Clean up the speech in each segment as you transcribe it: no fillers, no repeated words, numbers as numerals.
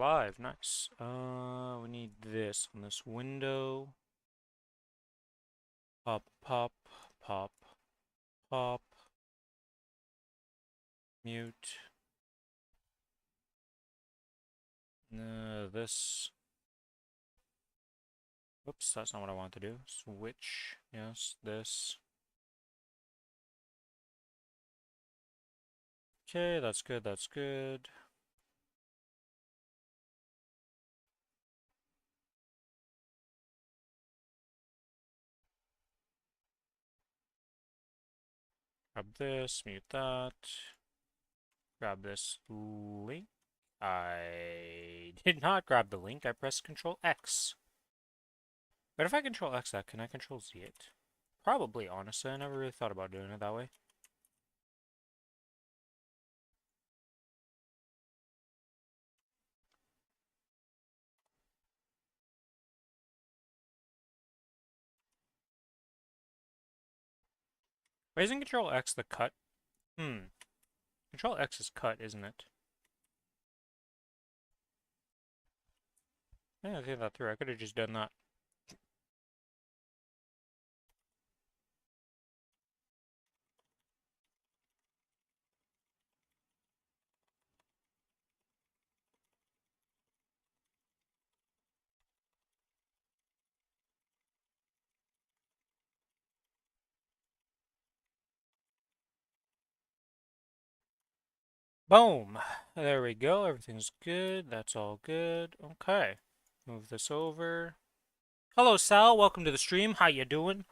alive. Nice. We need this on this window. Pop, pop, pop, pop. Mute. This. Oops, that's not what I want to do. Switch. Yes, this. Okay, that's good, that's good. Grab this, mute that. Grab this link. I did not grab the link, I pressed Control X. But if I Control X that, can I Control Z it? Probably, honestly. I never really thought about doing it that way. Why isn't Control X the cut? Control X is cut, isn't it? Yeah, I think that through. I could have just done that. Boom! There we go. Everything's good. That's all good. Okay. Move this over. Hello, Sal. Welcome to the stream. How you doing?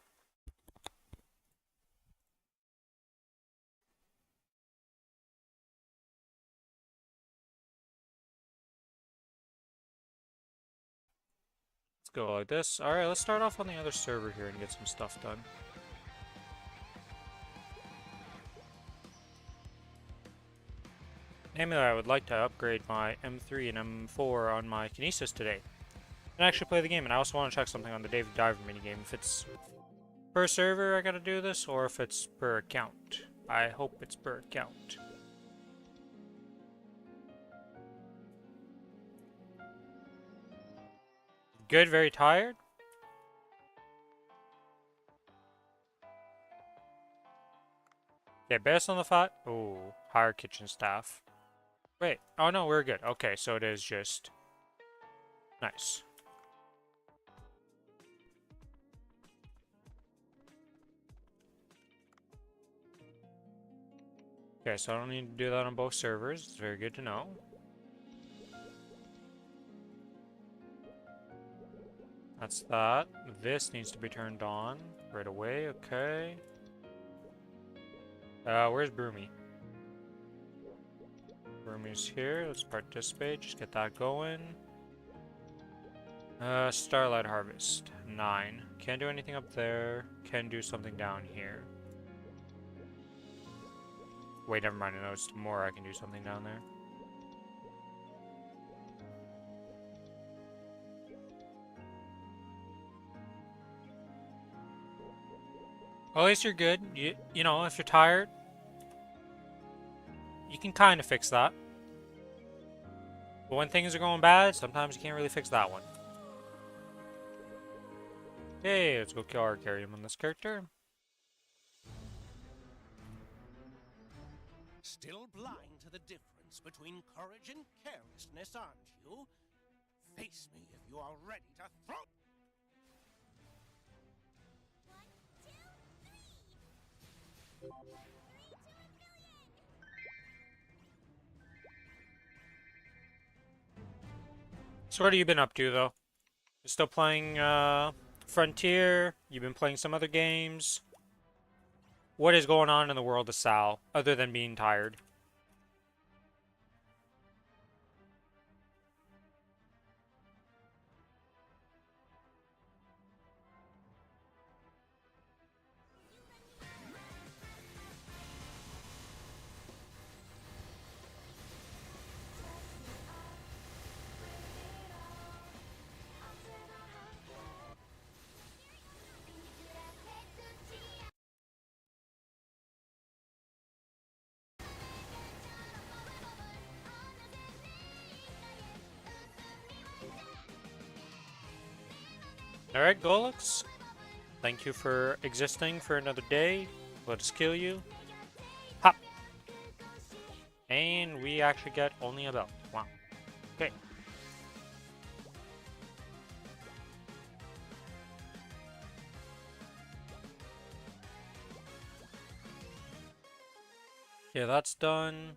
Let's go like this. Alright, let's start off on the other server here and get some stuff done. Namely, I would like to upgrade my M3 and M4 on my Kinesis today. And actually play the game, and I also want to check something on the David Diver minigame. If it's per server I gotta do this, or if it's per account. I hope it's per account. Good, very tired? Okay, based on the fact... Ooh, hire kitchen staff. Wait, oh no, we're good. Okay, so it is just... Nice. Okay, so I don't need to do that on both servers. It's very good to know. That's that. This needs to be turned on right away, okay. Where's Broomy? Broomy's here. Let's participate. Just get that going. Starlight Harvest. 9. Can't do anything up there. Can do something down here. Wait, never mind. I noticed more. I can do something down there. Well, at least you're good. You know, if you're tired, you can kind of fix that. But when things are going bad, sometimes you can't really fix that one. Hey, let's go kill our Arcarium on this character. Still blind to the difference between courage and carelessness, aren't you? Face me if you are ready to throw... 1, 2, 3! 3 to 1,000,000! So what have you been up to, though? You still playing, Frontier? You've been playing some other games? What is going on in the world of Sal, other than being tired? Alright, Golux. Thank you for existing for another day. Let us kill you. Hop! And we actually get only a belt. Wow. Okay. Yeah, that's done.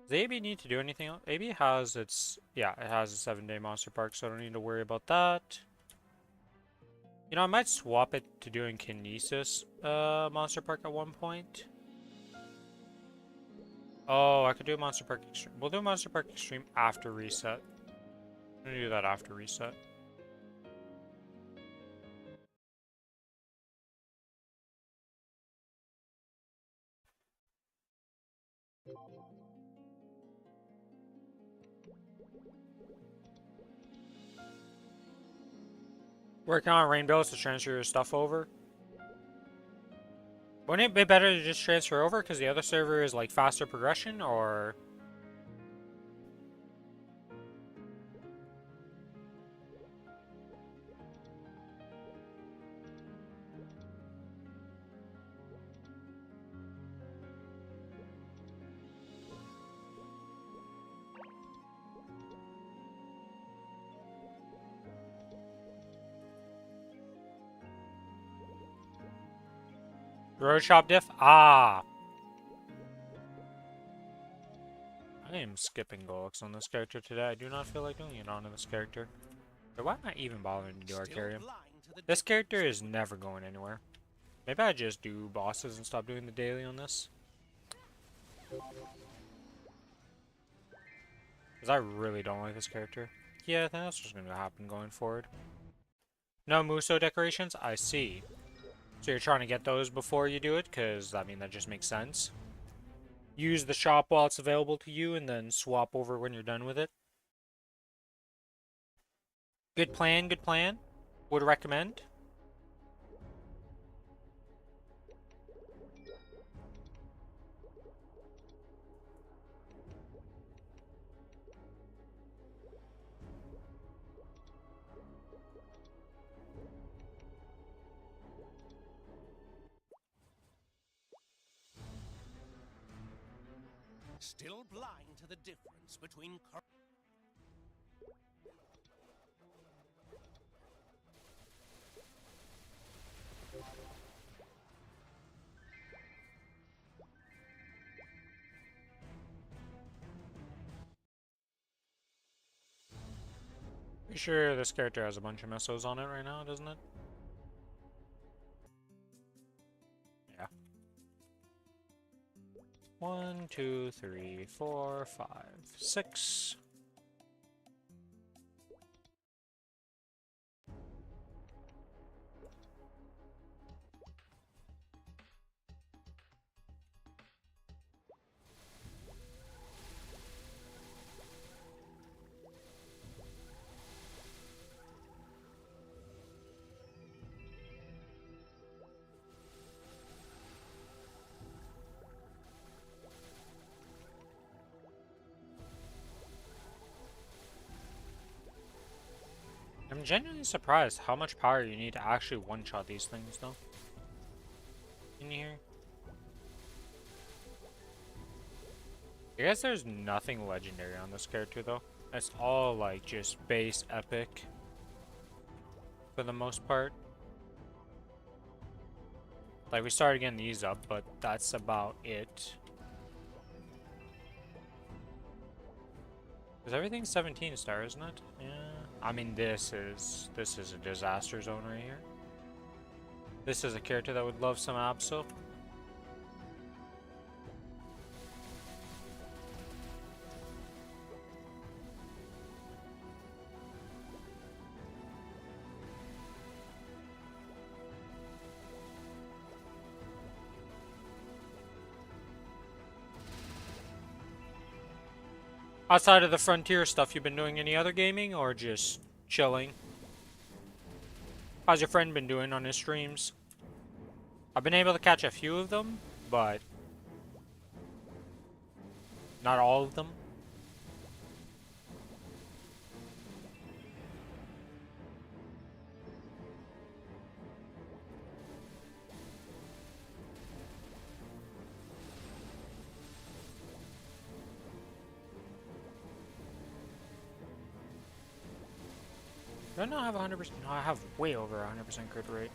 Does AB need to do anything else? AB has its... Yeah, it has a 7-day monster park, so I don't need to worry about that. You know, I might swap it to doing Kinesis monster park at one point. Oh, I could do Monster Park Extreme. We'll do Monster Park Extreme after reset. I'm gonna do that after reset. Working on rainbows to transfer your stuff over. Wouldn't it be better to just transfer over because the other server is like faster progression, or... Road shop diff? Ah! I am skipping Golux on this character today. I do not feel like doing it on this character. So why am I even bothering to do Arcarium? This character is never going anywhere. Maybe I just do bosses and stop doing the daily on this. Because I really don't like this character. Yeah, I think that's just going to happen going forward. No Muso decorations? I see. So you're trying to get those before you do it? Because, I mean, that just makes sense. Use the shop while it's available to you and then swap over when you're done with it. Good plan, good plan. Would recommend. Still blind to the difference between Pretty sure this character has a bunch of mesos on it right now, doesn't it? Yeah. 1, 2, 3, 4, 5, 6. I'm genuinely surprised how much power you need to actually one-shot these things, though. In here. I guess there's nothing legendary on this character, though. It's all, like, just base epic. For the most part. Like, we started getting these up, but that's about it. Is everything 17 star, isn't it? Yeah. I mean, this is a disaster zone right here. This is a character that would love some Absol. Outside of the Frontier stuff, you been doing any other gaming or just chilling? How's your friend been doing on his streams? I've been able to catch a few of them, but not all of them. Do I not have 100%? No, I have way over 100% crit rate.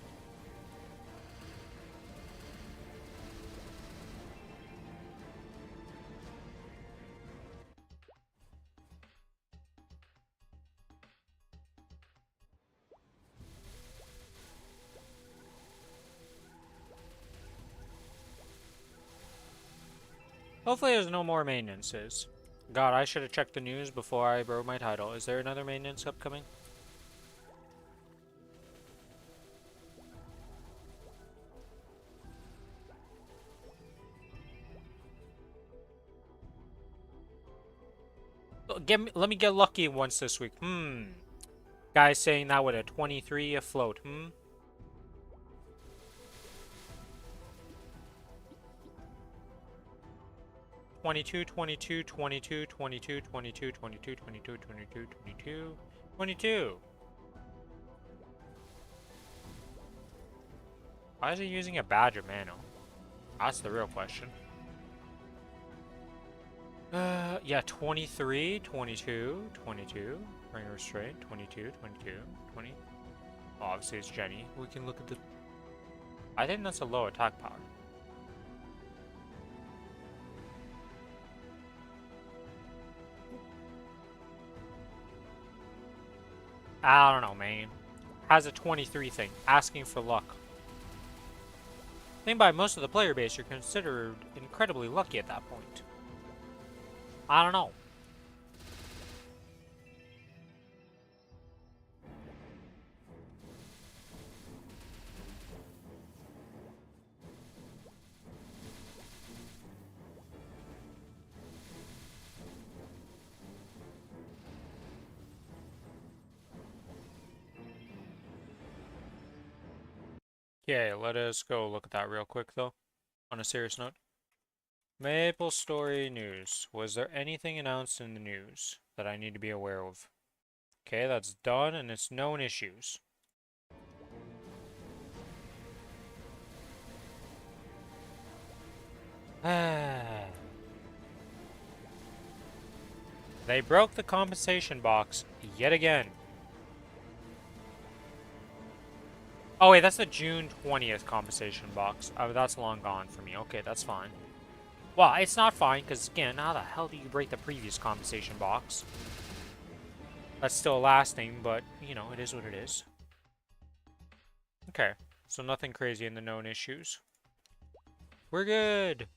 Hopefully there's no more maintenances. God, I should have checked the news before I wrote my title. Is there another maintenance upcoming? Let me get lucky once this week. Guy saying that with a 23 afloat. 22, 22, 22, 22, 22, 22, 22, 22, 22, 22. Why is he using a badge of mana? That's the real question. Yeah, 23, 22, 22. Ring restraint, 22, 22, 20. Oh, obviously it's Jenny. We can look at the... I think that's a low attack power. I don't know, man. Has a 23 thing. Asking for luck. I think by most of the player base, you're considered incredibly lucky at that point. I don't know. Okay, let us go look at that real quick, though. On a serious note. Maplestory news. Was there anything announced in the news that I need to be aware of? Okay, that's done, and it's known issues. They broke the compensation box yet again. Oh wait, that's the June 20th compensation box. Oh, that's long gone for me. Okay, that's fine. Well, it's not fine, because again, how the hell do you break the previous compensation box? That's still lasting, but, you know, it is what it is. Okay, so nothing crazy in the known issues. We're good!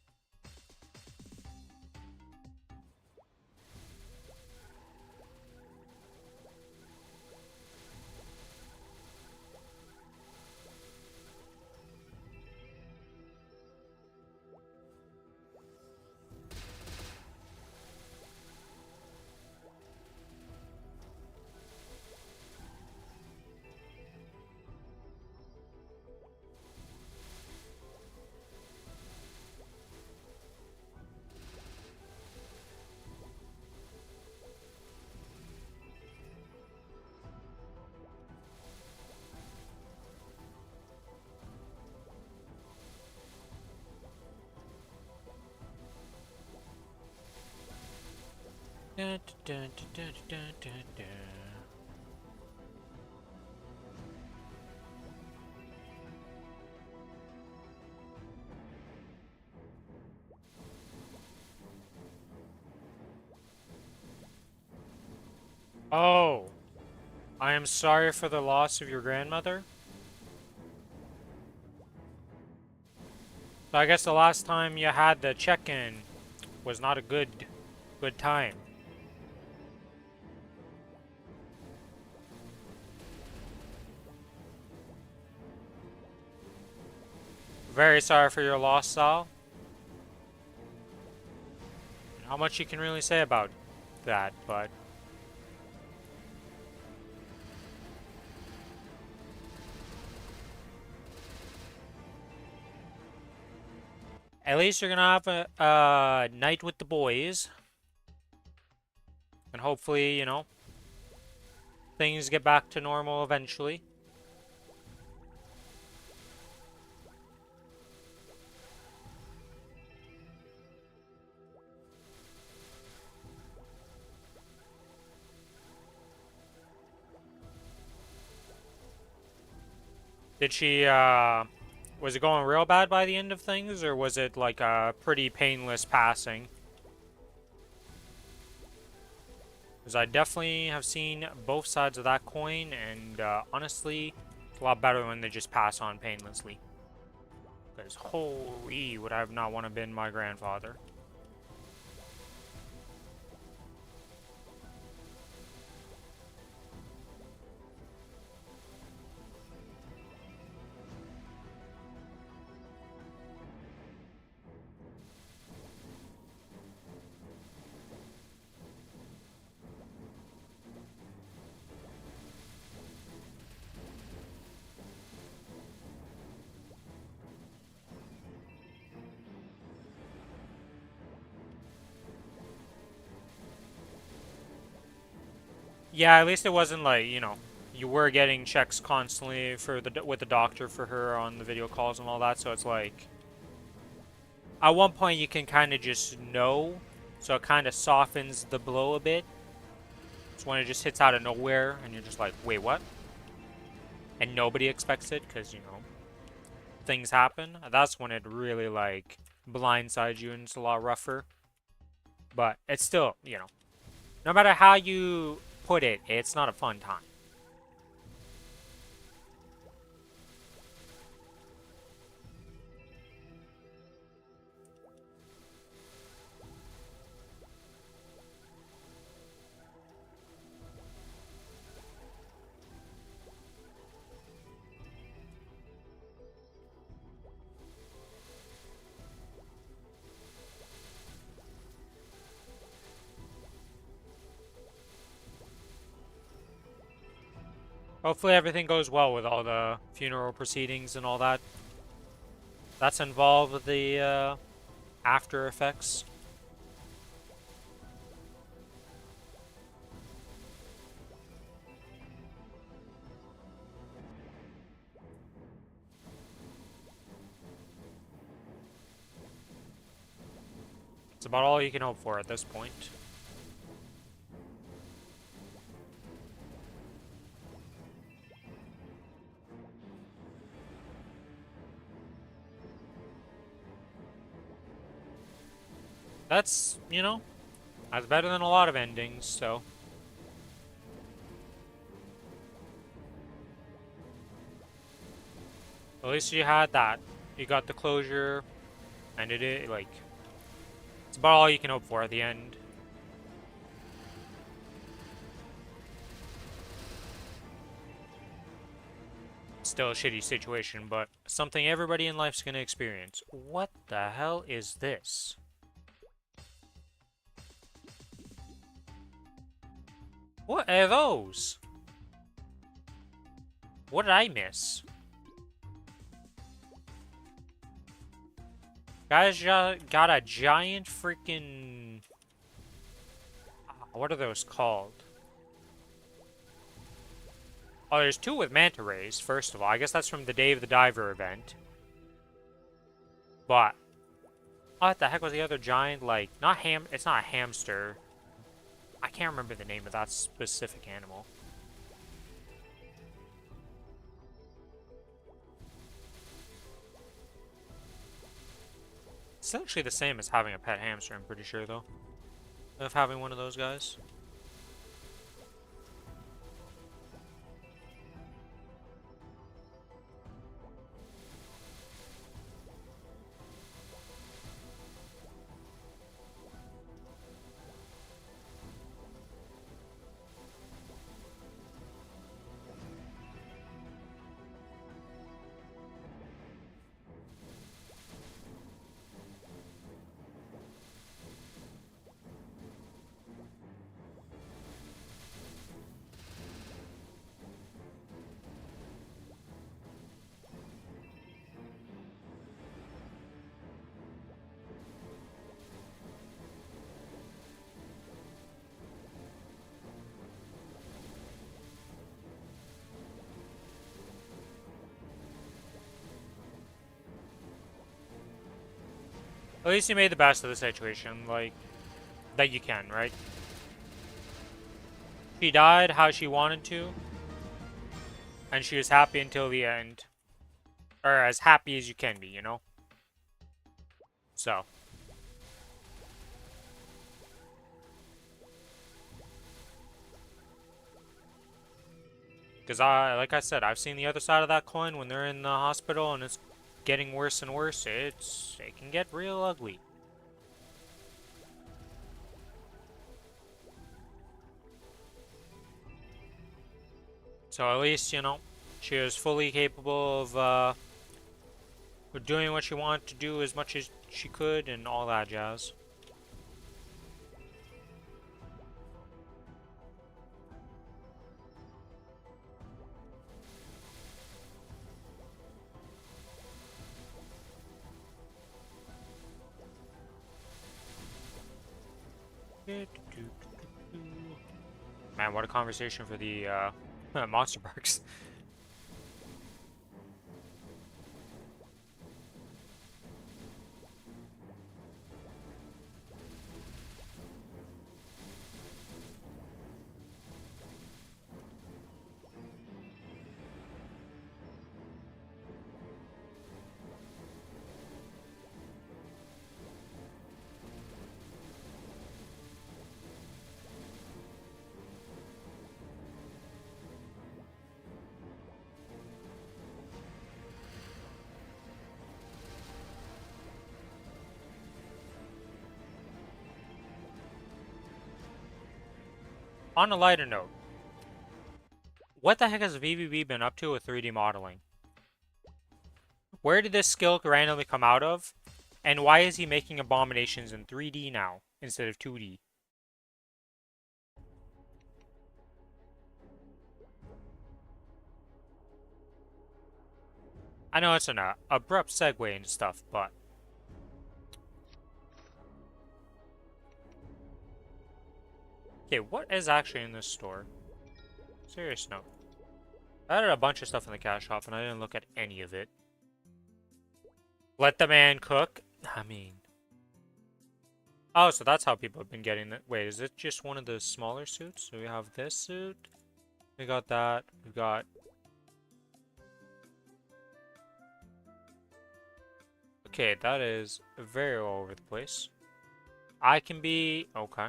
Dun, dun, dun, dun, dun, dun, dun. Oh, I am sorry for the loss of your grandmother. So I guess the last time you had the check-in was not a good time. Very sorry for your loss, Sal. Not much you can really say about that, but... At least you're gonna have a night with the boys. And hopefully, you know, things get back to normal eventually. Did she, was it going real bad by the end of things, or was it like a pretty painless passing? Because I definitely have seen both sides of that coin, and honestly, it's a lot better when they just pass on painlessly. Because holy, would I have not want to been my grandfather. Yeah, at least it wasn't like, you know, you were getting checks constantly for the with the doctor for her on the video calls and all that, so it's like at one point you can kind of just know, so it kind of softens the blow a bit. It's when it just hits out of nowhere and you're just like, "Wait, what?" And nobody expects it because, you know, things happen. That's when it really like blindsides you and it's a lot rougher. But it's still, you know, no matter how you put it, it's not a fun time. Hopefully everything goes well with all the funeral proceedings and all that. That's involved with the after effects. It's about all you can hope for at this point. That's, you know, that's better than a lot of endings, so. At least you had that. You got the closure, and it is, like, it's about all you can hope for at the end. Still a shitty situation, but something everybody in life's gonna experience. What the hell is this? What are those? What did I miss? Guys got a giant freaking... What are those called? Oh, there's two with manta rays, first of all. I guess that's from the Dave the Diver event. But... what the heck was the other giant, like... it's not a hamster. I can't remember the name of that specific animal. It's actually the same as having a pet hamster, I'm pretty sure, though. Of having one of those guys. At least you made the best of the situation, like, that you can, right? She died how she wanted to, and she was happy until the end. Or as happy as you can be, you know? So. Because like I said, I've seen the other side of that coin when they're in the hospital and it's getting worse and worse. It can get real ugly. So at least, you know, she was fully capable of doing what she wanted to do as much as she could and all that jazz. Man, what a conversation for the monster parks. On a lighter note, what the heck has VBB been up to with 3D modeling? Where did this skill randomly come out of? And why is he making abominations in 3D now instead of 2D? I know it's an abrupt segue into stuff, but... Okay, what is actually in this store? Serious note. I had a bunch of stuff in the cash shop and I didn't look at any of it. Let the man cook? I mean... Oh, so that's how people have been getting it. Wait, is it just one of the smaller suits? So we have this suit. We got that. We got... Okay, that is very all over the place. I can be... Okay.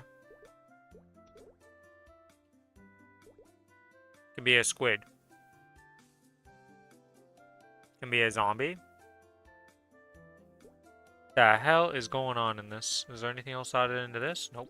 Can be a squid. Can be a zombie. The hell is going on in this? Is there anything else added into this? Nope.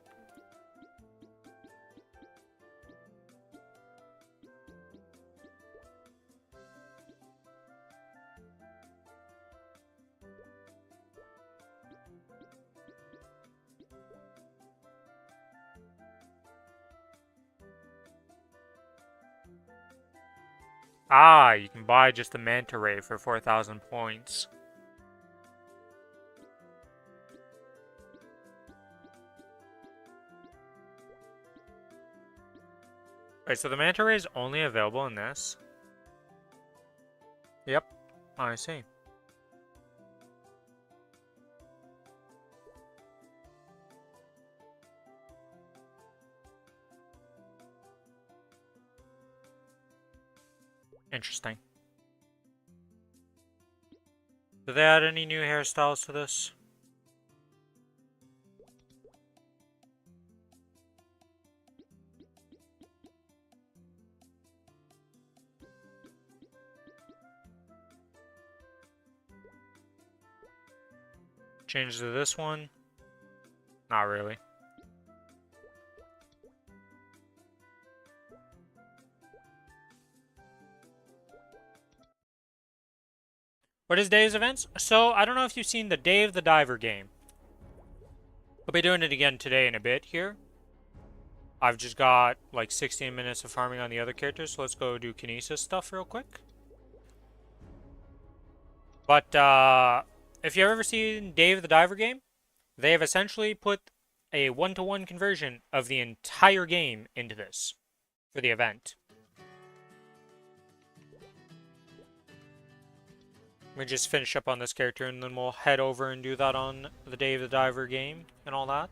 Ah, you can buy just the manta ray for 4,000 points. Wait, so the manta ray is only available in this? Yep, I see. Interesting. Did they add any new hairstyles to this? Change to this one? Not really. What is Dave's events? So, I don't know if you've seen the Dave the Diver game. I'll be doing it again today in a bit here. I've just got like 16 minutes of farming on the other characters, so let's go do Kinesis stuff real quick. But, if you've ever seen Dave the Diver game, they have essentially put a one-to-one conversion of the entire game into this for the event. Let me just finish up on this character and then we'll head over and do that on the Dave the Diver game and all that.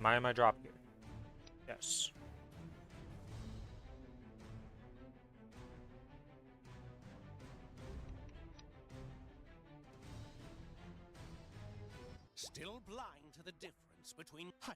Am I in my drop here? Yes. Still blind to the difference between... Hi.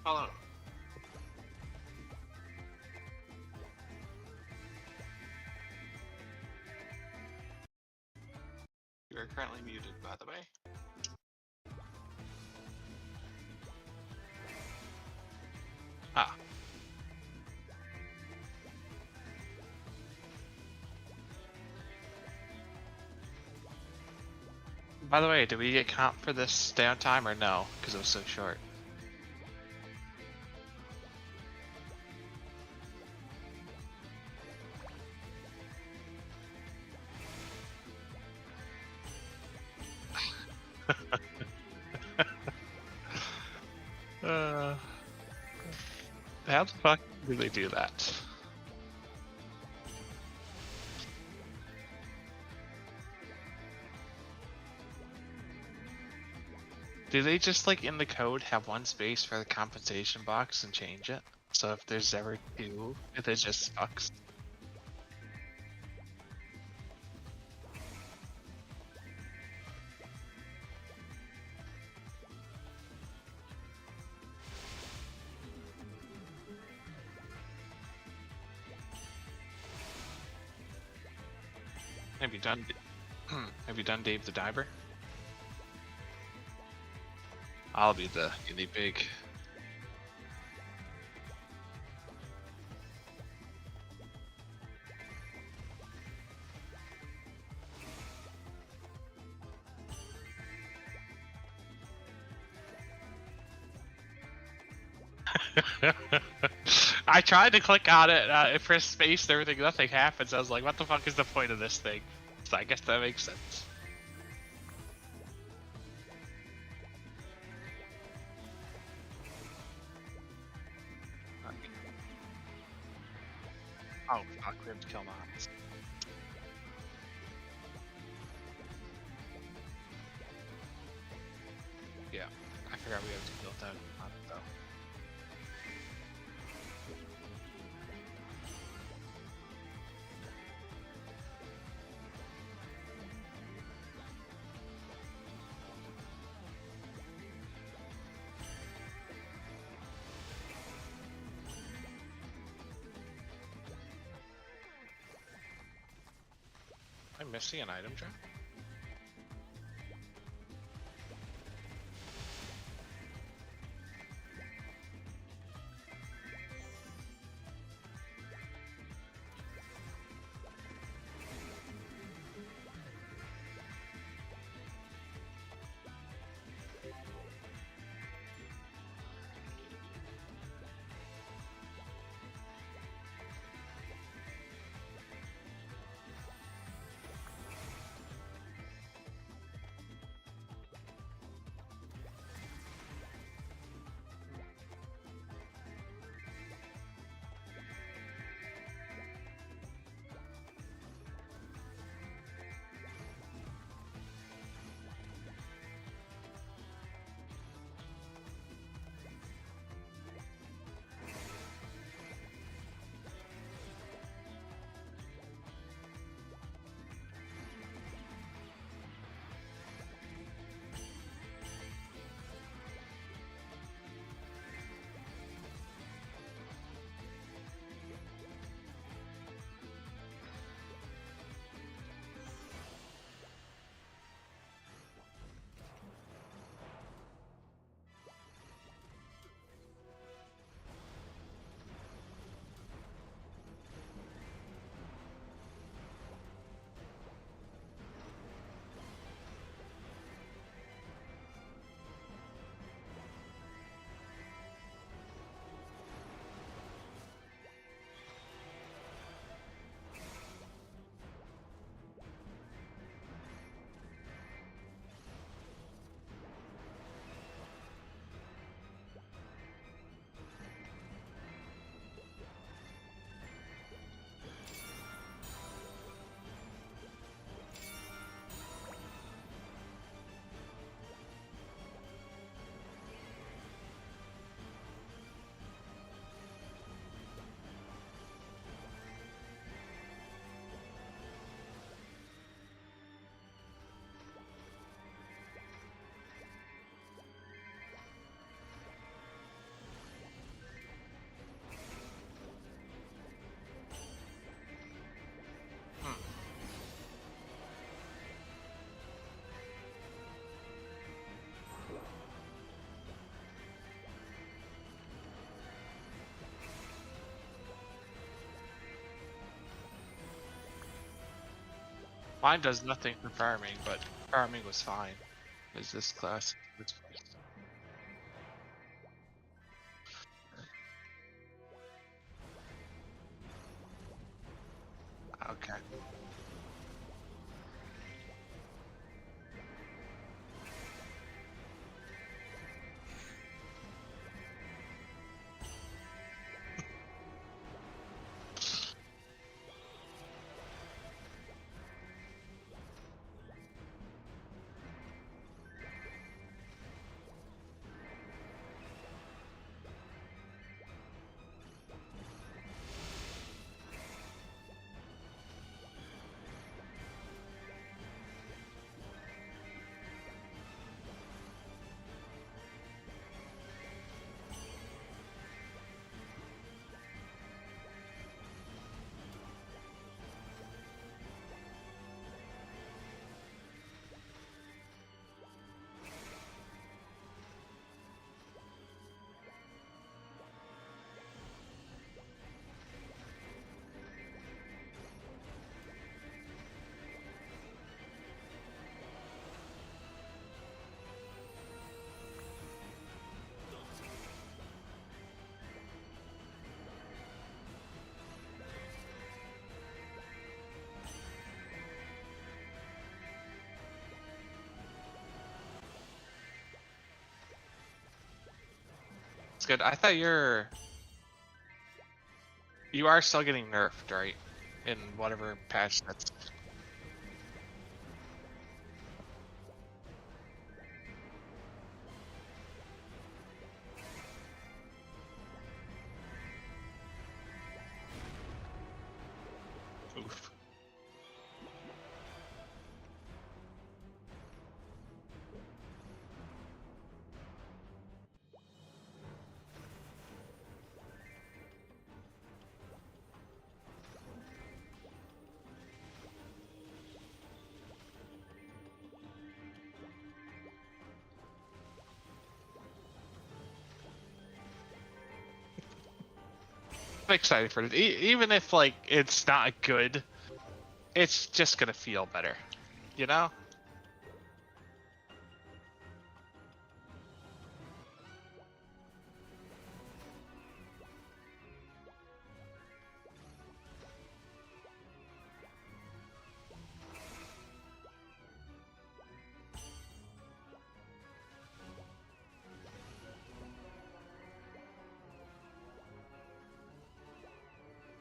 Hello. You are currently muted, by the way. Ah. By the way, did we get comp for this downtime or no? Because it was so short. uh, how the fuck do they do that? Do they just like in the code have one space for the compensation box and change it? So if there's ever two, it just sucks. Have you done? Have you done Dave the Diver? I'll be the guinea pig. I tried to click on it, it pressed space and everything, nothing happens. I was like, what the fuck is the point of this thing? So I guess that makes sense. Oh fuck, we have to kill Knots. Yeah, I forgot we have to kill that Knot though. I'm missing an item drop. Mine does nothing for farming, but farming was fine. Is this class? Okay. It's good. I thought you are still getting nerfed, right? In whatever patch that's. Oof. I'm excited for it. Even if like it's not good, it's just gonna feel better, you know?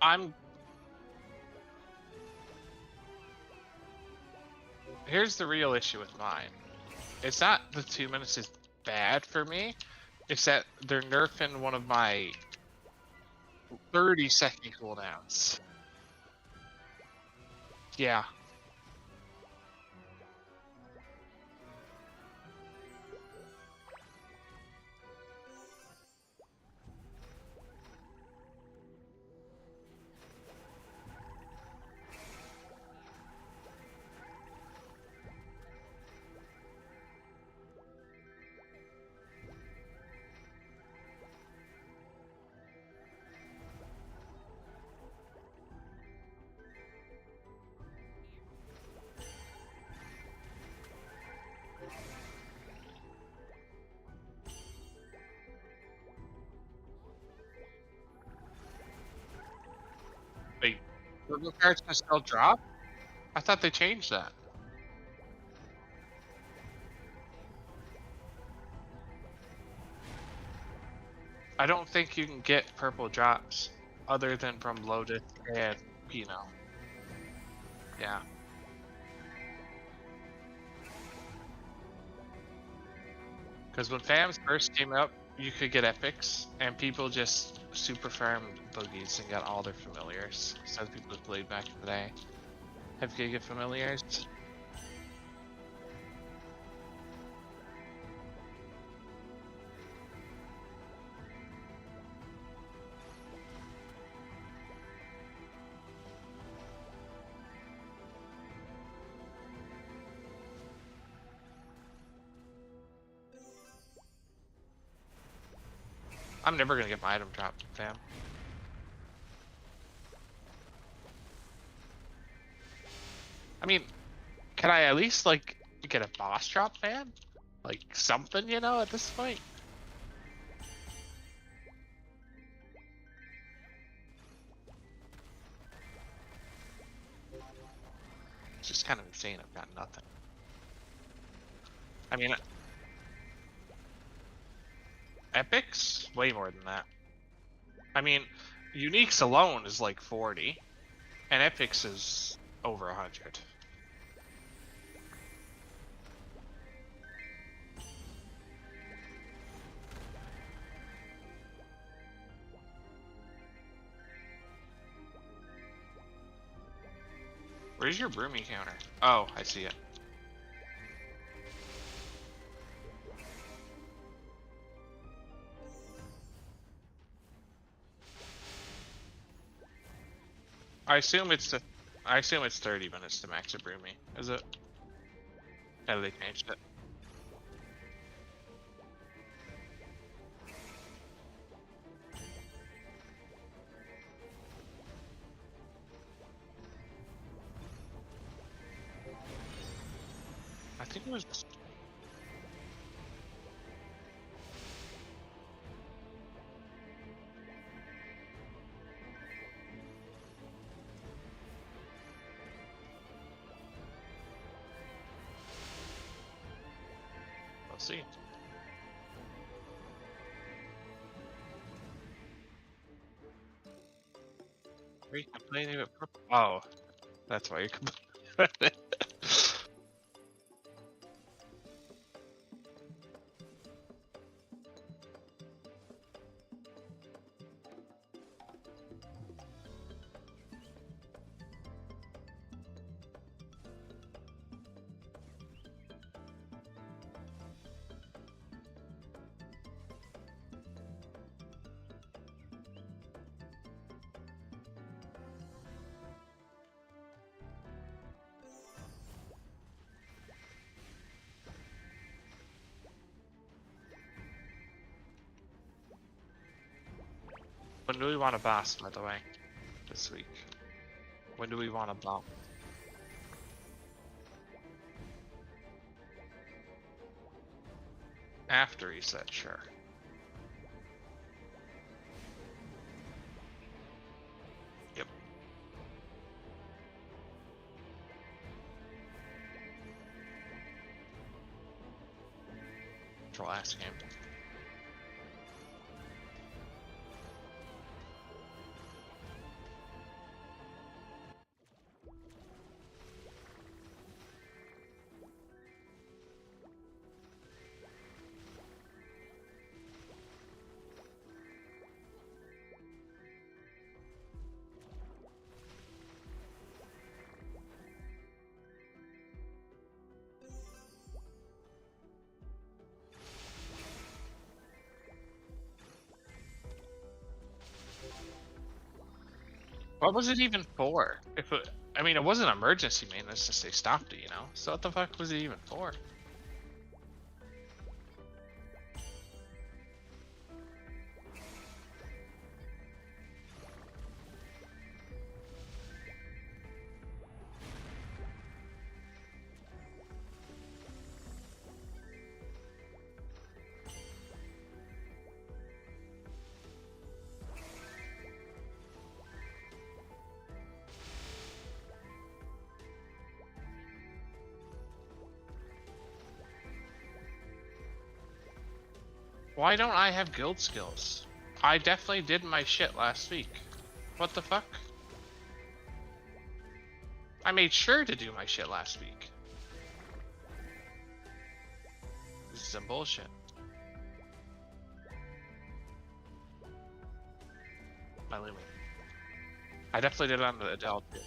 I'm. Here's the real issue with mine. It's not the 2 minutes is bad for me. It's that they're nerfing one of my 30-second cooldowns. Yeah. Wait, purple cards can still drop? I thought they changed that. I don't think you can get purple drops other than from Lotus and Pinot. Yeah. Because when FAMs first came out, you could get epics, and people just super farmed boogies and got all their familiars. So people who played back in the day have Giga familiars. I'm never gonna get my item dropped, fam. I mean, Can I at least like get a boss drop, man? Like something, you know, at this point? It's just kind of insane. I've got nothing. I mean, epics? Way more than that. I mean, uniques alone is like 40, and epics is over 100. Where's your broomy counter? Oh, I see it. I assume it's 30 minutes to max a broomy. Is it? No, they changed it. I think it was. Let's see. Are you complaining about purple? Oh, that's why you're complaining. When do we want a boss, by the way? This week. When do we want a bomb? After reset, sure. Yep. Control ask him. What was it even for? If it, I mean, it wasn't emergency maintenance, just they stopped it, you know? So what the fuck was it even for? Why don't I have guild skills? I definitely did my shit last week. What the fuck? I made sure to do my shit last week. This is some bullshit. My Lumi. I definitely did it on the Adele too.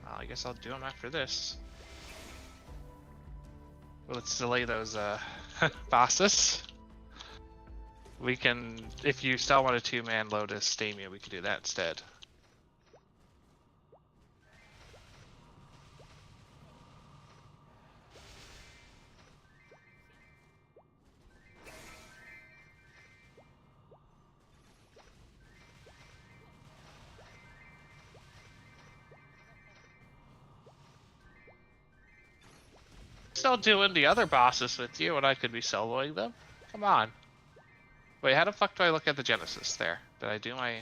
Well, I guess I'll do them after this. Well, let's delay those bosses. We can, if you still want a 2-man Lotus Stamia, we can do that instead. still doing the other bosses with you, and I could be soloing them. Come on. Wait, how the fuck do I look at the Genesis there? Did I do my...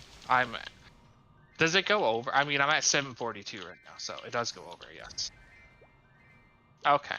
Does it go over? I mean, I'm at 742 right now, so it does go over, yes. Okay.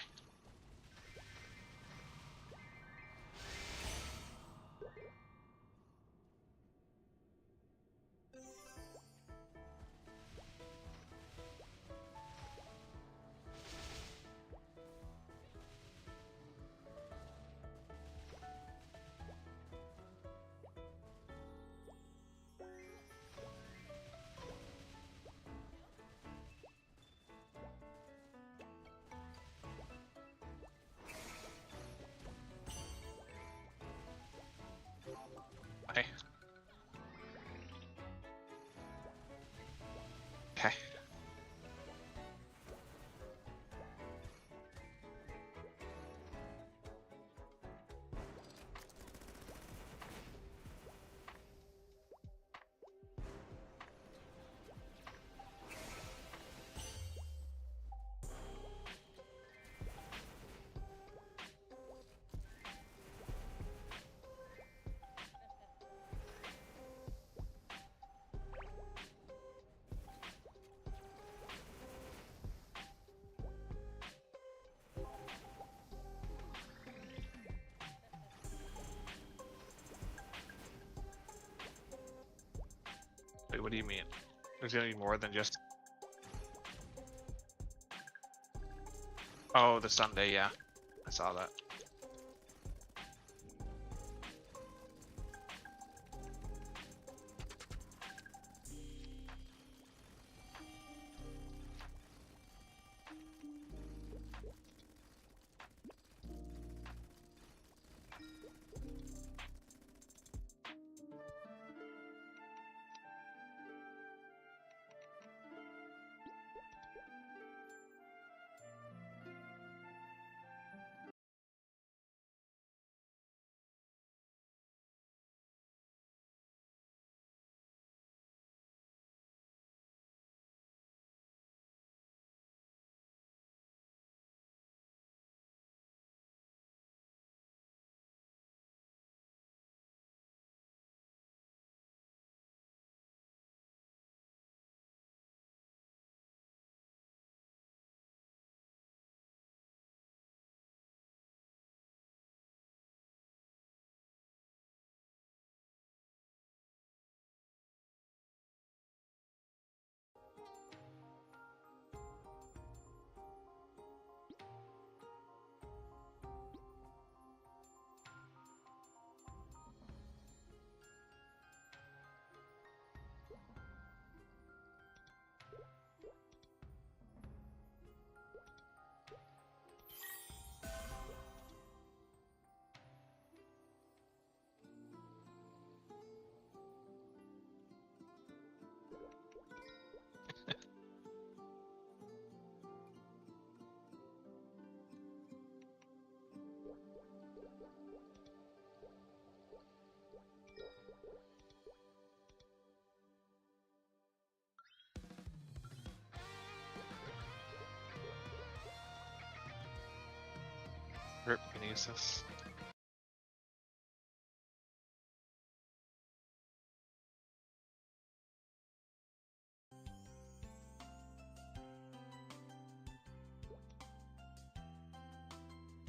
Okay. Okay. Wait, what do you mean? There's gonna be more than just... Oh, the Sunday, yeah. I saw that. Rip Kinesis.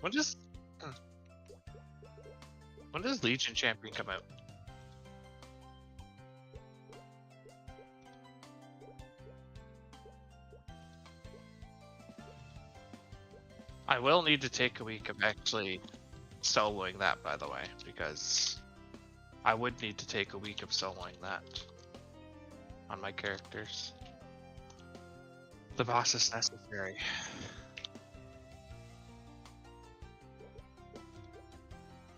When does... When does Legion Champion come out? I will need to take a week of actually soloing that, by the way, because I would need to take a week of soloing that on my characters. The boss is necessary.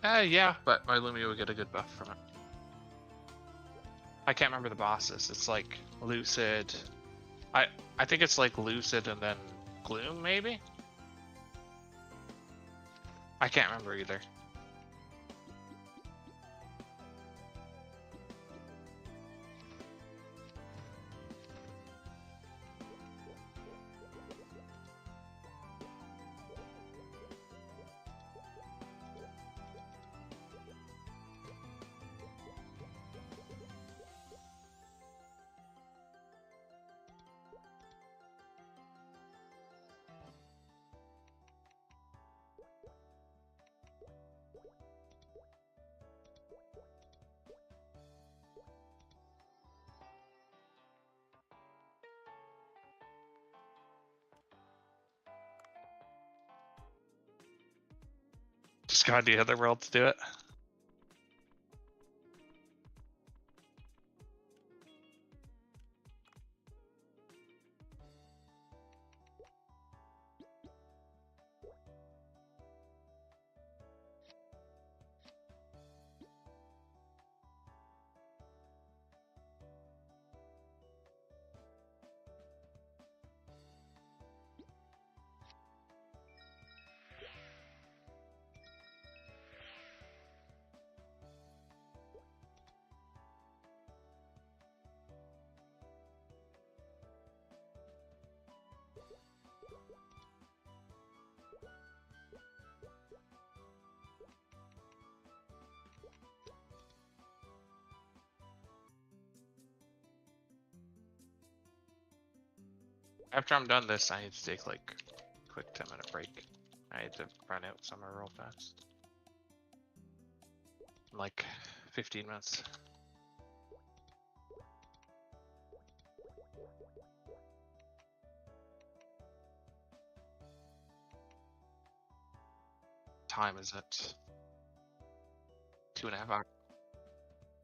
Yeah, but my Lumia would get a good buff from it. I can't remember the bosses. It's like Lucid. I think it's like Lucid and then Gloom, maybe? I can't remember either. Just go to the other world to do it. After I'm done this, I need to take like a quick 10-minute break. I need to run out somewhere real fast. Like 15 minutes. Time is it? 2.5 hours.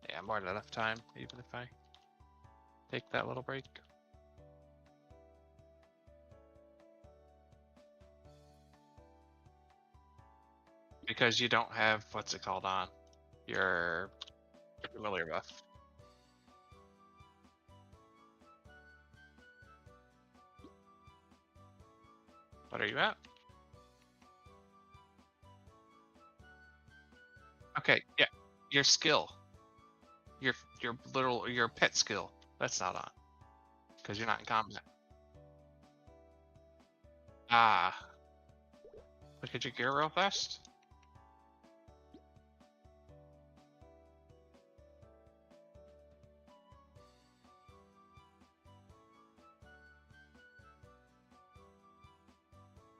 Yeah, more than enough time, even if I take that little break. Because you don't have, what's it called on? Your familiar buff. What are you at? Okay, yeah. Your skill. Your pet skill. That's not on. Because you're not in combat. Ah. Look at your gear real fast.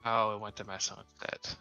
Oh, it went to mess on instead.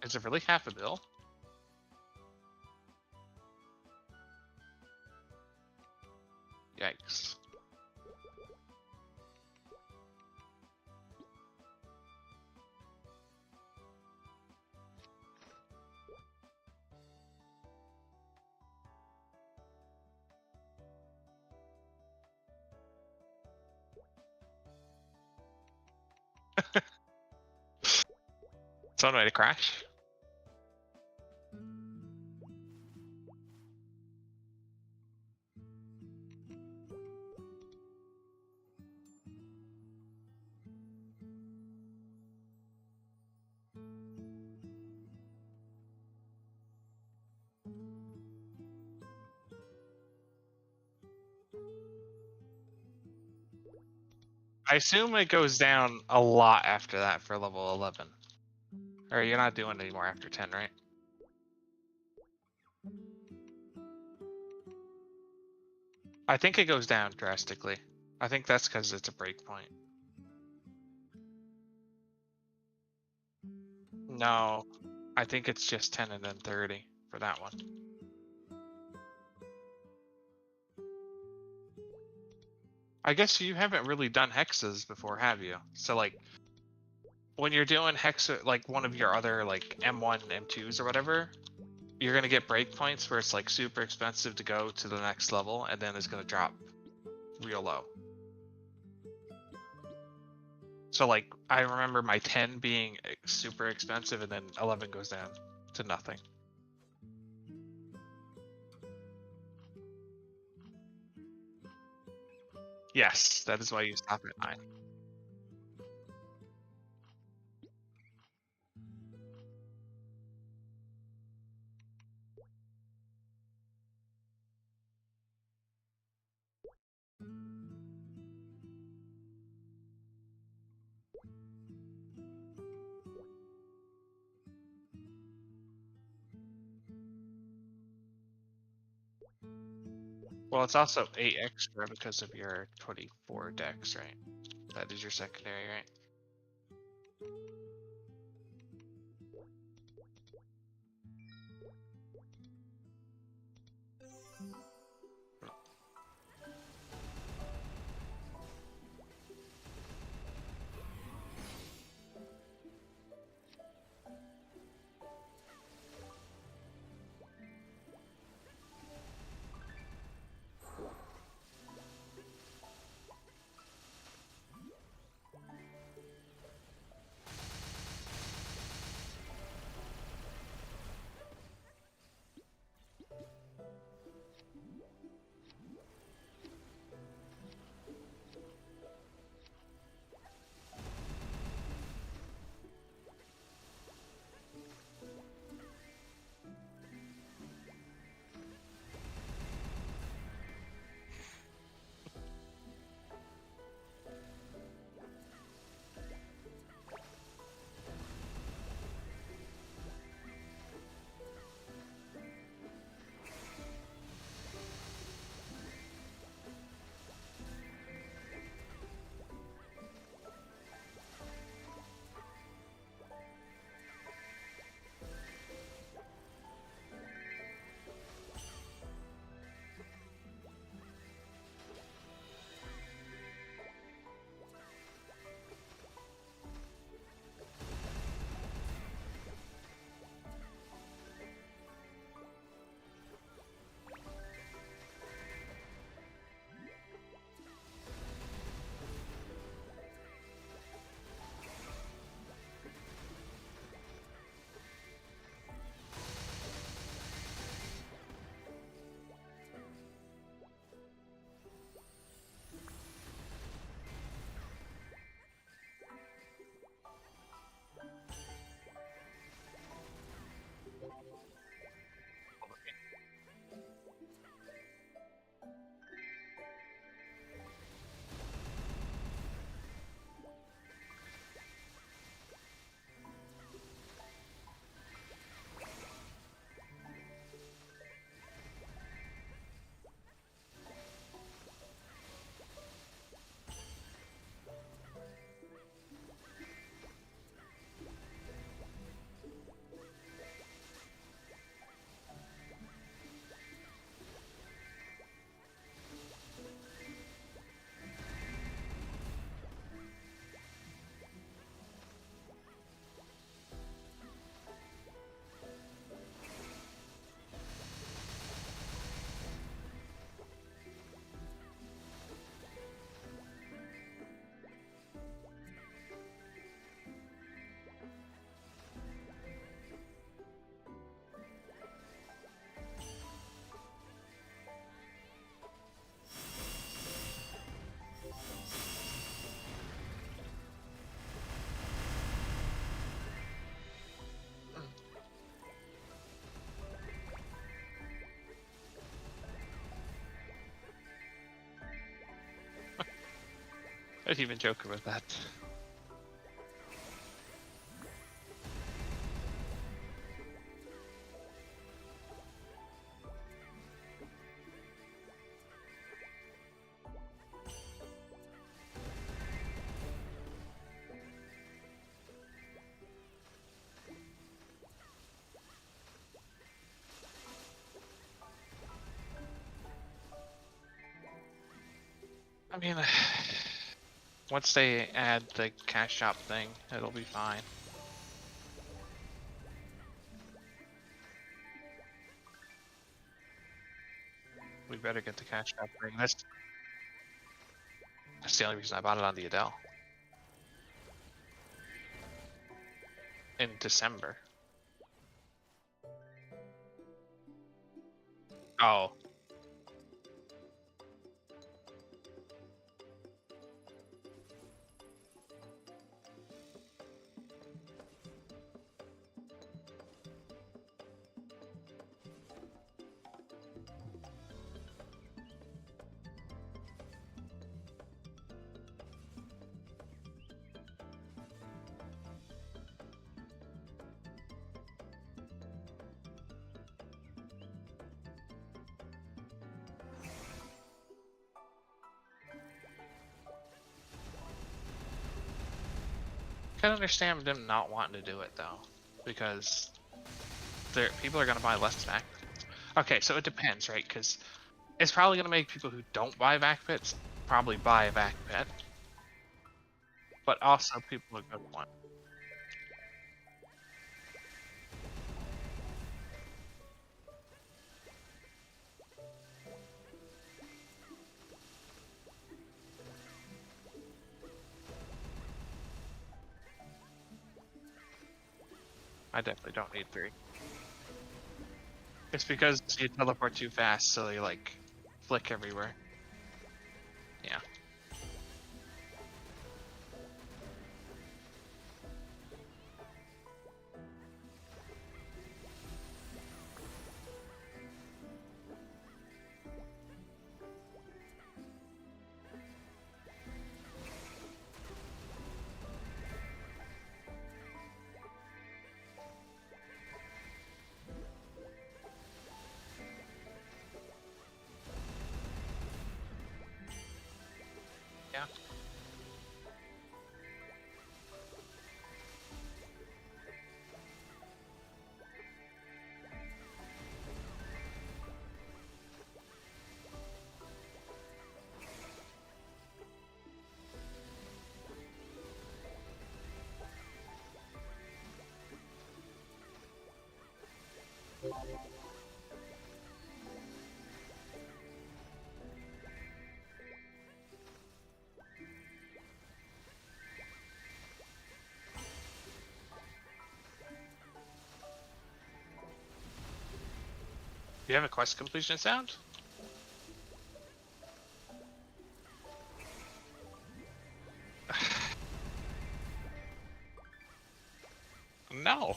Is it really half a bill? Yikes. It's on way to crash. I assume it goes down a lot after that for level 11. Or you're not doing it anymore after 10, right? I think it goes down drastically. I think that's because it's a breakpoint. No, I think it's just 10 and then 30 for that one. I guess you haven't really done hexes before, have you? So like, when you're doing hexa, like one of your other like M1, M2s or whatever, you're gonna get breakpoints where it's like super expensive to go to the next level, and then it's gonna drop real low. So like, I remember my 10 being super expensive, and then 11 goes down to nothing. Yes, that is why you stop at 9. Well, it's also 8 extra because of your 24 dex, right? That is your secondary, right? I'd even joke about that. I mean, once they add the cash shop thing, it'll be fine. We better get the cash shop thing. That's the only reason I bought it on the Adele. In December. Oh. can understand them not wanting to do it though, because people are gonna buy less back. Okay, so it depends, right? Because it's probably gonna make people who don't buy vac pits probably buy a vac pit, but also people are gonna want. I definitely don't need 3. It's because you teleport too fast, so they like flick everywhere. Yeah. Yeah. Do you have a quest completion sound? No.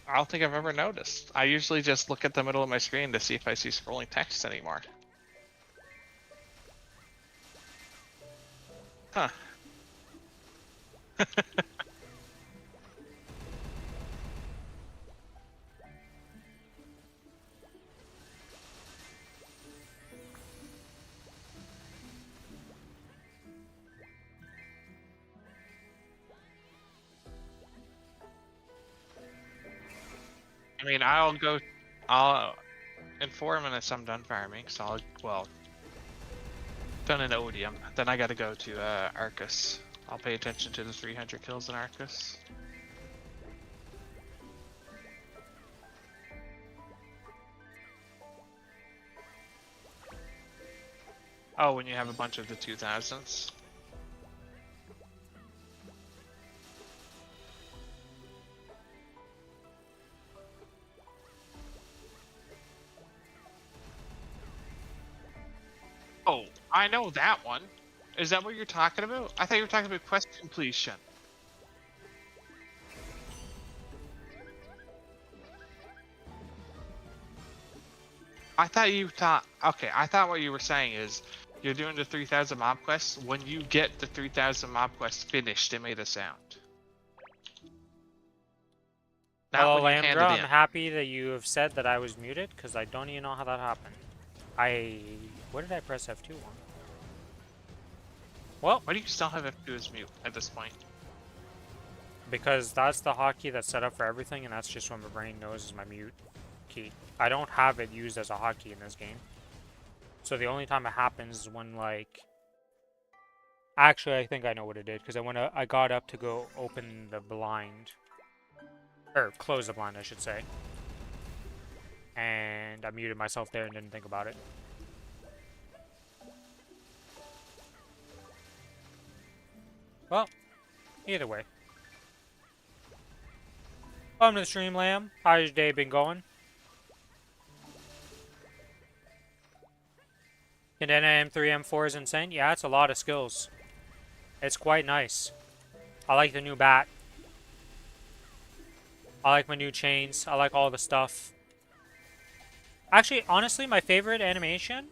I don't think I've ever noticed. I usually just look at the middle of my screen to see if I see scrolling text anymore. Huh. I mean, I'll, in 4 minutes I'm done farming, so well, done in Odium. Then I gotta go to Arcus. I'll pay attention to the 300 kills in Arcus. Oh, when you have a bunch of the 2000s. Oh, I know that one. Is that what you're talking about? I thought you were talking about quest completion. I thought you thought. Okay, I thought what you were saying is you're doing the 3000 mob quests. When you get the 3000 mob quests finished, it made a sound. Not Hello, Oh, when you handed Lambda. in. I'm happy that you have said that I was muted, because I don't even know how that happened. What did I press F2 on? Well, Why do you still have F2 as mute at this point? because that's the hotkey that's set up for everything, and that's just what my brain knows is my mute key. I don't have it used as a hotkey in this game. So the only time it happens is when, like... Actually, I think I know what it did, because I got up to go open the blind. Or, close the blind, I should say. And I muted myself there and didn't think about it. Well, either way. Welcome to the stream, Lamb. How's your day been going? Cadena M3, M4 is insane. Yeah, it's a lot of skills. It's quite nice. I like the new bat. I like my new chains. I like all the stuff. Actually, honestly, my favorite animation,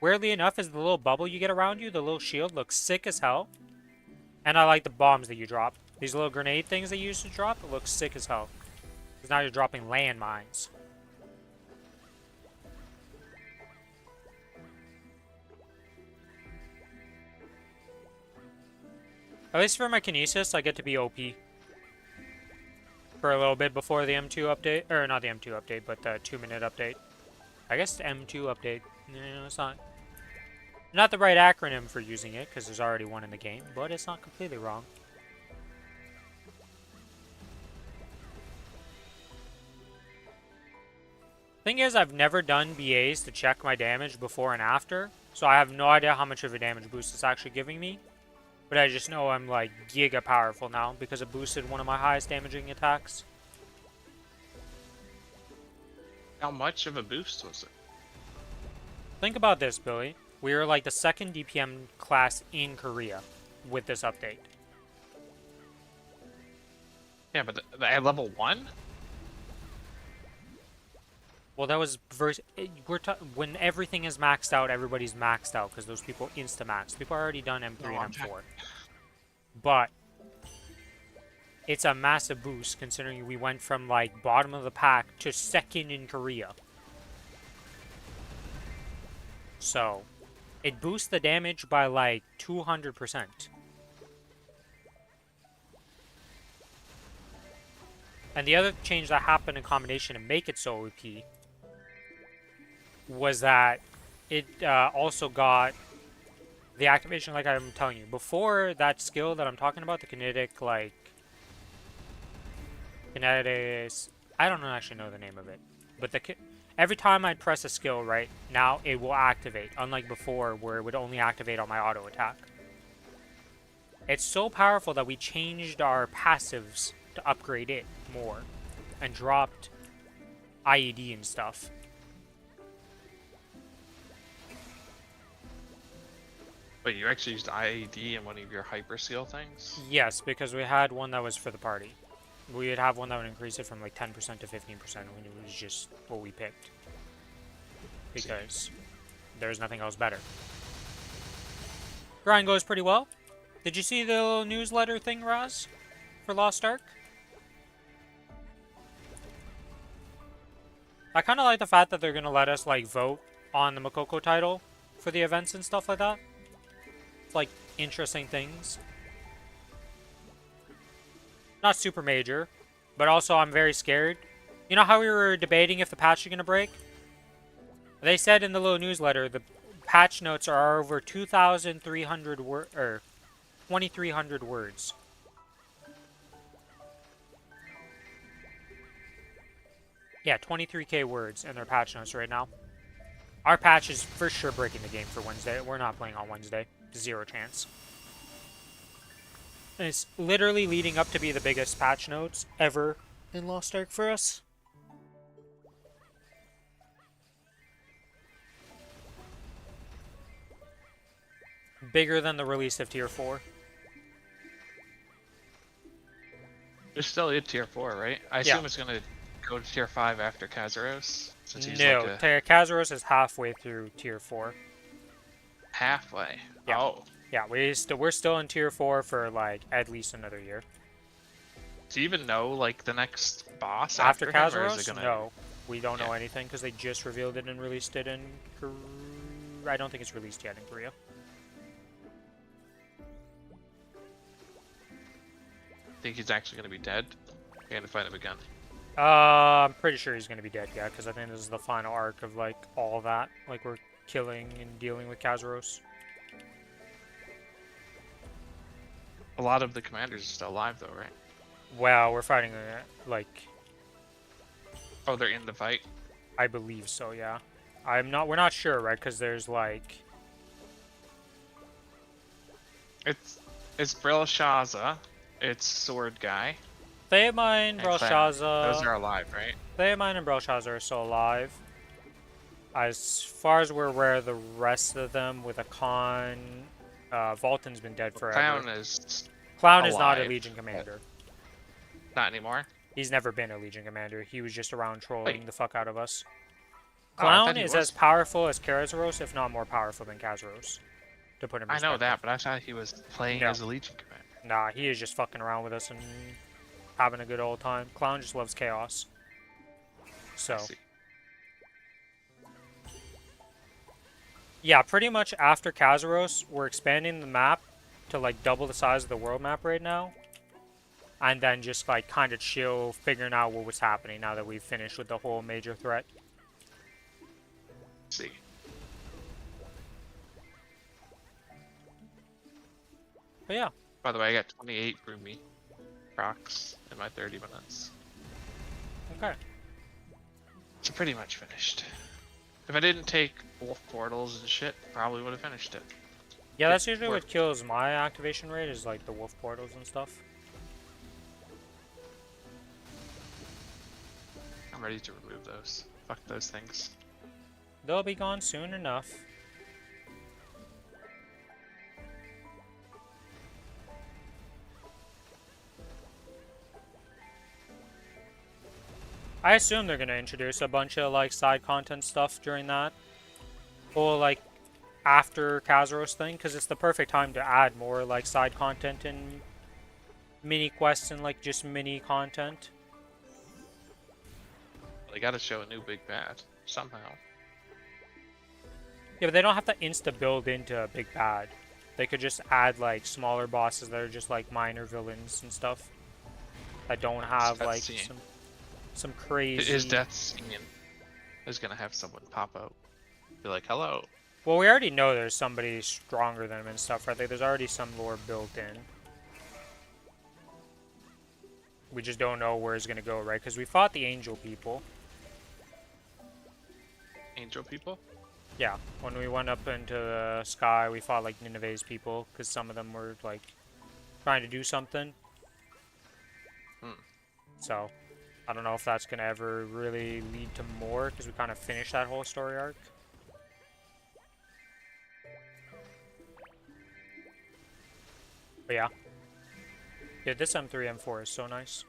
weirdly enough, is the little bubble you get around you. The little shield looks sick as hell. And I like the bombs that you drop. These little grenade things they used to drop, it looks sick as hell. Because now you're dropping landmines. At least for my Kinesis, I get to be OP. For a little bit before the M2 update. Or not the M2 update, but the 2-minute update. I guess the M2 update. No, it's not the right acronym for using it, because there's already one in the game, but it's not completely wrong. Thing is, I've never done BAs to check my damage before and after, so I have no idea how much of a damage boost it's actually giving me. But I just know I'm like giga powerful now because it boosted one of my highest damaging attacks. How much of a boost was it? Think about this, Billy. We are like the second DPM class in Korea with this update. Yeah, but at level 1? Well, that was when everything is maxed out, everybody's maxed out because those people insta-max. People are already done M3 and M4. But it's a massive boost considering we went from like bottom of the pack to second in Korea. So, it boosts the damage by like 200%. And the other change that happened in combination to make it so OP was that it also got the activation, like I'm telling you. Before that skill that I'm talking about, the kinetic, like... Kinetic... I don't actually know the name of it. But every time I'd press a skill, right, now it will activate. Unlike before, where it would only activate on my auto attack. It's so powerful that we changed our passives to upgrade it more. And dropped IED and stuff. Wait, you actually used IED in one of your hyper seal things? Yes, because we had one that was for the party. We would have one that would increase it from like 10% to 15% when it was just what we picked. Because there's nothing else better. Grind goes pretty well. Did you see the little newsletter thing, Raz? For Lost Ark? I kind of like the fact that they're going to let us like vote on the Makoko title for the events and stuff like that. It's like interesting things. Not super major, but also I'm very scared. You know how we were debating if the patch is going to break? They said in the little newsletter the patch notes are over 2,300 words, or 2,300 words. Yeah, 23k words in their patch notes right now. Our patch is for sure breaking the game for Wednesday. We're not playing on Wednesday. Zero chance. And it's literally leading up to be the biggest patch notes ever in Lost Ark for us. Bigger than the release of Tier 4. It's still in Tier 4, right? I assume it's gonna go to Tier 5 after Kazaros? Since he's No, like a... Kazaros is halfway through Tier 4. halfway? Yeah. Oh. Yeah, we're still in Tier 4 for like at least another year. Do you even know like the next boss After him, or is Kazaros? it gonna... No, we don't know anything because they just revealed it and released it in I don't think it's released yet in Korea. Think he's actually gonna be dead? You're gonna fight him again. I'm pretty sure he's gonna be dead, yeah, because I think this is the final arc of like all that. Like we're killing and dealing with Kazaros. A lot of the commanders are still alive though, right? Well, we're fighting like... Oh, they're in the fight? I believe so, yeah. We're not sure, right? Because there's like... It's Belshazzar. It's Sword Guy. Theamine, Belshazzar... Those are alive, right? Theamine and Belshazzar are still alive. As far as we're aware, the rest of them with Akan... Volton's been dead forever. Clown is not a Legion commander. Not anymore? He's never been a Legion commander. He was just around trolling the fuck out of us. Oh, Clown is as powerful as Kazaros, if not more powerful than Kazaros. To put him in I know that, but I thought he was playing as a Legion commander. Nah, he is just fucking around with us and having a good old time. Clown just loves chaos. So... yeah, pretty much after Kazaros, we're expanding the map to like double the size of the world map right now. And then just like kind of chill, figuring out what was happening now that we've finished with the whole major threat. Let's see. But yeah. By the way, I got 28 roomy rocks in my 30 minutes. Okay. So pretty much finished. If I didn't take wolf portals and shit, probably would have finished it. Yeah, that's usually work. what kills my activation rate, is like the wolf portals and stuff. I'm ready to remove those. Fuck those things. They'll be gone soon enough. I assume they're gonna introduce a bunch of like side content stuff during that. Or like after Kazaros thing, because it's the perfect time to add more like side content and mini quests and like just mini content. They gotta show a new big bad somehow. Yeah, but they don't have to insta build into a big bad. They could just add like smaller bosses that are just like minor villains and stuff that don't have Death like Scene. some crazy. His death scene is gonna have someone pop out, be like, "Hello." Well, we already know there's somebody stronger than him and stuff, right? Like, there's already some lore built in. We just don't know where it's gonna go, right? Because we fought the angel people. Angel people. Yeah, when we went up into the sky, we fought like Nineveh's people because some of them were like trying to do something. So, I don't know if that's gonna ever really lead to more because we kind of finished that whole story arc. But yeah. Yeah, this M3, M4 is so nice.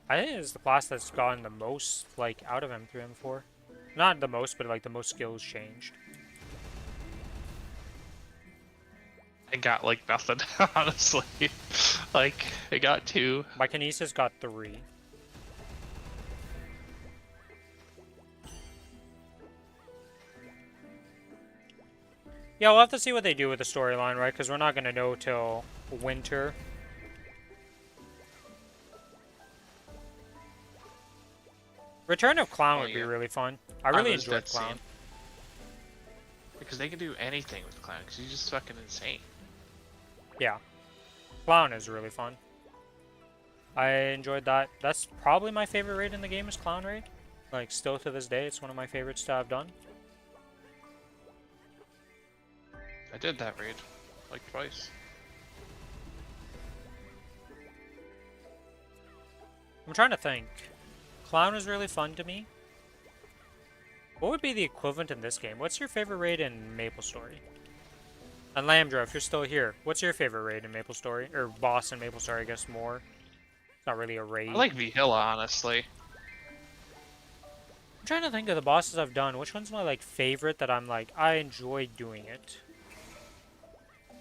I think it's the class that's gotten the most, like, out of M3, M4. Not the most, but, like, the most skills changed. I got, like, nothing, honestly. Like, I got 2. My Kinesis got 3. Yeah, we'll have to see what they do with the storyline, right? Because we're not going to know till winter. Return of Clown would be really fun. I really enjoyed Clown. Because they can do anything with Clown, because he's just fucking insane. Yeah. Clown is really fun. I enjoyed that. That's probably my favorite raid in the game is Clown Raid. Like, still to this day, it's one of my favorites to have done. I did that raid, like, twice. I'm trying to think. Clown is really fun to me. What would be the equivalent in this game? What's your favorite raid in Maplestory? And Lambdra, if you're still here, what's your favorite raid in Maplestory? Or boss in Maplestory, I guess more. It's not really a raid. I like Vihilla, honestly. I'm trying to think of the bosses I've done. Which one's my like favorite that I'm like, I enjoy doing it?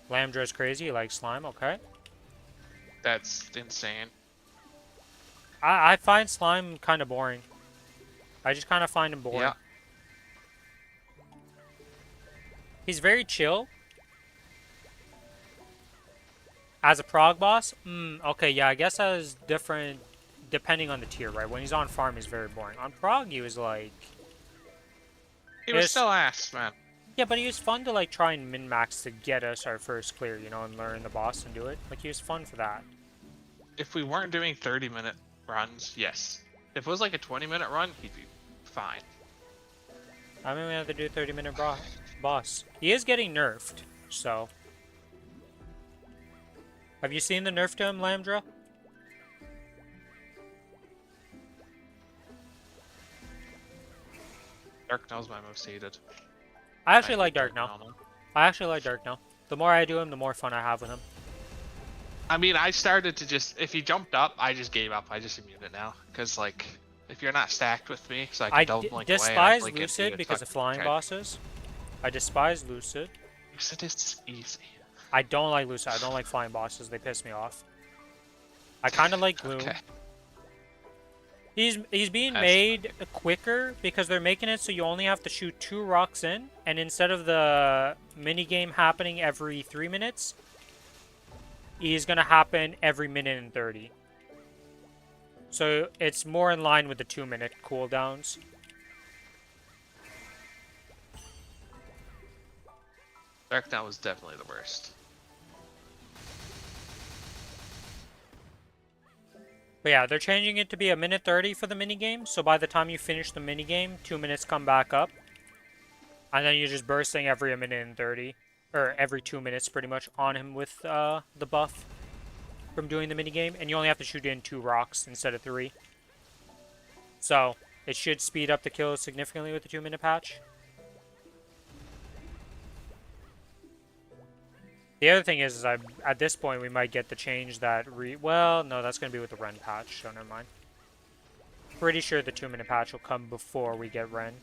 Lambdra is crazy, you like slime, okay. That's insane. I find slime kind of boring. I just kind of find him boring. Yeah. He's very chill. As a prog boss? Okay, yeah, I guess that is different depending on the tier, right? When he's on farm, he's very boring. On prog, he was like... He was still ass, man. Yeah, but he was fun to like try and min-max to get us our first clear, you know, and learn the boss and do it. Like, he was fun for that. If we weren't doing 30-minute runs, yes. If it was like a 20-minute run, he'd be fine. I mean, we have to do a 30-minute boss. He is getting nerfed, so... Have you seen the nerf to him, Lambdra? Dark Knell's my most hated. I actually like Dark Knell. now. I actually like Dark now. The more I do him, the more fun I have with him. I mean, I started to just, if he jumped up, I just gave up. I just immune it now. Because, like, if you're not stacked with me, so I can double blink away. Despise blink into Lucid you, because of fucking flying trash. bosses. I despise Lucid. Lucid is easy. I don't like Lucid. I don't like flying bosses. They piss me off. I kind of like Gloom. Okay. He's being That's made quicker because they're making it so you only have to shoot 2 rocks in, and instead of the mini game happening every 3 minutes, he's gonna happen every minute and 30. So it's more in line with the 2-minute cooldowns. Dark Knight was definitely the worst. But yeah, they're changing it to be a minute 30 for the minigame, so by the time you finish the minigame, 2 minutes come back up. And then you're just bursting every a minute and 30, or every 2 minutes pretty much, on him with the buff from doing the minigame, and you only have to shoot in 2 rocks instead of 3. So, it should speed up the kills significantly with the 2-minute patch. The other thing is at this point we might get the change that well, no, that's going to be with the Ren patch, so never mind. Pretty sure the 2-minute patch will come before we get Ren.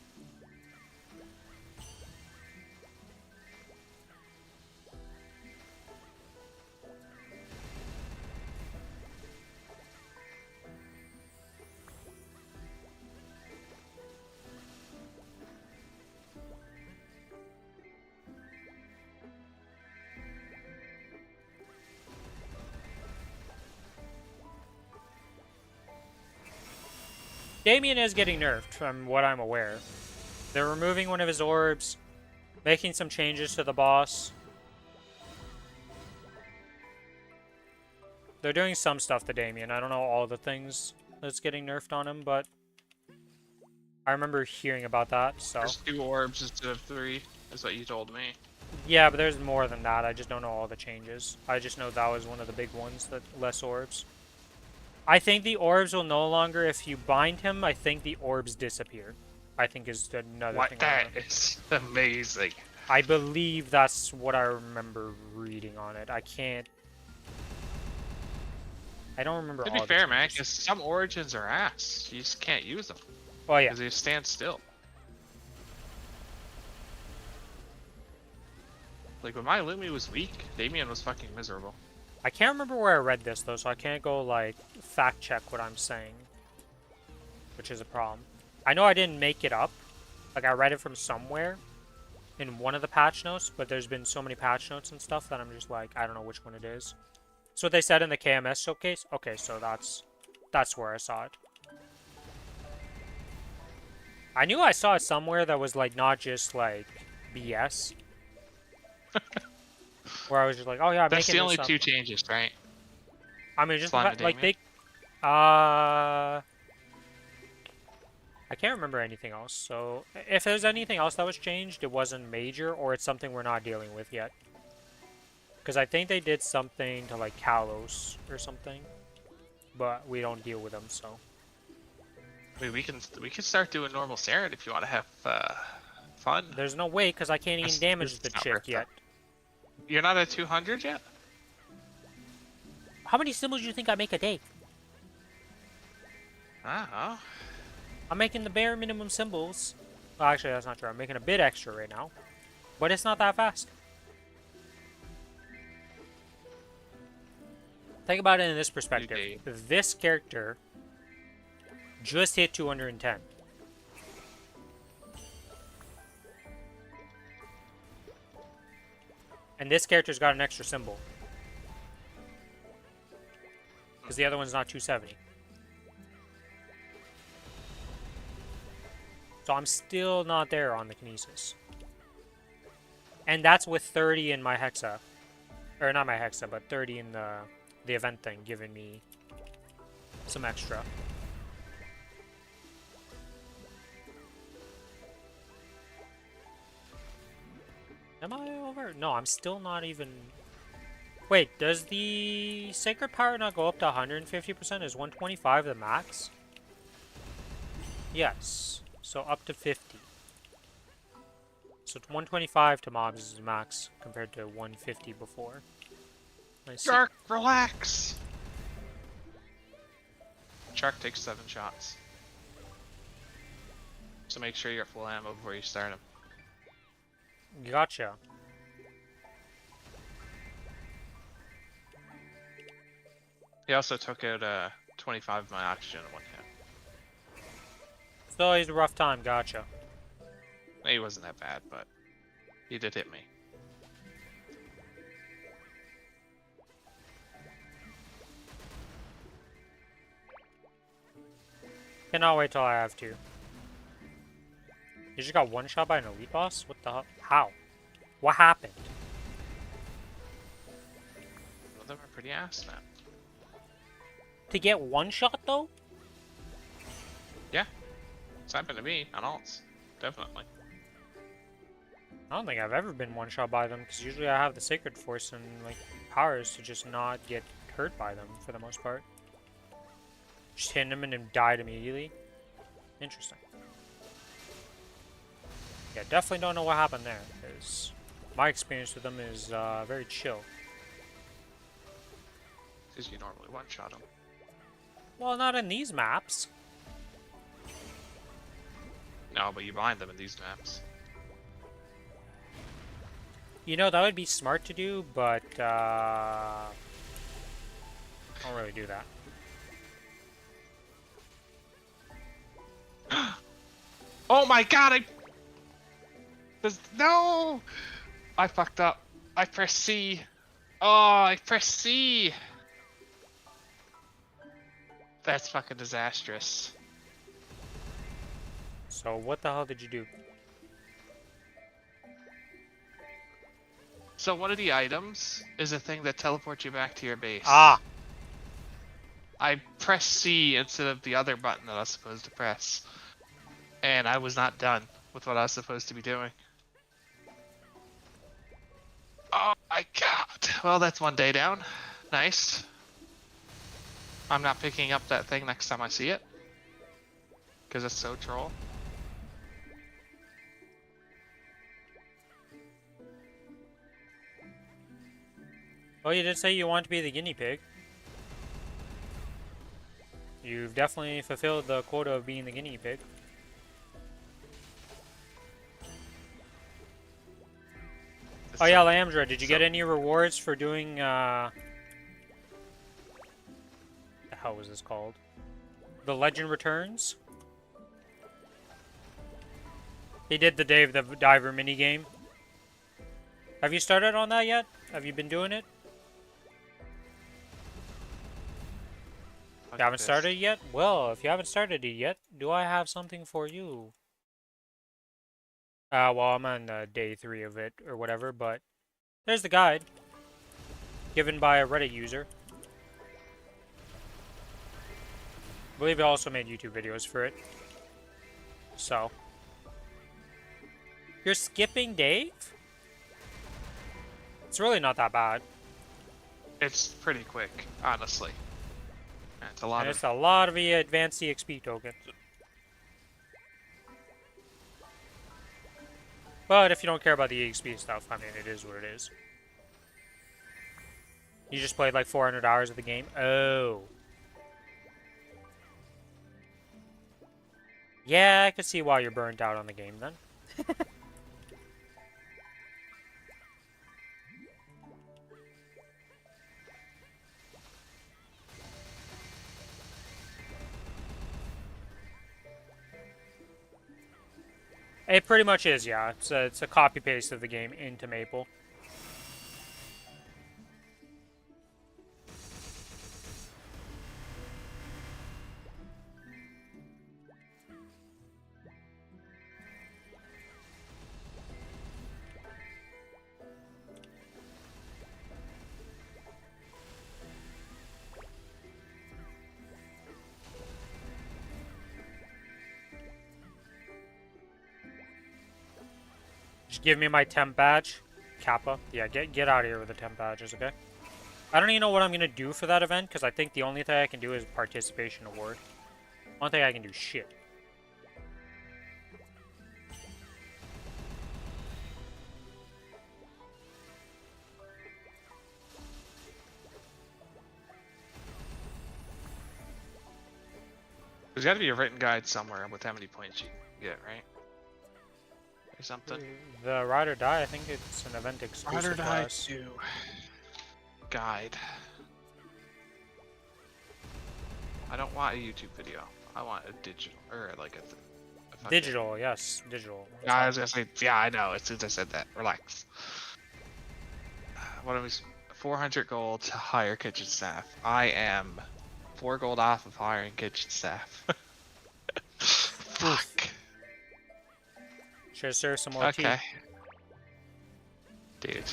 Damien is getting nerfed, from what I'm aware. They're removing one of his orbs, making some changes to the boss. They're doing some stuff to Damien. I don't know all the things that's getting nerfed on him, but I remember hearing about that, so. There's 2 orbs instead of 3, is what you told me. Yeah, but there's more than that. I just don't know all the changes. I just know that was one of the big ones, that less orbs. I think the orbs will no longer, if you bind him, I think the orbs disappear. I think is another What? thing. That is amazing. I believe that's what I remember reading on it. I can't... I don't remember To all be the fair, man, changes. because some origins are ass. You just can't use them. Oh, yeah. Because they stand still. Like, when my Lumi was weak, Damien was fucking miserable. I can't remember where I read this, though, so I can't go, like, fact-check what I'm saying. Which is a problem. I know I didn't make it up. Like, I read it from somewhere in one of the patch notes, but there's been so many patch notes and stuff that I'm just like, I don't know which one it is. So what they said in the KMS showcase? Okay, so that's where I saw it. I knew I saw it somewhere that was, like, not just, like, BS. Where I was just like, oh yeah, I'm That's making the only this up. 2 changes, right? I mean, just the Slime fact, like, Damien? they... I can't remember anything else, so... If there's anything else that was changed, it wasn't major, or it's something we're not dealing with yet. Because I think they did something to, like, Kalos or something. But we don't deal with them, so... I mean, we can start doing normal Saren if you want to have fun. There's no way, because I can't even damage the It's not chick worth it. yet. You're not at 200 yet? How many symbols do you think I make a day? I don't know. I'm making the bare minimum symbols. Well, actually, that's not true. I'm making a bit extra right now. But it's not that fast. Think about it in this perspective. This character just hit 210. And this character's got an extra symbol. Because the other one's not 270. So I'm still not there on the Kinesis. And that's with 30 in my Hexa. Or not my Hexa, but 30 in the event thing, giving me some extra. Am I over? No, I'm still not even... Wait, does the Sacred Power not go up to 150%? Is 125 the max? Yes. So up to 50. So 125 to mobs is the max compared to 150 before. Shark, relax! Shark takes 7 shots. So make sure you're full ammo before you start him. Gotcha. He also took out 25 of my oxygen in one hit. So he's a rough time, gotcha. He wasn't that bad, but he did hit me. Cannot wait till I have to. You just got one shot by an elite boss? What the hell? How? What happened? Some of them are pretty ass, man. To get one shot though? Yeah. It's happened to me on alts. Definitely. I don't think I've ever been one shot by them because usually I have the Sacred Force and like powers to just not get hurt by them for the most part. Just hitting them and then died immediately. Interesting. Yeah, definitely don't know what happened there because my experience with them is very chill. Because you normally one-shot them. Well, not in these maps. No, but you bind them in these maps. You know, that would be smart to do, but I don't really do that. Oh my god, no! I fucked up. I pressed C. Oh, I pressed C! That's fucking disastrous. So what the hell did you do? So one of the items is a thing that teleports you back to your base. Ah! I pressed C instead of the other button that I was supposed to press. And I was not done with what I was supposed to be doing. Oh my god. Well, that's one day down. Nice. I'm not picking up that thing next time I see it. Because it's so troll. Well, you did say you want to be the guinea pig. You've definitely fulfilled the quota of being the guinea pig. Oh yeah, Lambdra, did you get any rewards for doing, the hell was this called? The Legend Returns? He did the Dave the Diver minigame. Have you started on that yet? Have you been doing it? You haven't started yet? Well, if you haven't started it yet, do I have something for you? Well, I'm on day 3 of it, or whatever, but there's the guide. Given by a Reddit user. I believe he also made YouTube videos for it. So. You're skipping Dave? It's really not that bad. It's pretty quick, honestly. It's a lot And of... it's a lot of the advanced EXP tokens. But if you don't care about the EXP stuff, I mean, it is what it is. You just played like 400 hours of the game? Oh. Yeah, I could see why you're burnt out on the game then. It pretty much is, yeah. It's a copy paste of the game into Maple. Just give me my temp badge. Kappa. Yeah, get out of here with the temp badges, okay? I don't even know what I'm gonna do for that event, because I think the only thing I can do is participation award. I don't think I can do shit. There's gotta be a written guide somewhere with how many points you can get, right? Or something. The Ride or Die, I think it's an event exclusive to us. Guide. I don't want a YouTube video. I want a digital, or like Fuck it. Digital, yes, digital. Yeah, I was gonna say, yeah, I know. As soon as I said that, relax. What was 400 gold to hire kitchen staff? I am 4 gold off of hiring kitchen staff. Fuck. Should serve some more tea. Okay. Dude,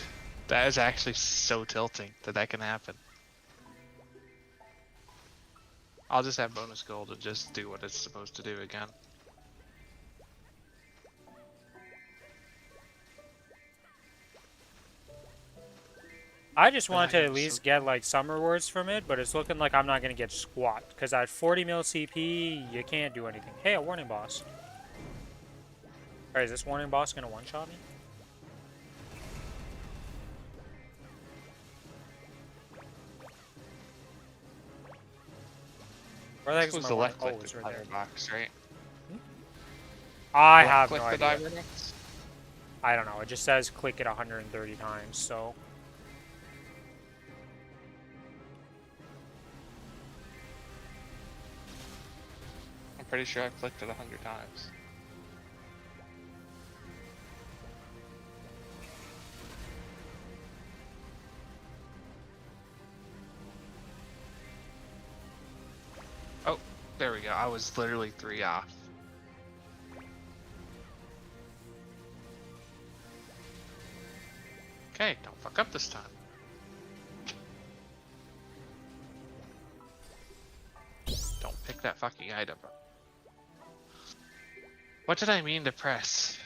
that is actually so tilting that that can happen. I'll just have bonus gold and just do what it's supposed to do again. I just want to I at am least so- get like some rewards from it, but it's looking like I'm not gonna get squat because at 40 mil CP, you can't do anything. Hey, a warning boss. Alright, is this warning boss gonna one-shot me? Where the heck This is was my the warning? left Oh, click it's the right there. diamond box, right? I Left have click no the idea. diamond box? I don't know. It just says click it 130 times, so. I'm pretty sure I've clicked it 100 times. Oh, there we go. I was literally 3 off. Okay, don't fuck up this time. Don't pick that fucking item up. What did I mean to press?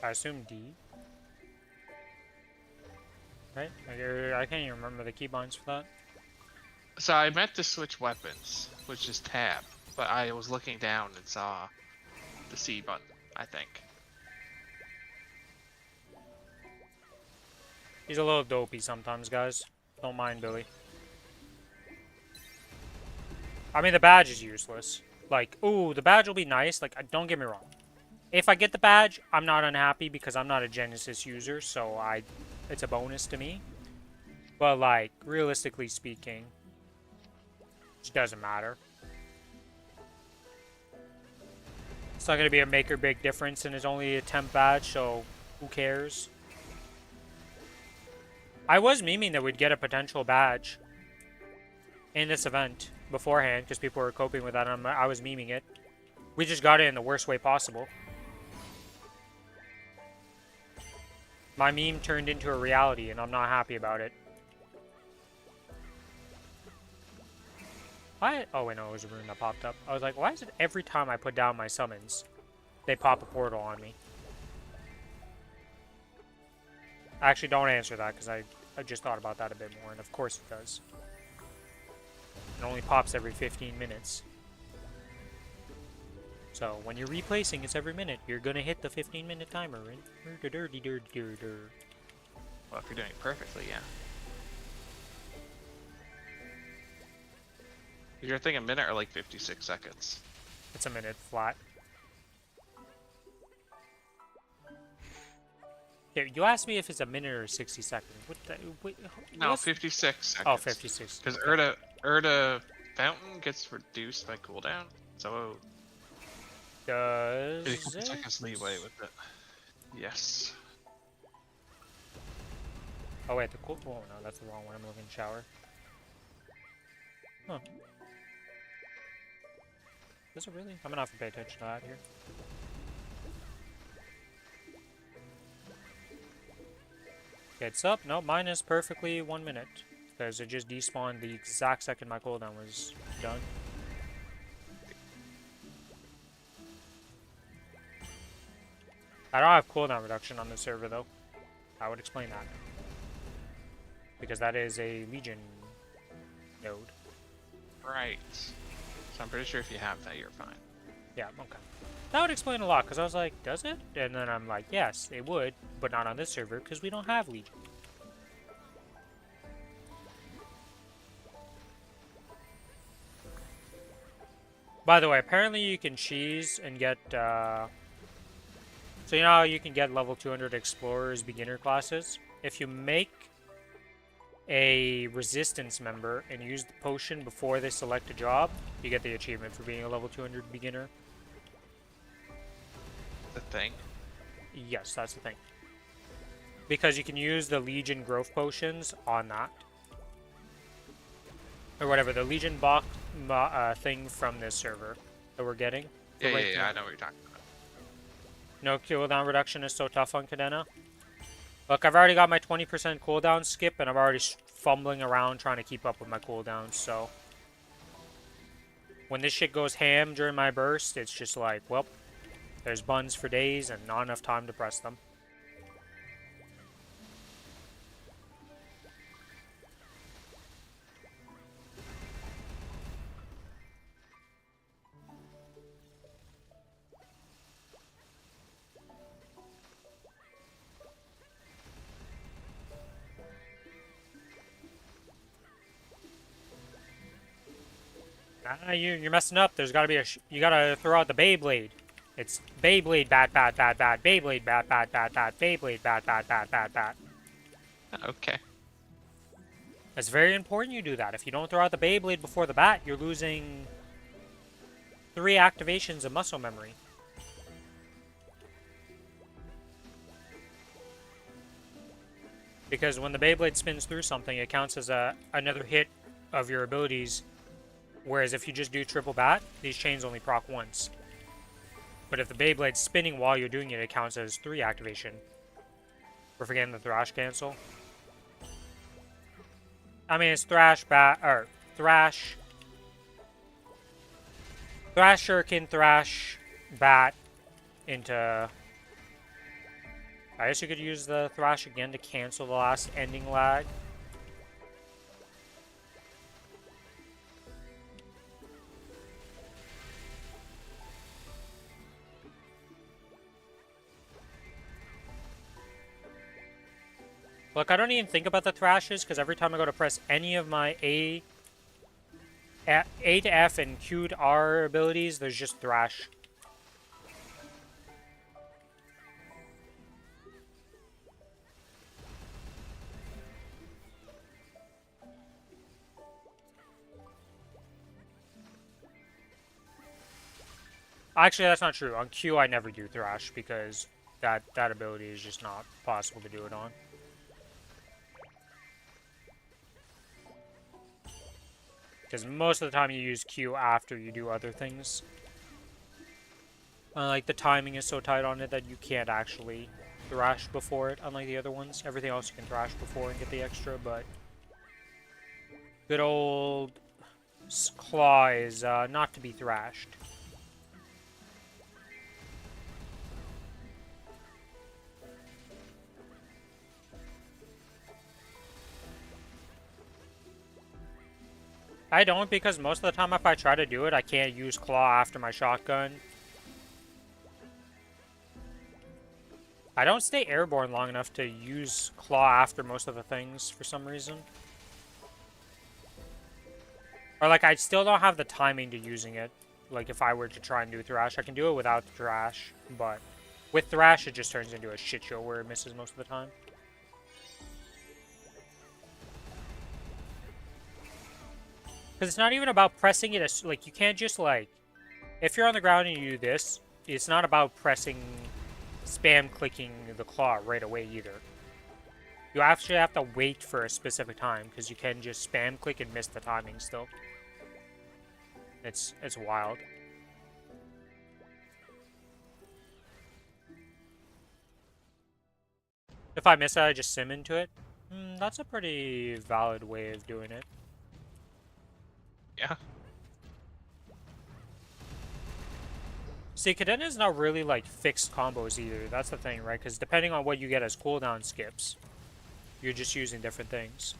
I assume D. Right? I can't even remember the keybinds for that. So I meant to switch weapons, which is tab, but I was looking down and saw the C button, I think. He's a little dopey sometimes, guys. Don't mind Billy. I mean, the badge is useless. Like, ooh, the badge will be nice. Like, don't get me wrong. If I get the badge, I'm not unhappy because I'm not a Genesis user, so it's a bonus to me. But, like, realistically speaking, it doesn't matter. It's not going to be a make or break difference, and it's only a temp badge, so who cares? I was memeing that we'd get a potential badge in this event beforehand because people were coping with that, and I was memeing it. We just got it in the worst way possible. My meme turned into a reality, and I'm not happy about it. Why? Oh, wait, no, it was a rune that popped up. I was like, why is it every time I put down my summons, they pop a portal on me? Actually, don't answer that, because I just thought about that a bit more, and of course it does. It only pops every 15 minutes. So, when you're replacing, it's every minute. You're gonna hit the 15-minute timer, right? Well, if you're doing it perfectly, yeah. You're thinking a minute or like 56 seconds? It's a minute flat. Yeah, you asked me if it's a minute or 60 seconds. No, 56 seconds. Oh, 56. Because Urda Fountain gets reduced by cooldown, so Does it a couple it? seconds leeway with it. Yes. Oh wait, the cool. Oh no, that's the wrong one. I'm looking shower. Huh. Does it really? I'm gonna have to pay attention to that here. Okay, it's up. No, mine is perfectly 1 minute. Because it just despawned the exact second my cooldown was done. I don't have cooldown reduction on this server though. I would explain that. Because that is a Legion node. Right. So I'm pretty sure if you have that, you're fine. Yeah, okay. That would explain a lot, because I was like, does it? And then I'm like, yes, it would, but not on this server, because we don't have Legion. By the way, apparently you can cheese and get, so you know how you can get level 200 Explorers beginner classes? If you make a resistance member and use the potion before they select a job, you get the achievement for being a level 200 beginner. the thing? Yes, that's the thing. Because you can use the Legion growth potions on that. Or whatever, the Legion box thing from this server that we're getting. Yeah, I know what you're talking about. No cooldown reduction is so tough on cadena. Look, I've already got my 20% cooldown skip, and I'm already fumbling around trying to keep up with my cooldowns, so... When this shit goes ham during my burst, it's just like, well, there's buns for days and not enough time to press them. You're messing up. There's gotta be you gotta throw out the Beyblade. It's Beyblade bad, bad, bad, bad. Beyblade bad, bad, bad, bad. Beyblade bad, bad, bad, bad, bad. Okay. It's very important you do that. If you don't throw out the Beyblade before the bat, you're losing 3 activations of muscle memory. Because when the Beyblade spins through something, it counts as another hit of your abilities. Whereas if you just do triple bat, these chains only proc once. But if the Beyblade's spinning while you're doing it, it counts as 3 activation. We're forgetting the Thrash cancel. I mean, it's Thrash, Bat, or Thrash. Thrash Shuriken, Thrash, Bat into... I guess you could use the Thrash again to cancel the last ending lag. Look, I don't even think about the Thrashes, because every time I go to press any of my A to F and Q to R abilities, there's just Thrash. Actually, that's not true. On Q, I never do Thrash, because that ability is just not possible to do it on. Because most of the time you use Q after you do other things. Like, the timing is so tight on it that you can't actually Thrash before it, unlike the other ones. Everything else you can Thrash before and get the extra, but... Good old Claw is not to be thrashed. I don't, because most of the time if I try to do it, I can't use Claw after my shotgun. I don't stay airborne long enough to use Claw after most of the things for some reason. Or like, I still don't have the timing to using it. Like, if I were to try and do Thrash, I can do it without the Thrash, but with Thrash it just turns into a shit show where it misses most of the time. Because it's not even about pressing it, like, you can't just, like, if you're on the ground and you do this, it's not about pressing, spam clicking the claw right away either. You actually have to wait for a specific time, because you can just spam click and miss the timing still. It's wild. If I miss it, I just sim into it. That's a pretty valid way of doing it. Yeah. See, cadena is not really, like, fixed combos either. That's the thing, right? Because depending on what you get as cooldown skips, you're just using different things.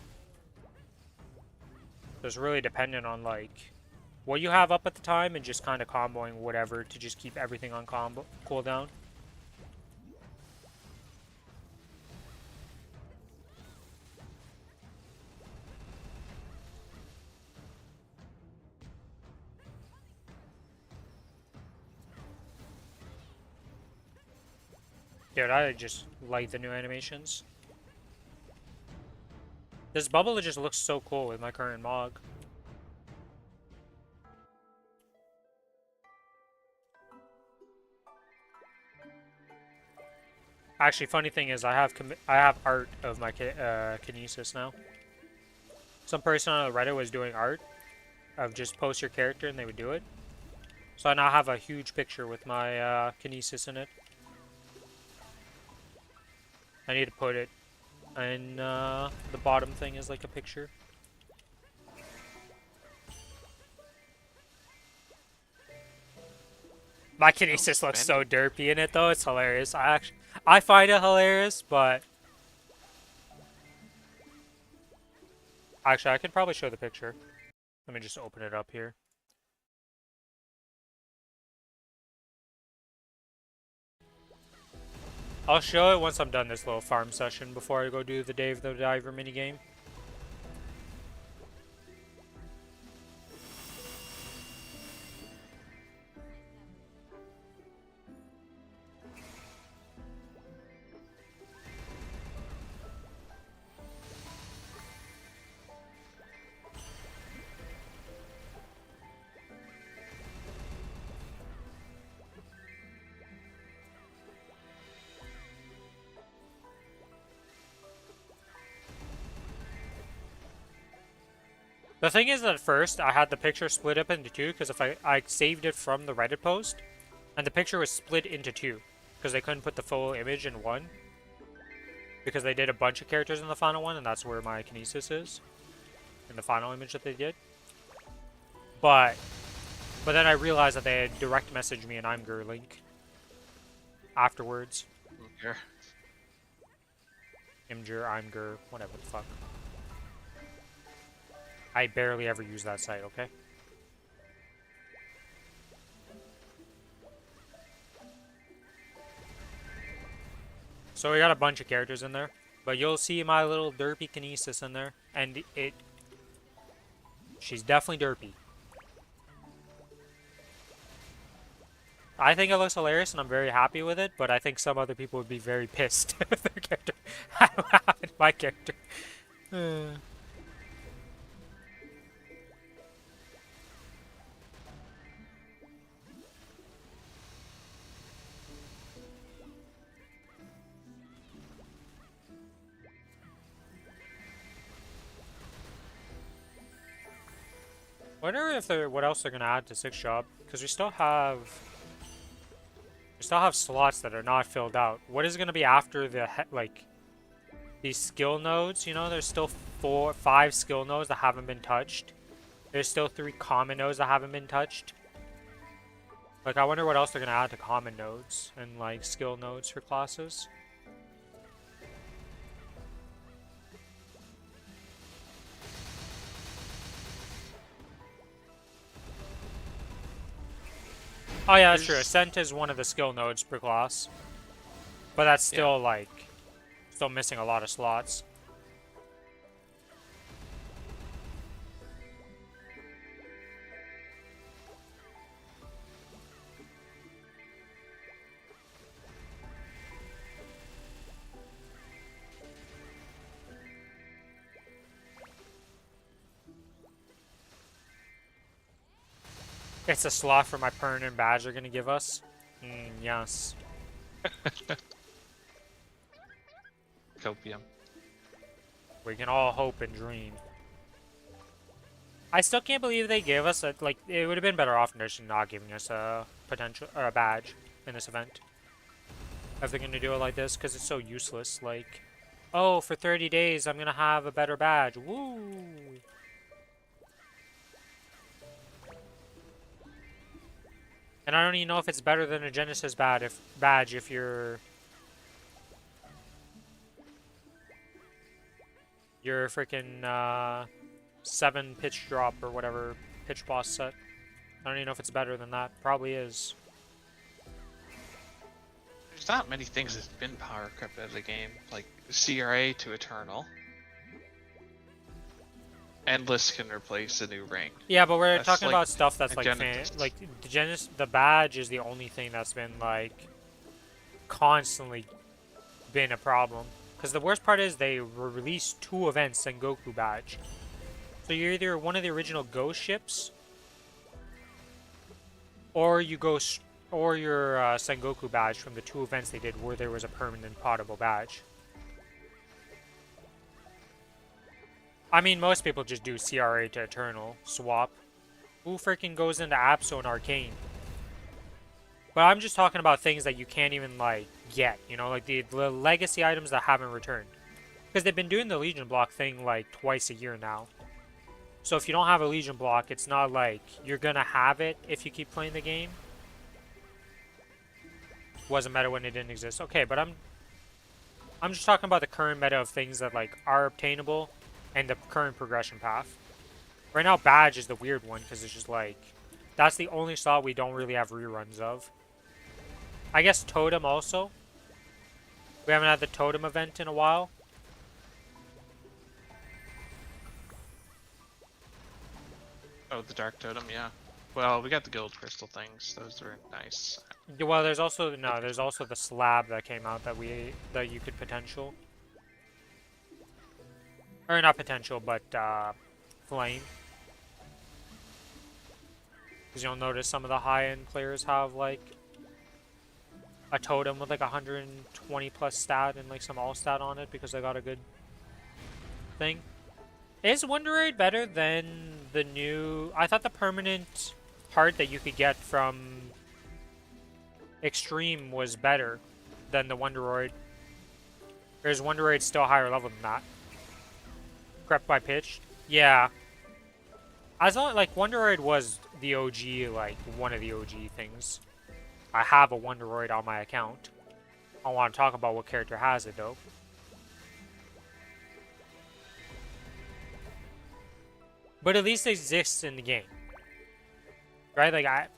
So it's really dependent on, like, what you have up at the time and just kind of comboing whatever to just keep everything on cooldown. Dude, I just like the new animations. This bubble just looks so cool with my current mod. Actually, funny thing is, I have art of my kinesis now. Some person on Reddit was doing art of just post your character and they would do it. So I now have a huge picture with my kinesis in it. I need to put it in the bottom thing is like a picture. My kinesis looks so derpy in it though. It's hilarious. I find it hilarious, but actually I could probably show the picture. Let me just open it up here. I'll show it once I'm done this little farm session before I go do the Dave the Diver minigame. The thing is that at first I had the picture split up into two because if I saved it from the Reddit post and the picture was split into two because they couldn't put the full image in one because they did a bunch of characters in the final one and that's where my kinesis is in the final image that they did. But then I realized that they had direct messaged me an Imgur link afterwards. Okay. Imgur, whatever the fuck. I barely ever use that site, okay? So we got a bunch of characters in there, but you'll see my little derpy kinesis in there, and she's definitely derpy. I think it looks hilarious, and I'm very happy with it, but I think some other people would be very pissed with their character. My character. Wonder if what else they're gonna add to 6 job because we still have slots that are not filled out. What is gonna be after the like these skill nodes? You know, there's still 5 skill nodes that haven't been touched. There's still 3 common nodes that haven't been touched. Like, I wonder what else they're gonna add to common nodes and like skill nodes for classes. Oh yeah, that's true. Ascent is one of the skill nodes per class. But that's still, like, still missing a lot of slots. It's a slot for my permanent badge they're gonna give us. Yes. Copium. We can all hope and dream. I still can't believe they gave us a, like, it would have been better off than not giving us a potential, or a badge in this event. If they're gonna do it like this, because it's so useless, like, oh, for 30 days I'm gonna have a better badge, woo! And I don't even know if it's better than a Genesis badge if you're freaking 7 pitch drop or whatever pitch boss set. I don't even know if it's better than that. Probably is. There's not many things that's been power crept out of the game, like CRA to Eternal. Endless can replace a new rank. Yeah, but we're That's talking like about stuff that's like the badge is the only thing that's been like constantly been a problem. Because the worst part is they released 2 events in Goku badge. So you're either one of the original Ghost ships, or you go or your Sengoku badge from the 2 events they did where there was a permanent potable badge. I mean, most people just do CRA to Eternal swap. Who freaking goes into Abso and Arcane? But I'm just talking about things that you can't even, like, get. You know, like the legacy items that haven't returned. Because they've been doing the Legion block thing, like, twice a year now. So if you don't have a Legion block, it's not like you're gonna have it if you keep playing the game. Wasn't meta when it didn't exist. Okay, but I'm just talking about the current meta of things that, like, are obtainable and the current progression path. Right now, badge is the weird one because it's just like that's the only slot we don't really have reruns of. I guess totem also. We haven't had the totem event in a while. Oh, the dark totem, yeah. Well, we got the gold crystal things. Those were nice. Yeah, well, there's also there's also the slab that came out that you could potential. Or not potential, but flame. Because you'll notice some of the high-end players have like a totem with like 120 plus stat and like some all stat on it because they got a good thing. Is Wonderade better than the new... I thought the permanent heart that you could get from Extreme was better than the Wonderoid. Or is Wonderade still higher level than that? Crept by pitch? Yeah. I thought like Wonderoid was the OG, like one of the OG things. I have a Wonderoid on my account. I want to talk about what character has it though. But at least it exists in the game. Right? Like I'm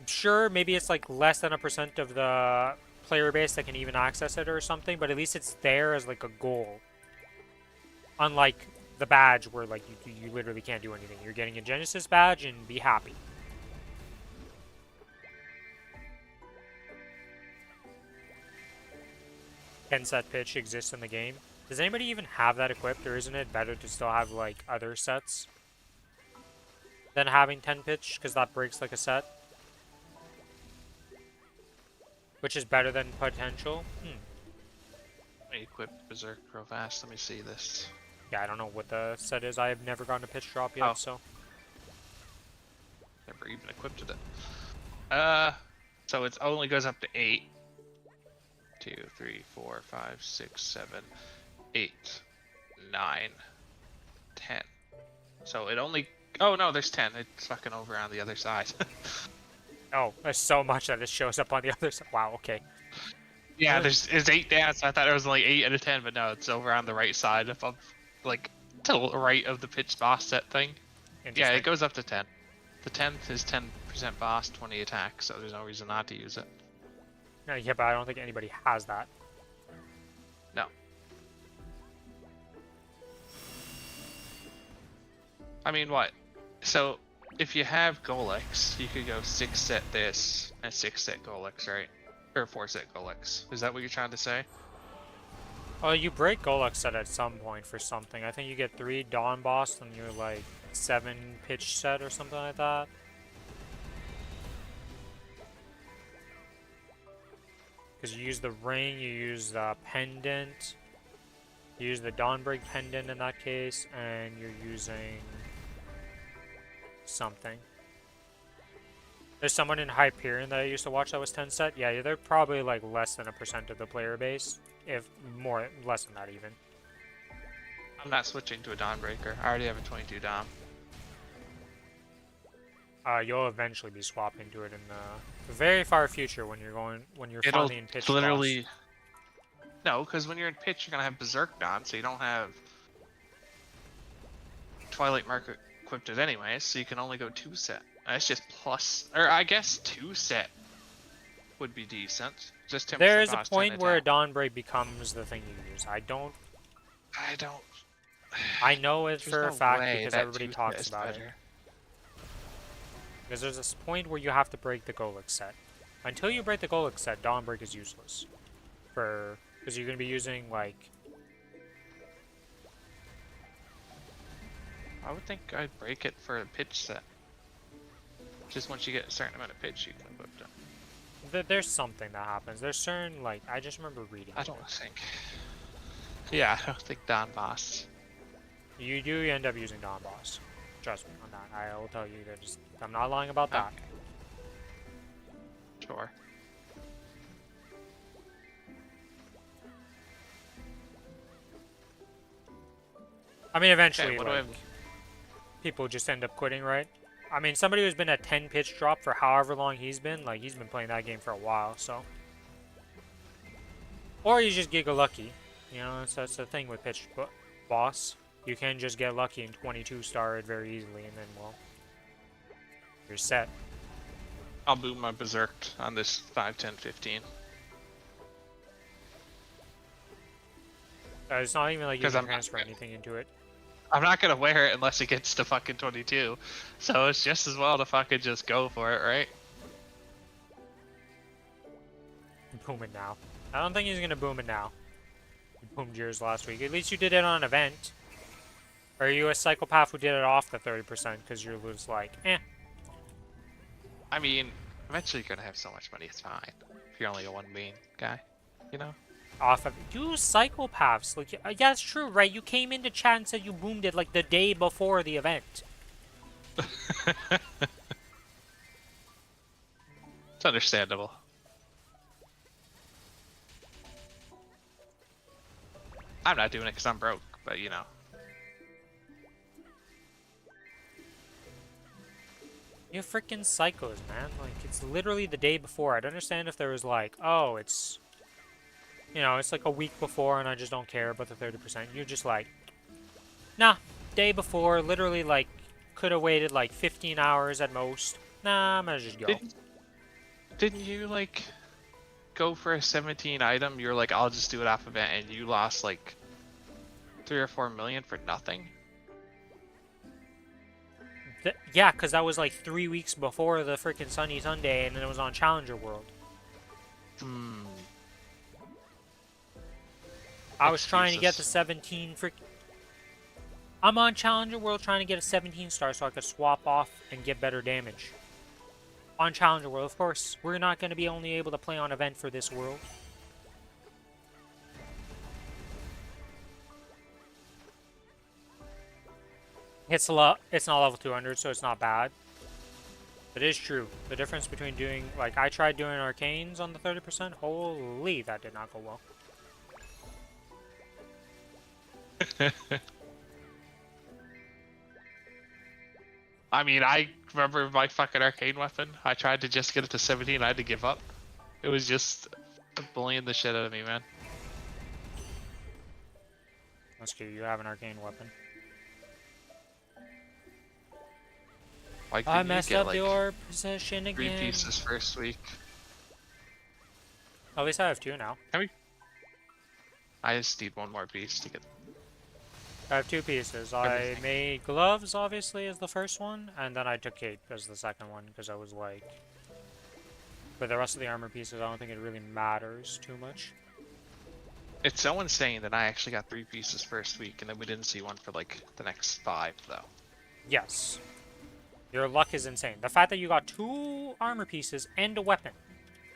sure maybe it's like less than 1% of the player base that can even access it or something, but at least it's there as like a goal. Unlike the badge where like you literally can't do anything. You're getting a Genesis badge and be happy. Ken set pitch exists in the game. Does anybody even have that equipped, or isn't it better to still have like other sets than having 10 pitch because that breaks like a set? Which is better than potential? Let me equip Berserk real fast. Let me see this. Yeah, I don't know what the set is. I have never gotten a pitch drop yet, so. Never even equipped it. So it only goes up to 8. 2, 3, 4, 5, 6, 7, 8, 9, 10. So it only... Oh no, there's 10. It's fucking over on the other side. Oh, there's so much that it shows up on the other side. Wow, okay. Yeah, there's 8 down, so I thought it was only 8 out of 10, but no, it's over on the right side of like, to the right of the pitch boss set thing. Yeah, it goes up to 10. The 10th is 10% boss, 20 attack, so there's no reason not to use it. No, yeah, but I don't think anybody has that. No. I mean, what? So, if you have Golix, you could go 6 set this, and 6 set Golix, right? Or 4 set Golix. Is that what you're trying to say? Oh, you break Golux set at some point for something. I think you get 3 Dawn Boss and you're like 7 pitch set or something like that. Because you use the ring, you use the pendant, you use the Dawnbreak pendant in that case, and you're using something. There's someone in Hyperion that I used to watch that was 10 set. Yeah, they're probably like less than 1% of the player base, if more, less than that even. I'm not switching to a Dawnbreaker. I already have a 22 Dom. You'll eventually be swapping to it in the very far future when you're finally in pitch. Literally. Boss. No, because when you're in pitch, you're gonna have Berserk Dom, so you don't have Twilight Mark equipped it anyways, so you can only go 2 set. That's just plus, or I guess 2 set would be decent. Just 10%. There is a point where a Dawnbreak becomes the thing you use. I know it for a fact because everybody talks about it. Because there's a point where you have to break the Golix set. Until you break the Golix set, Dawnbreak is useless. Because you're going to be using, like... I would think I'd break it for a pitch set. Just once you get a certain amount of pitch, you can equip them. There's something that happens. There's certain, like, I just remember reading I it. don't think. Yeah, I don't think Don Boss. You do end up using Don Boss. Trust me on that. I will tell you that. Just, I'm not lying about that. Okay. Sure. I mean, eventually, Okay, what do I like, have? people just end up quitting, right? I mean, somebody who's been at 10 pitch drop for however long he's been, like, he's been playing that game for a while, so. Or you just get lucky. You know, that's the thing with pitch boss. You can just get lucky and 22 star it very easily, and then, well, you're set. I'll boot my Berserk on this 5, 10, 15. It's not even like you 'Cause can I'm not transfer gonna- anything into it. I'm not gonna wear it unless it gets to fucking 22. So it's just as well to fucking just go for it, right? Boom it now. I don't think he's gonna boom it now. You boomed yours last week. At least you did it on an event. Or are you a psychopath who did it off the 30% because you're just like, eh. I mean, eventually you're gonna have so much money, it's fine. If you're only a 1 bean guy, you know? Off of you psychopaths. Like, yeah, it's true, right? You came into chat and said you boomed it like the day before the event. It's understandable. I'm not doing it because I'm broke, but you know. You're freaking psychos, man. Like, it's literally the day before. I'd understand if there was like, oh, it's, you know, it's like a week before and I just don't care about the 30%. You're just like, nah, day before, literally like, could have waited like 15 hours at most. Nah, I'm gonna just go. Didn't you like go for a 17 item? You're like, I'll just do it off event, and you lost like 3 or 4 million for nothing. Yeah, because that was like 3 weeks before the freaking Sunny Sunday, and then it was on Challenger World. Hmm. I was trying to get the Excuses. 17 I'm on Challenger World trying to get a 17 star so I could swap off and get better damage. On Challenger World, of course. We're not going to be only able to play on event for this world. It's not level 200, so it's not bad. It is true. The difference between doing, like, I tried doing arcanes on the 30%. Holy, that did not go well. I mean, I remember my fucking arcane weapon. I tried to just get it to 17. I had to give up. It was just bullying the shit out of me, man. That's cute. You have an arcane weapon. Why I couldn't you messed get, up like, your position 3 again. pieces first week? At least I have 2 now. I just need 1 more piece to get. I have 2 pieces. I Everything. made gloves, obviously, as the first one, and then I took cape as the second one, because I was like... For the rest of the armor pieces, I don't think it really matters too much. It's so insane that I actually got 3 pieces first week, and then we didn't see one for like the next 5, though. Yes. Your luck is insane. The fact that you got 2 armor pieces and a weapon.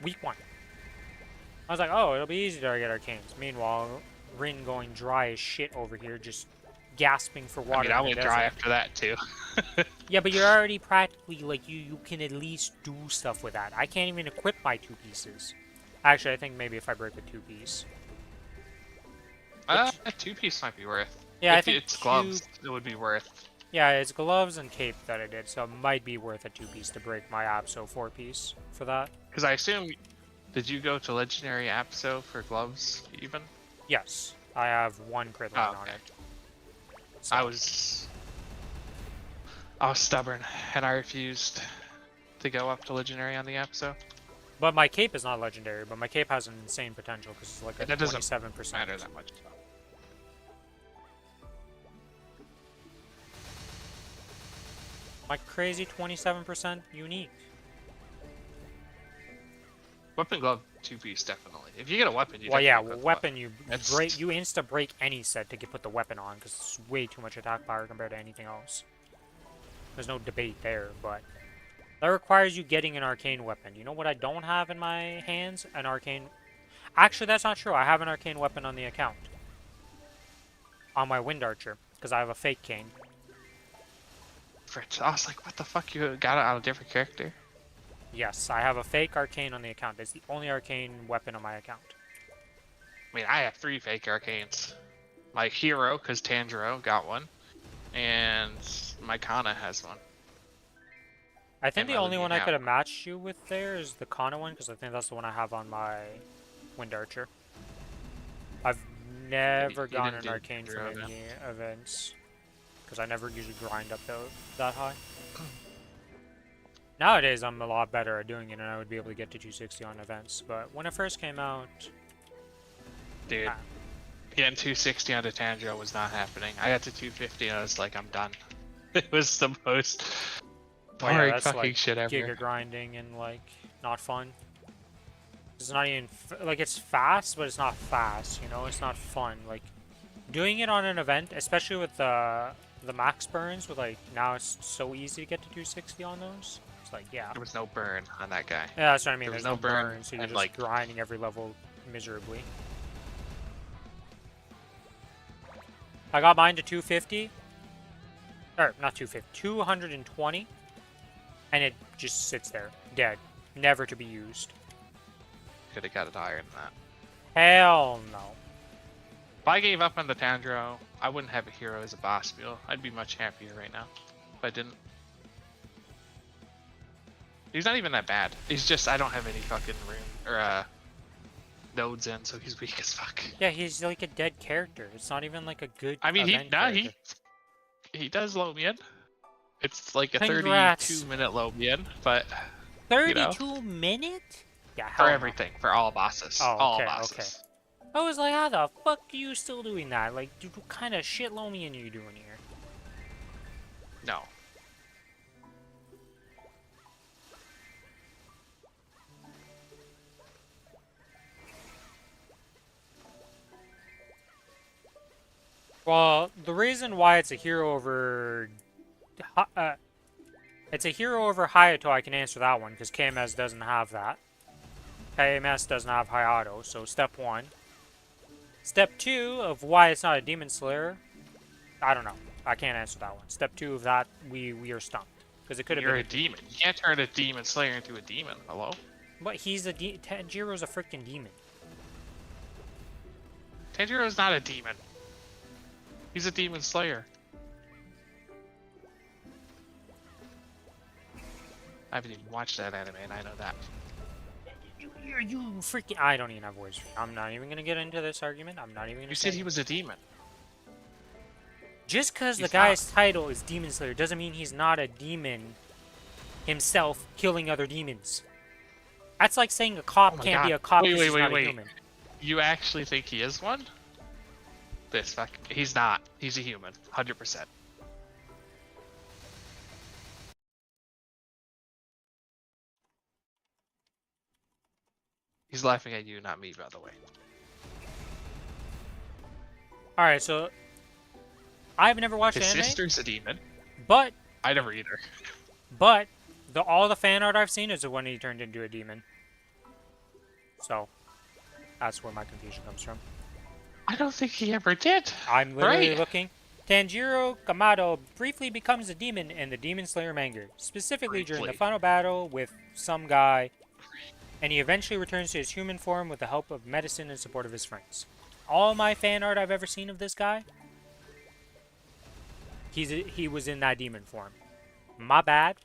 Week 1. I was like, oh, it'll be easy to get arcanes. Meanwhile, Rin going dry as shit over here, just gasping for water. I mean, I in the went desert. dry after that too. Yeah, but you're already practically, like, you can at least do stuff with that. I can't even equip my 2 pieces. Actually, I think maybe if I break a 2-piece. A 2-piece might be worth. Yeah, if I think it's gloves, it would be worth. Yeah, it's gloves and cape that I did, so it might be worth a 2-piece to break my Abso 4-piece for that. Because I assume, did you go to Legendary Apso for gloves even? Yes, I have 1 crit line on okay. it. So, I was stubborn, and I refused to go up to Legendary on the Apso. but my cape is not legendary, but my cape has an insane potential because it's like a That doesn't 27%. matter that much. My crazy 27% unique. Weapon glove 2-piece definitely. If you get a weapon, you Well, yeah, definitely equip weapon you That's- break, you insta break any set to put the weapon on because it's way too much attack power compared to anything else. There's no debate there, but That requires you getting an arcane weapon. You know what I don't have in my hands? An arcane... Actually, that's not true. I have an arcane weapon on the account. On my Wind Archer. Because I have a fake cane. Fritz, I was like, what the fuck? You got it on a different character? Yes, I have a fake arcane on the account. It's the only arcane weapon on my account. I mean, I have 3 fake arcanes. My hero, because Tanjiro got one, and my Kana has one. I think And the my only Lugia one I have could have matched you with there is the Kana one, because I think that's the one I have on my Wind Archer. I've never you gotten didn't an do arcane from Tanjiro, any events, because I never usually grind up that high. Nowadays, I'm a lot better at doing it, and I would be able to get to 260 on events, but when it first came out... Dude, Ah. getting 260 onto Tanjiro was not happening. I got to 250 and I was like, I'm done. It was the most Well, yeah, boring that's fucking like shit ever. giga grinding and like not fun. It's not even like it's fast, but it's not fast. You know, it's not fun. Like doing it on an event, especially with the max burns, with like now it's so easy to get to 260 on those. It's like yeah, There was no burn on that guy. yeah, that's what I mean. There was There's no burn, burn, so you're and, just like- grinding every level miserably. I got mine to 250. Or not 250, 220. And it just sits there, dead, never to be used. Could have got it higher than that. Hell no. If I gave up on the Tanjiro, I wouldn't have a hero as a boss meal. I'd be much happier right now if I didn't. He's not even that bad. He's just, I don't have any fucking room, or nodes in, so he's weak as fuck. Yeah, he's like a dead character. It's not even like a good I mean, event character. he does low me in. It's like a Congrats. 32-minute low me in, but 32 minutes? Yeah, for hell no. everything, for all bosses, Oh, all okay, bosses. okay. I was like, how the fuck are you still doing that? Like, dude, what kind of shit Lomian are you doing here? No. Well, the reason why it's a hero over... it's a hero over Hayato, I can answer that one, because KMS doesn't have that. KMS doesn't have Hayato, so step 1. Step 2 of why it's not a Demon Slayer, I don't know. I can't answer that one. Step 2 of that, we are stumped. Because it could have You're been a demon. You can't turn a demon slayer into a demon. Hello? But he's a Tanjiro's a freaking demon. Tanjiro's not a demon. He's a demon slayer. I haven't even watched that anime, and I know that. You freaking... I don't even have words for you. I'm not even going to get into this argument. I'm not even going to You said he was a demon. Just because the He's guy's title is Demon Slayer doesn't mean he's not a demon himself killing other demons. That's like saying a cop Oh my can't be God. a cop Wait, because wait, he's wait, not wait. a human. You actually think he is one? This fuck. He's not. He's a human. 100%. He's laughing at you, not me, by the way. Alright, so... I've never watched His anime, sister's a demon. but I never either. all the fan art I've seen is when he turned into a demon. So, that's where my confusion comes from. I don't think he ever did. I'm literally Right. looking. Tanjiro Kamado briefly becomes a demon in the Demon Slayer manga, specifically during the Briefly. final battle with some guy, and he eventually returns to his human form with the help of medicine and support of his friends. All my fan art I've ever seen of this guy, he was in that demon form. My bad.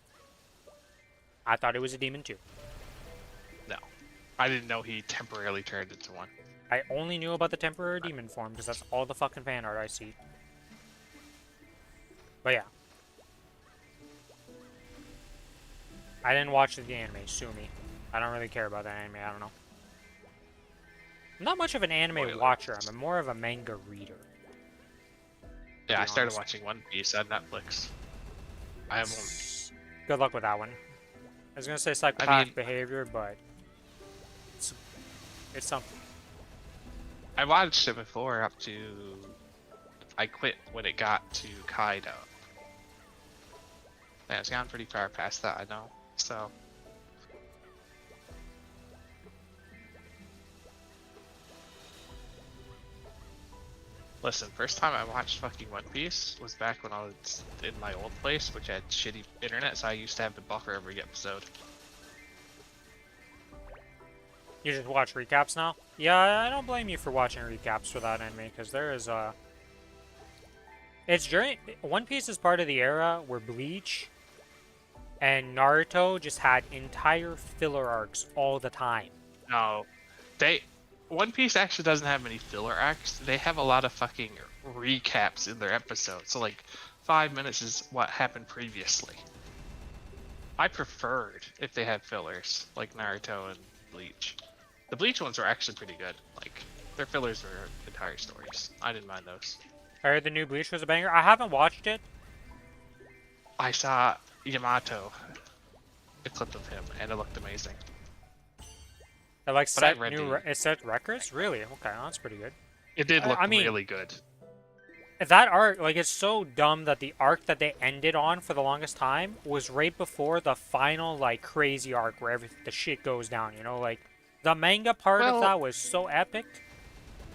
I thought it was a demon too. No. I didn't know he temporarily turned into one. I only knew about the temporary demon form because that's all the fucking fan art I see. But yeah. I didn't watch the anime, sue me. I don't really care about that anime, I don't know. I'm not much of an anime Spoilers. watcher, I'm more of a manga reader. Yeah, be I started honest. watching One Piece on Netflix. I have one. Good luck with that one. I was gonna say psychopath mean- behavior, but it's something. I watched it before up to... I quit when it got to Kaido. Yeah, it's gone pretty far past that, I know. So. Listen, first time I watched fucking One Piece was back when I was in my old place, which had shitty internet, so I used to have to buffer every episode. You just watch recaps now? Yeah, I don't blame you for watching recaps for that anime, because there is it's during One Piece is part of the era where Bleach and Naruto just had entire filler arcs all the time. No, One Piece actually doesn't have many filler arcs. They have a lot of fucking recaps in their episodes. So like 5 minutes is what happened previously. I preferred if they had fillers like Naruto and Bleach. The Bleach ones were actually pretty good. Like their fillers were entire stories. I didn't mind those. I heard the new Bleach was a banger. I haven't watched it. I saw Yamato, a clip of him, and it looked amazing. It like But I set read new the- it set records. Really? Okay, that's pretty good. It did look I mean- really good. That arc, like, it's so dumb that the arc that they ended on for the longest time was right before the final, like, crazy arc where the shit goes down, you know? Like, the manga part of Well- that was so epic,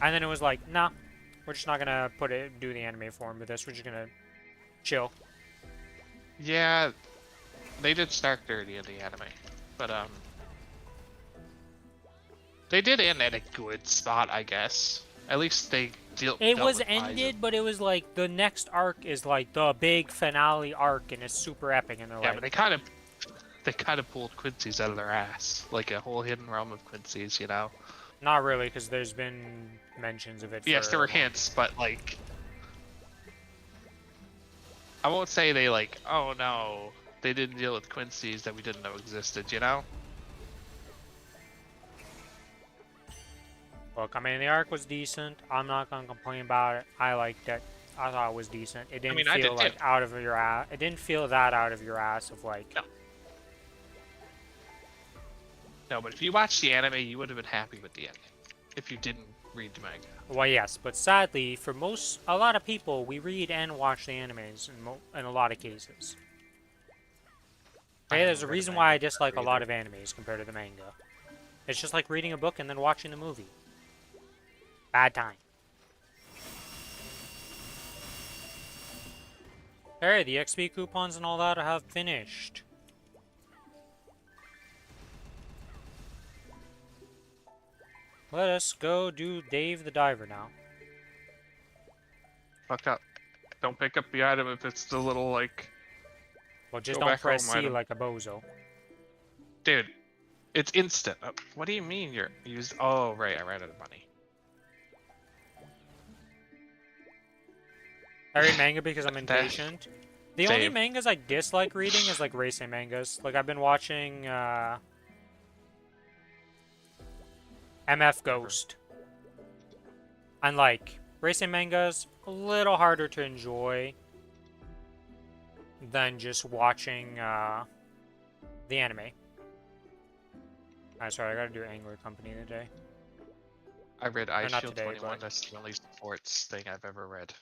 and then it was like, nah, we're just not gonna do the anime form with this. We're just gonna chill. Yeah, they did start dirty in the anime, but they did end at a good spot, I guess. At least they dealt. It dealt was with Aizen. ended, but it was like the next arc is like the big finale arc, and it's super epic, and they're Yeah, like, but they kind of pulled Quincy's out of their ass, like a whole hidden realm of Quincy's, you know. not really, because there's been mentions of it. Yes, for there were a while. hints, but like, I won't say they like, oh no, they didn't deal with Quincy's that we didn't know existed, you know. Look, I mean, the arc was decent. I'm not gonna complain about it. I liked it. I thought it was decent. It didn't mean, I feel did like too. out of your ass. It didn't feel that out of your ass of like. No. No, but if you watched the anime, you would have been happy with the ending. If you didn't read the manga. Well, yes, but sadly, for a lot of people, we read and watch the animes in a lot of cases. I Hey, there's a haven't read reason the why I manga dislike a either. lot of animes compared to the manga. It's just like reading a book and then watching the movie. Bad time. Hey, the XP coupons and all that have finished. Let us go do Dave the Diver now. Fuck up. Don't pick up the item if it's the little like, Well, just Go don't back press home, C item. like a bozo. dude, it's instant. What do you mean you're used? Oh right, I ran out of money. I read manga because I'm That- impatient. The only Same. mangas I dislike reading is like racing mangas. Like I've been watching MF Ghost. And like racing mangas, a little harder to enjoy than just watching the anime. Alright, sorry, I gotta do Angler Company today. I read not Ice Shield today, 21. but- That's the only sports thing I've ever read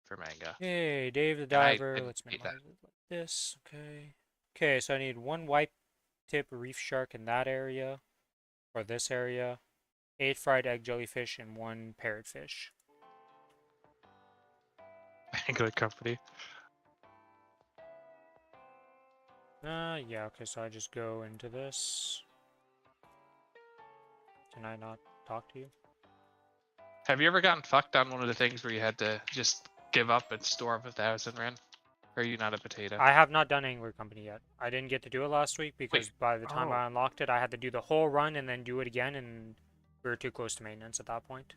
for manga. Hey, Dave the And I Diver. didn't Let's hate minimize it like this. Okay. Okay, so I need one white tip reef shark in that area, or this area, 8 fried egg jellyfish, and 1 parrotfish. Angler Company. Yeah, okay, so I just go into this. Can I not talk to you? Have you ever gotten fucked on one of the things where you had to just give up and store up 1,000 Ren? Or are you not a potato? I have not done Angler Company yet. I didn't get to do it last week because by the time oh. I unlocked it, I had to do the whole run and then do it again, and we were too close to maintenance at that point.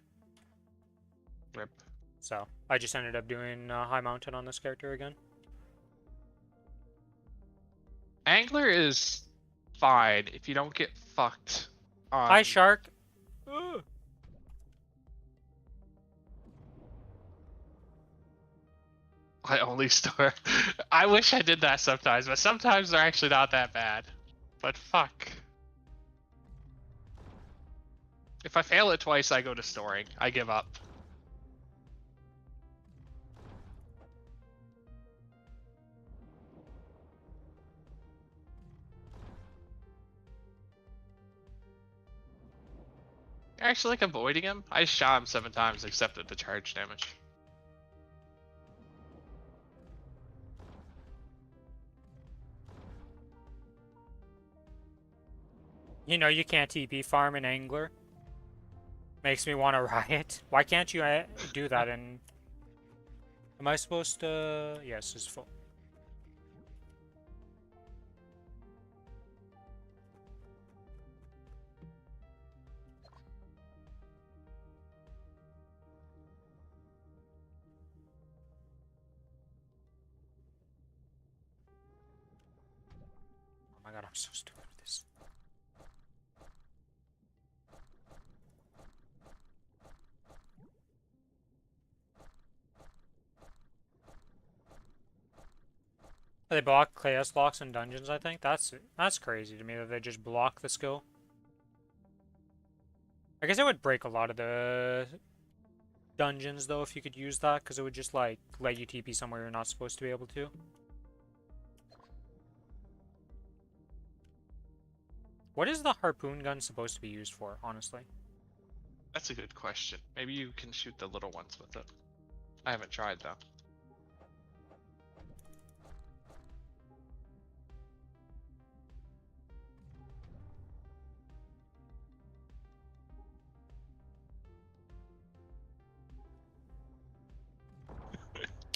Rip. So I just ended up doing High Mountain on this character again. Angler is fine if you don't get fucked on. Hi, Shark. I only store. I wish I did that sometimes, but sometimes they're actually not that bad. But fuck. If I fail it twice, I go to storing. I give up. actually like avoiding him? I shot him 7 times, accepted the charge damage. You know you can't TP farm an angler. Makes me want to riot. Why can't you do that in... Am I supposed to... Yes, it's full. Oh my god, I'm so stupid with this. They block chaos locks in dungeons, I think. That's crazy to me that they just block the skill. I guess it would break a lot of the dungeons though if you could use that, because it would just like let you TP somewhere you're not supposed to be able to. What is the harpoon gun supposed to be used for, honestly? That's a good question. Maybe you can shoot the little ones with it. I haven't tried though.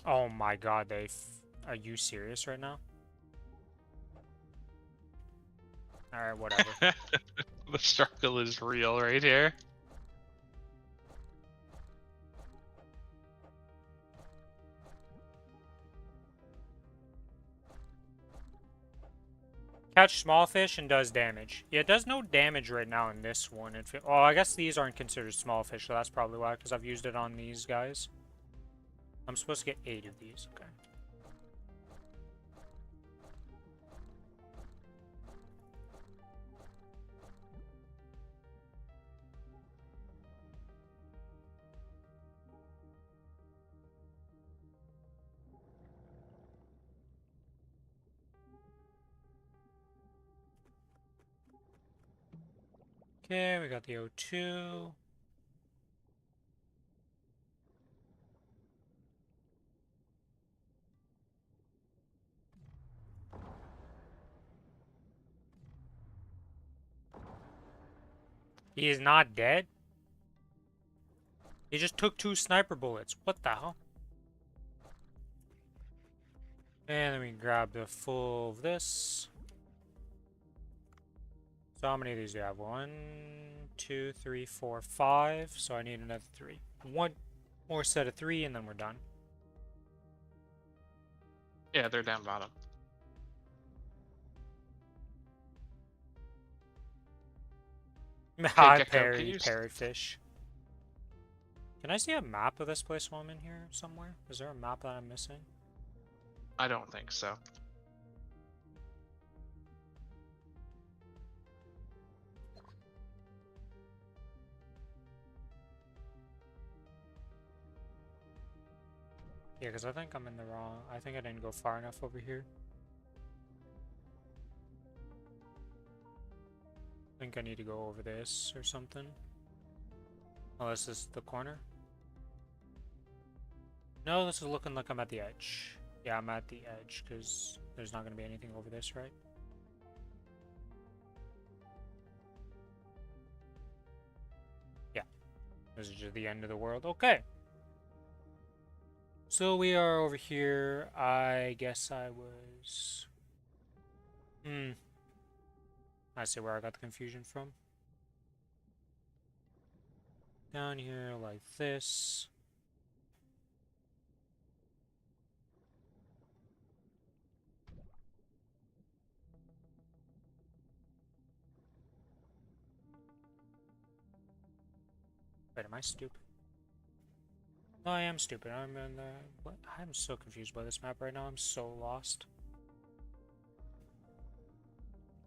Oh my god, are you serious right now? Alright, whatever. The struggle is real right here. Catch small fish and does damage. Yeah, it does no damage right now in this one. Oh, I guess these aren't considered small fish, so that's probably why, because I've used it on these guys. I'm supposed to get 8 of these, okay. Okay, we got the O2. He is not dead? He just took 2 sniper bullets. What the hell? And then we grab the full of this. So how many of these do you have? 1, 2, 3, 4, 5. So I need another 3. 1 more set of 3 and then we're done. Yeah, they're down bottom. Hi, Gecko, can you parrotfish. Can I see a map of this place while I'm in here somewhere? Is there a map that I'm missing? I don't think so. Yeah, because I think I'm in the wrong... I think I didn't go far enough over here. I think I need to go over this or something. Oh, this is the corner? No, this is looking like I'm at the edge. Yeah, I'm at the edge, because there's not going to be anything over this, right? Yeah. This is just the end of the world. Okay. So we are over here. I guess I was... I see where I got the confusion from. Down here like this. Wait, am I stupid? No, I am stupid. I'm in the... What? I'm so confused by this map right now. I'm so lost.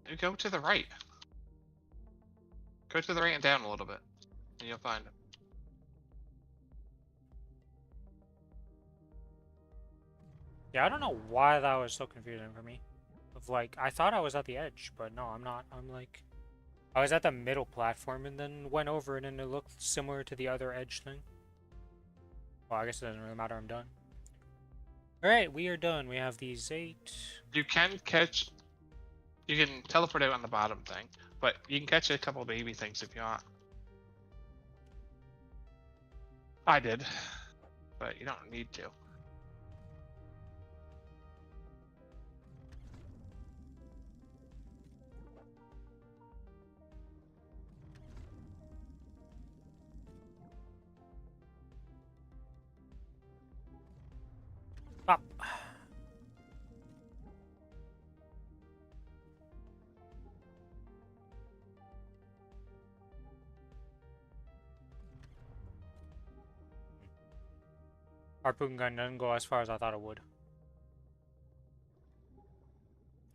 You go to the right. Go to the right and down a little bit, and you'll find it. Yeah, I don't know why that was so confusing for me. Of like, I thought I was at the edge, but no, I'm not. I'm like I was at the middle platform and then went over it and it looked similar to the other edge thing. Well, I guess it doesn't really matter, I'm done. Alright, we are done. We have these 8. You can catch. You can teleport out on the bottom thing, but you can catch a couple baby things if you want. I did, but you don't need to. Up. Harpoon gun doesn't go as far as I thought it would.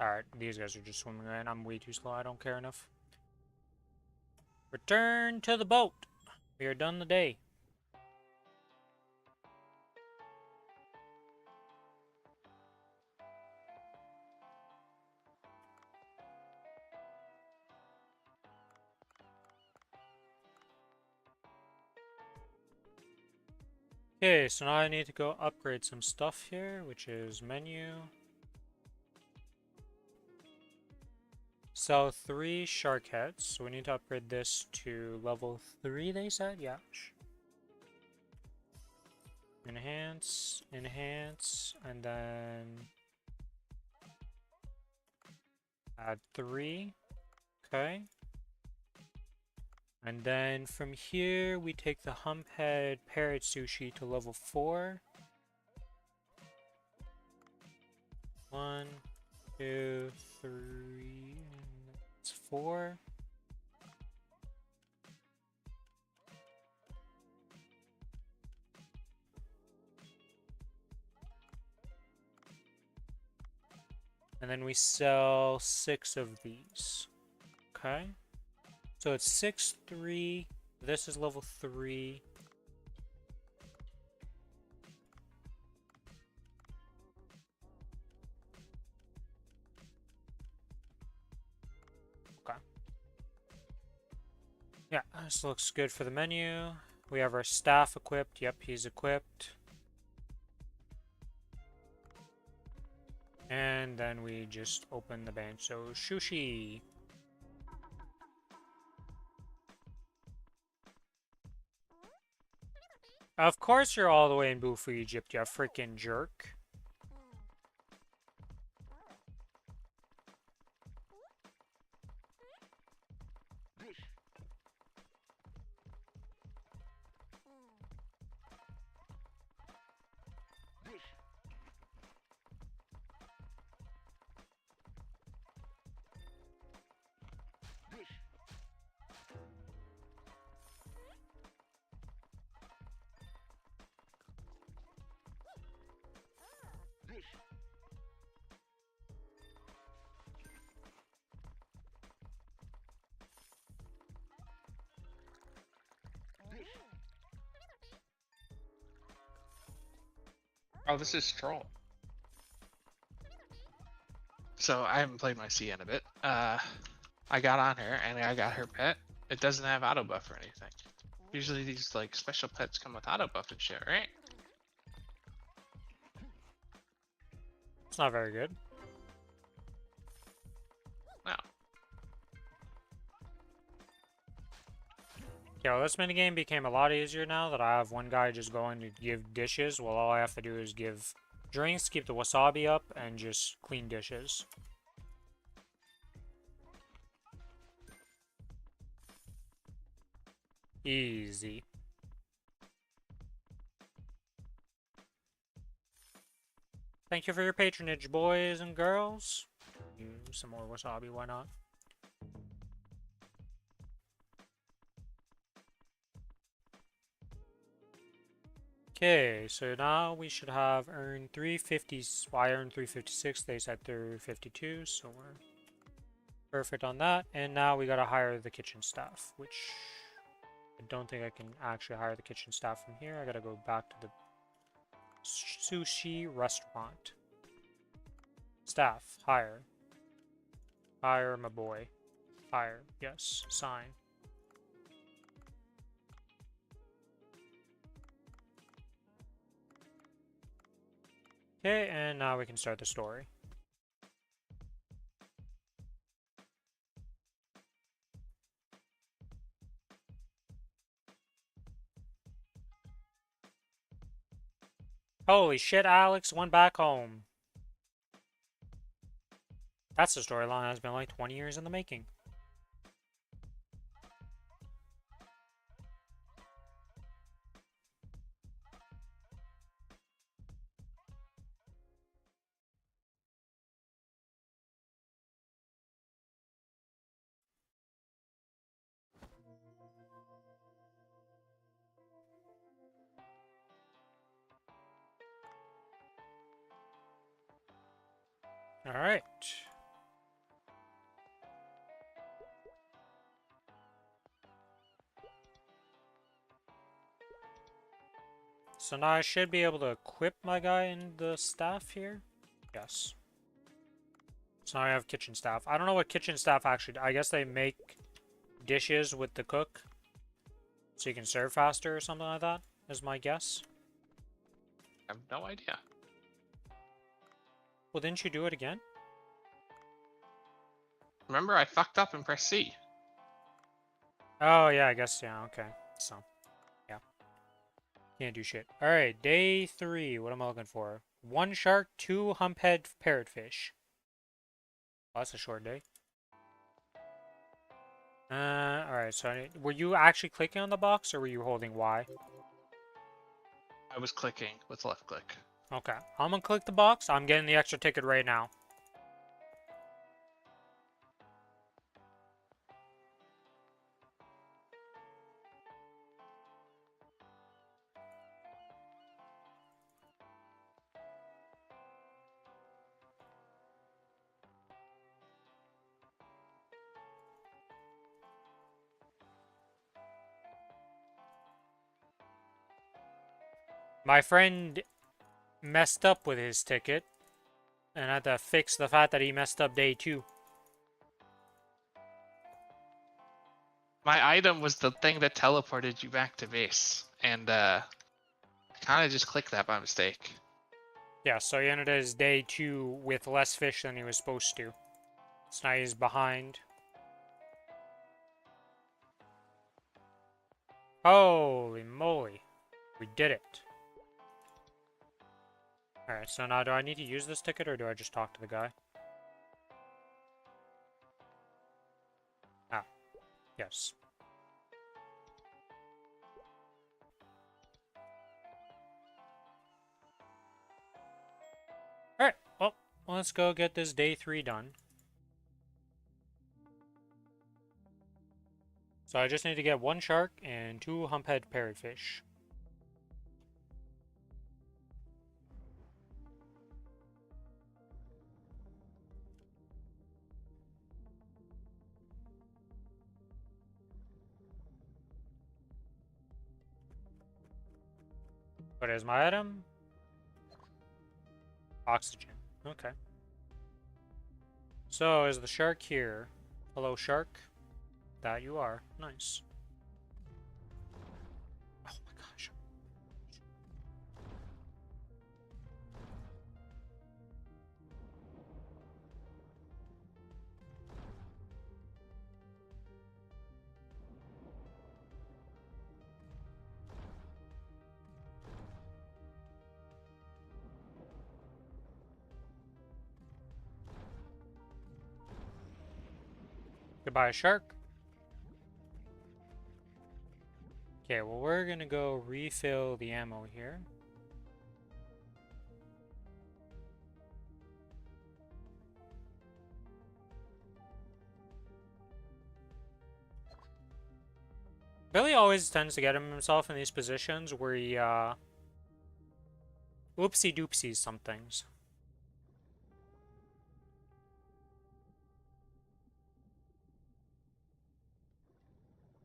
Alright, these guys are just swimming in. I'm way too slow. I don't care enough. Return to the boat. We are done the day. Okay, so now I need to go upgrade some stuff here, which is menu. Sell 3 shark heads. So we need to upgrade this to level 3, they said? Yeah. Enhance, enhance, and then add 3. Okay. And then from here, we take the humphead parrot sushi to level 4. 1, 2, 3, and that's 4. And then we sell 6 of these. Okay. So it's 6, 3. This is level 3. Okay. Yeah, this looks good for the menu. We have our staff equipped. Yep, he's equipped. And then we just open the bench. So sushi. Of course you're all the way in Bufu, Egypt, you freaking jerk. Oh, this is Troll. So I haven't played my C in a bit. I got on her and I got her pet. It doesn't have auto buff or anything. Usually these like special pets come with auto buff and shit, right? It's not very good. No. Yeah, well, this minigame became a lot easier now that I have one guy just going to give dishes, while all I have to do is give drinks, keep the wasabi up, and just clean dishes. Easy. Thank you for your patronage, boys and girls. Some more wasabi, why not? Okay, so now we should have earned 350. Well, I earned 356. They said 352, so we're perfect on that. And now we gotta hire the kitchen staff, which I don't think I can actually hire the kitchen staff from here. I gotta go back to the sushi restaurant. Staff, hire. Hire my boy. Higher. Yes. Sign. Okay, and now we can start the story. Holy shit, Alex went back home. That's the storyline that's been like 20 years in the making. Alright. So now I should be able to equip my guy in the staff here? Yes. So now I have kitchen staff. I don't know what kitchen staff actually do. I guess they make dishes with the cook. So you can serve faster or something like that, is my guess. I have no idea. Well, didn't you do it again? Remember, I fucked up and pressed C. Oh, yeah, I guess, yeah, okay. So, yeah. Can't do shit. Alright, day 3. What am I looking for? 1 shark, 2 humphead parrotfish. Oh, that's a short day. Alright, so were you actually clicking on the box, or were you holding Y? I was clicking with left click. Okay, I'm gonna click the box. I'm getting the extra ticket right now. My friend messed up with his ticket, and I had to fix the fact that he messed up day 2. My item was the thing that teleported you back to base, and I kind of just clicked that by mistake. Yeah, so he ended his day 2 with less fish than he was supposed to. So now he's behind. Holy moly. We did it. Alright, so now do I need to use this ticket, or do I just talk to the guy? Ah, yes. Alright, well, let's go get this day 3 done. So I just need to get 1 shark and 2 humphead parrotfish. What is my item? Oxygen. Okay. So, is the shark here? Hello, shark? That you are. Nice. Oh my gosh. Goodbye, shark. Okay, well, we're gonna go refill the ammo here. Billy always tends to get himself in these positions where he, oopsie doopsies some things.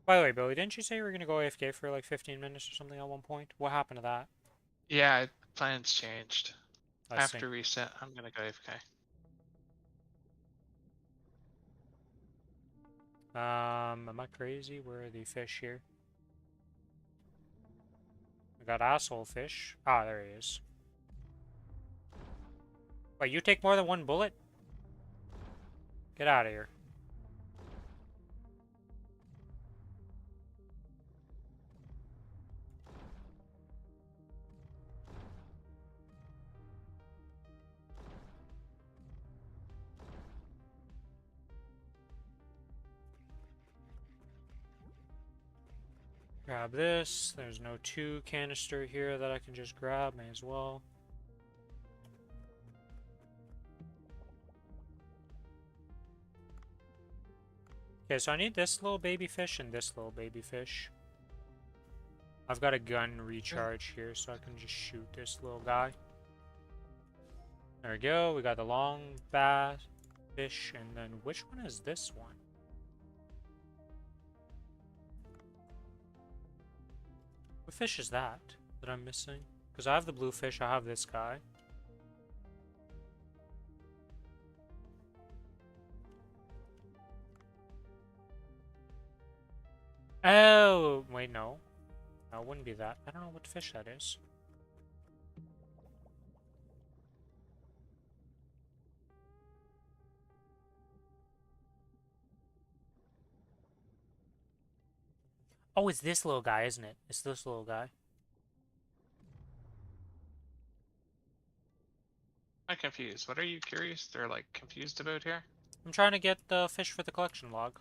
By the way, Billy, didn't you say you were gonna go AFK for like 15 minutes or something at one point? What happened to that? Yeah, plans changed. I see. After reset, I'm gonna go AFK. Am I crazy? Where are the fish here? I got asshole fish. Ah, there he is. Wait, you take more than one bullet? Get out of here. Grab this. There's no 2 canister here that I can just grab. May as well. Okay, so I need this little baby fish and this little baby fish. I've got a gun recharge here, so I can just shoot this little guy. There we go. We got the long bass fish, and then which one is this one? What fish is that I'm missing? Because I have the blue fish, I have this guy. Oh, wait, no. No, it wouldn't be that. I don't know what fish that is. Oh, it's this little guy, isn't it? It's this little guy. I'm confused. What are you curious? They're like confused about here? I'm trying to get the fish for the collection log.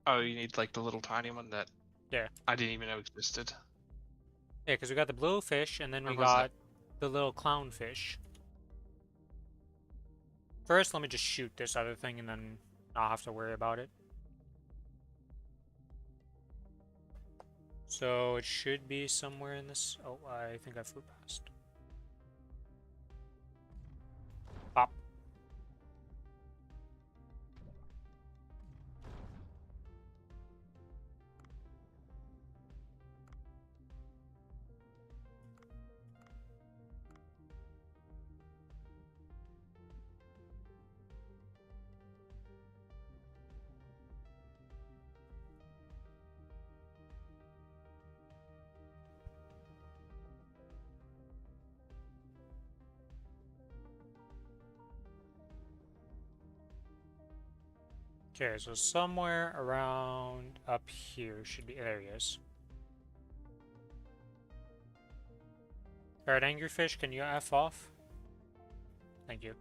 Oh, you need like the little tiny one that Yeah. I didn't even know existed. Yeah, because we got the blue fish, and then Or we was got the little clownfish. First, let me just shoot this other thing, and then I'll have to worry about it. So it should be somewhere in this. Oh, I think I flew past. Pop. Okay, so somewhere around up here should be. There he is. Alright, angry fish, can you F off? Thank you.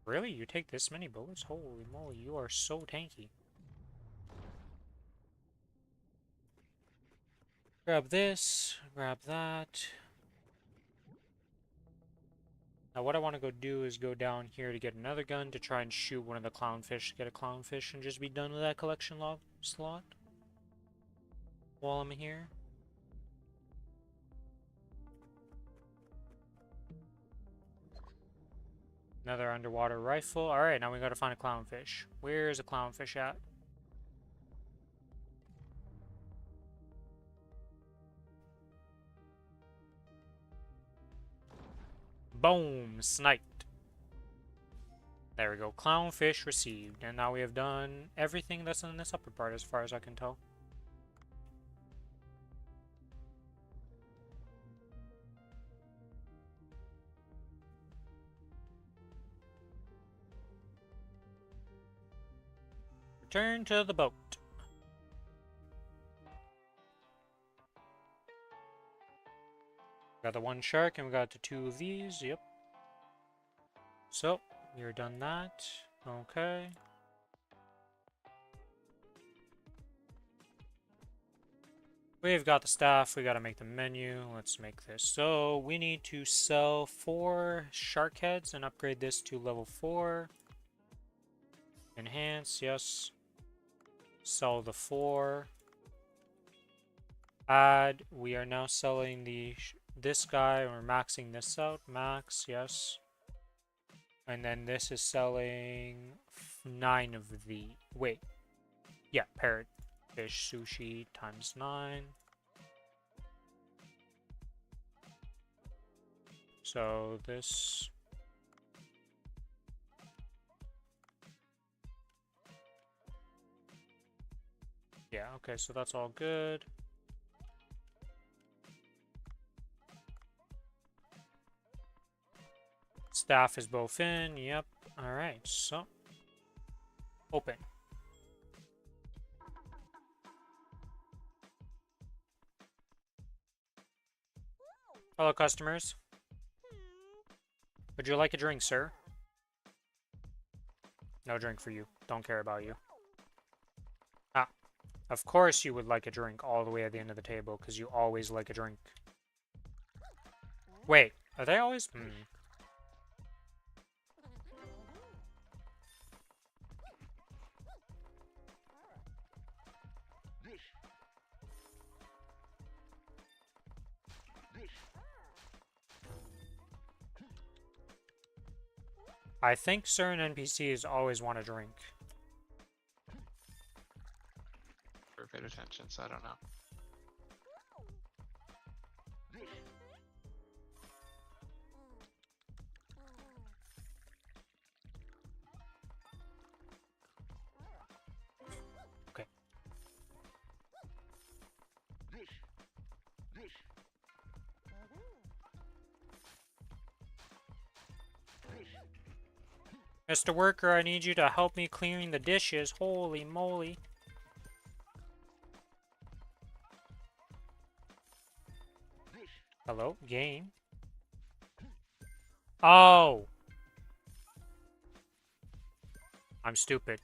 Really? You take this many bullets? Holy moly, you are so tanky. Grab this, grab that. Now what I want to go do is go down here to get another gun to try and shoot one of the clownfish to get a clownfish and just be done with that collection log slot. While I'm here. Another underwater rifle. Alright, now we gotta find a clownfish. Where is a clownfish at? Boom! Sniped. There we go. Clownfish received. And now we have done everything that's in this upper part as far as I can tell. Return to the boat. Got the one shark and we got the 2 of these. Yep. So, you're done that. Okay. We've got the staff. We gotta make the menu. Let's make this. So, we need to sell 4 shark heads and upgrade this to level 4. Enhance, yes. Sell the 4. Add. We are now selling the this guy. We're maxing this out. Max, yes. And then this is selling 9 of the... Wait. Yeah, parrotfish sushi times 9. So this... Yeah, okay, so that's all good. Staff is both in, yep. Alright, so... Open. Hello, customers. Would you like a drink, sir? No drink for you. Don't care about you. Ah, of course you would like a drink all the way at the end of the table, because you always like a drink. Wait, are they always? I think certain NPCs always want a drink. Never paid attention, so I don't know. Okay. Mr. Worker, I need you to help me clearing the dishes. Holy moly. Hello? Game? Oh! I'm stupid.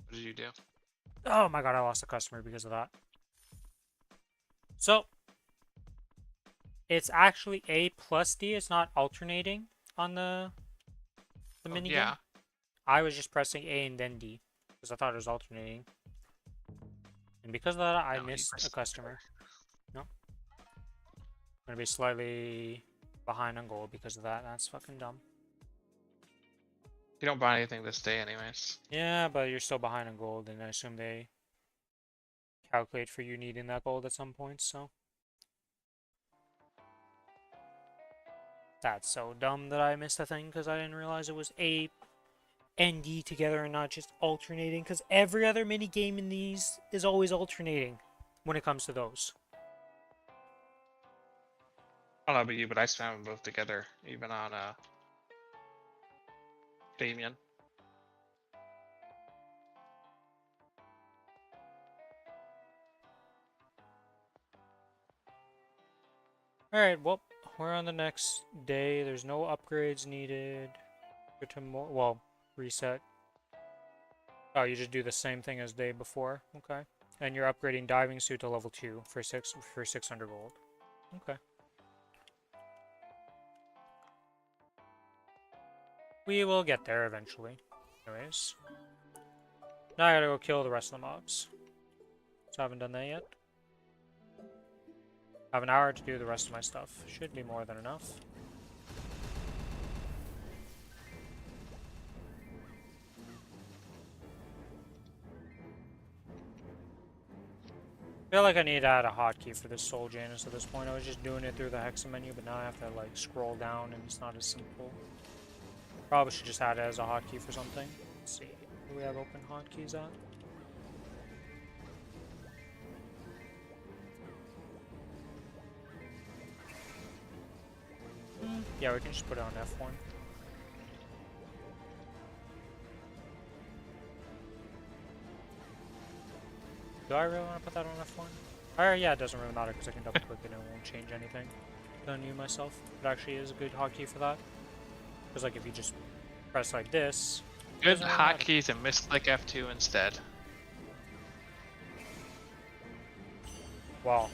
What did you do? Oh my god, I lost a customer because of that. So, it's actually A plus D. It's not alternating on the minigame. Yeah. I was just pressing A and then D because I thought it was alternating. And because of that, I No, you missed pressed a customer. No. I'm gonna be slightly behind on gold because of that. That's fucking dumb. You don't buy anything this day anyways. Yeah, but you're still behind on gold, and I assume they calculate for you needing that gold at some point, so. That's so dumb that I missed a thing because I didn't realize it was A and D together and not just alternating, because every other mini game in these is always alternating when it comes to those. I don't know about you, but I spam them both together, even on Damien. Alright, well, we're on the next day. There's no upgrades needed. Go to more, well, reset. Oh, you just do the same thing as day before. Okay. And you're upgrading diving suit to level 2 for 600 gold. Okay. We will get there eventually. Anyways. Now I gotta go kill the rest of the mobs. So I haven't done that yet. I have an hour to do the rest of my stuff. Should be more than enough. I feel like I need to add a hotkey for this Soul Janus at this point. I was just doing it through the Hexa menu, but now I have to like scroll down and it's not as simple. Probably should just add it as a hotkey for something. Let's see. Do we have open hotkeys at? Yeah, we can just put it on F1. Do I really want to put that on F1? Alright, yeah, it doesn't really matter because I can double click it and it won't change anything. Done you myself. It actually is a good hotkey for that. Because like if you just press like this. Good hotkeys and misclick F2 instead. Well,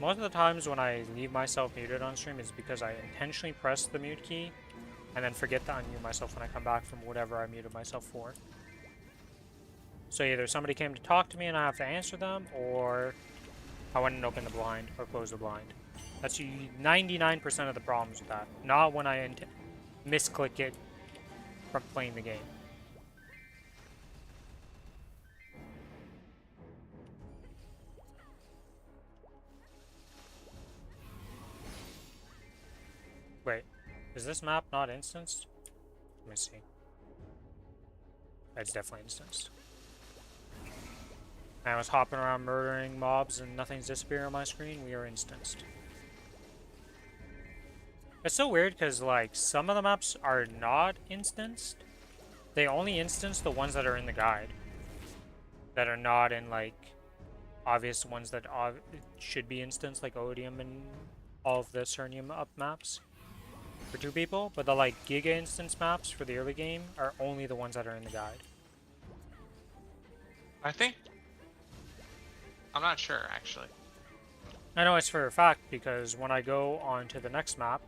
most of the times when I leave myself muted on stream is because I intentionally press the mute key and then forget to unmute myself when I come back from whatever I muted myself for. So either somebody came to talk to me and I have to answer them, or I wouldn't open the blind or close the blind. That's 99% of the problems with that. Not when I misclick it from playing the game. Wait, is this map not instanced? Let me see. It's definitely instanced. I was hopping around murdering mobs and nothing's disappearing on my screen. We are instanced. It's so weird because, like, some of the maps are not instanced. They only instance the ones that are in the guide. That are not in, like, obvious ones that should be instanced, like Odium and all of the Cernium up maps for 2 people. But the, like, Giga instance maps for the early game are only the ones that are in the guide. I think. I'm not sure, actually. I know it's for a fact because when I go on to the next map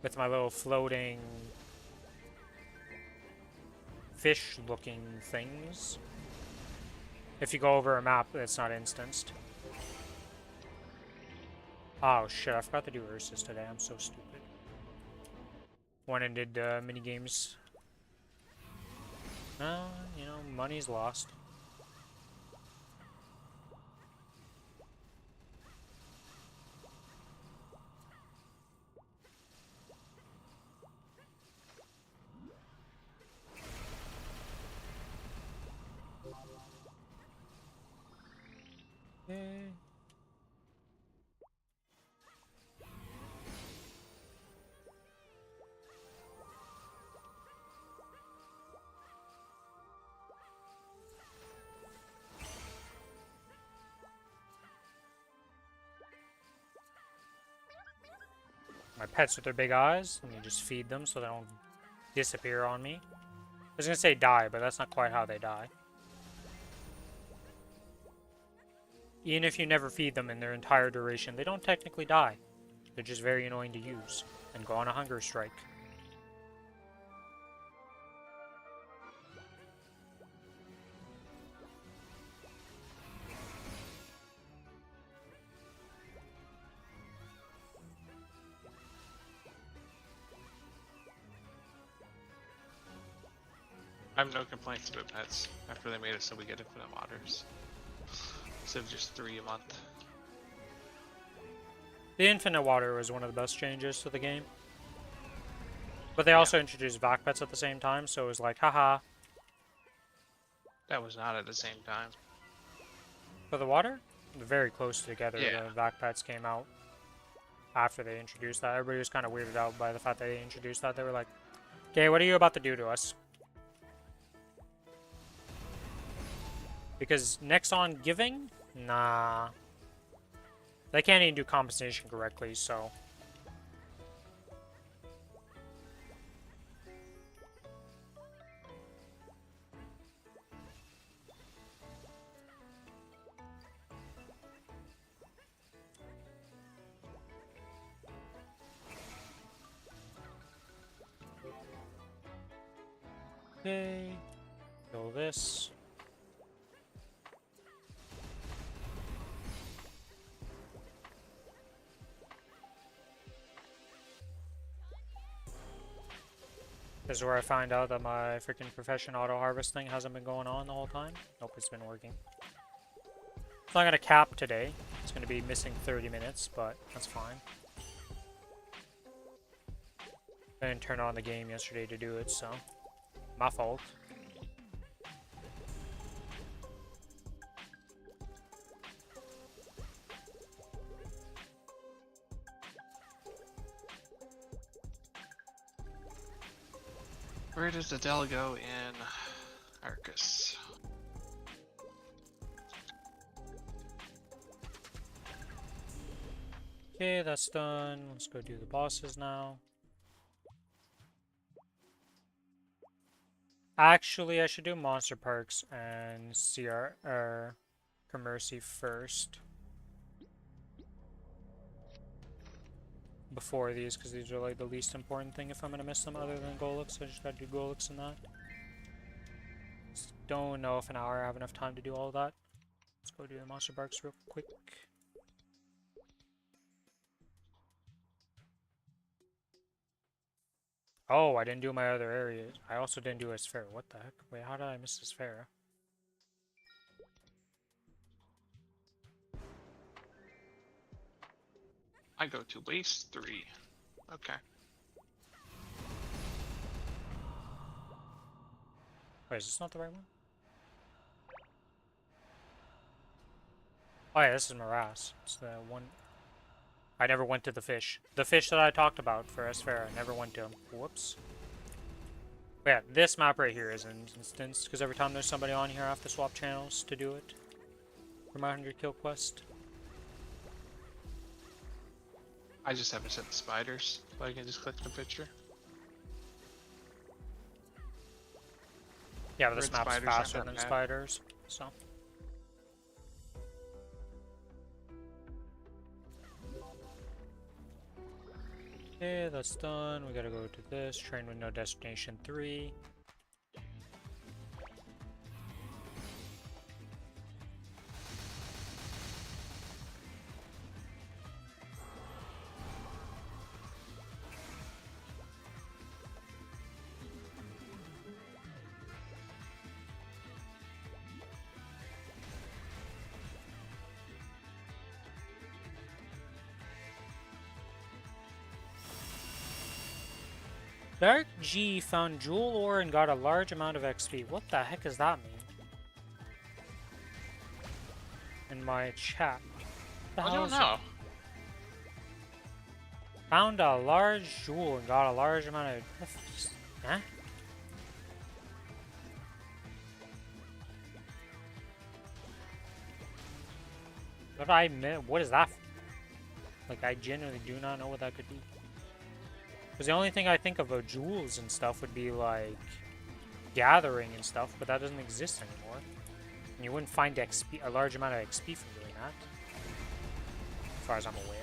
with my little floating fish-looking things, if you go over a map, it's not instanced. Oh shit, I forgot to do Ursus today. I'm so stupid. When I did mini games. No, you know, money's lost. Okay. My pets with their big eyes, and you just feed them so they don't disappear on me. I was gonna say die, but that's not quite how they die. Even if you never feed them in their entire duration, they don't technically die. They're just very annoying to use and go on a hunger strike. I have no complaints about pets after they made it so we get infinite waters. Instead of just 3 a month. The infinite water was one of the best changes to the game. But they also introduced vac pets at the same time, so it was like, haha. That was not at the same time. For the water? They're very close together. Yeah. The vac pets came out after they introduced that. Everybody was kind of weirded out by the fact that they introduced that. They were like, okay, what are you about to do to us? Because next on giving? Nah. They can't even do compensation correctly, so. Okay. Kill this. This is where I find out that my freaking profession auto harvest thing hasn't been going on the whole time. Nope, it's been working. So I'm gonna cap today. It's gonna be missing 30 minutes, but that's fine. I didn't turn on the game yesterday to do it, so my fault. Where does the Dell go in Arcus? Okay, that's done. Let's go do the bosses now. Actually, I should do Monster Parks and CR or Commercy first. Before these, because these are like the least important thing if I'm gonna miss them other than Golux. I just gotta do Golux and that. Just don't know if an hour I have enough time to do all of that. Let's go do the Monster Parks real quick. Oh, I didn't do my other areas. I also didn't do a sphere. What the heck? Wait, how did I miss a sphere? I go to waste 3. Okay. Wait, is this not the right one? Oh yeah, this is Morass. It's the one... I never went to the fish. The fish that I talked about for Esfera, I never went to him. Whoops. But yeah, this map right here is an instance, because every time there's somebody on here, I have to swap channels to do it. For my 100 kill quest. I just haven't set the spiders, so I can just click the picture. Yeah, but this Red map's spiders aren't faster that than bad. spiders, so... Okay, that's done. We gotta go to this. Train with no destination 3. Dark G found jewel ore and got a large amount of XP. What the heck does that mean? In my chat. What the I hell don't is know. it? Found a large jewel and got a large amount of... Huh? What I meant? What is that? Like, I genuinely do not know what that could be. Because the only thing I think of jewels and stuff would be like gathering and stuff, but that doesn't exist anymore. And you wouldn't find XP, a large amount of XP from doing that, as far as I'm aware.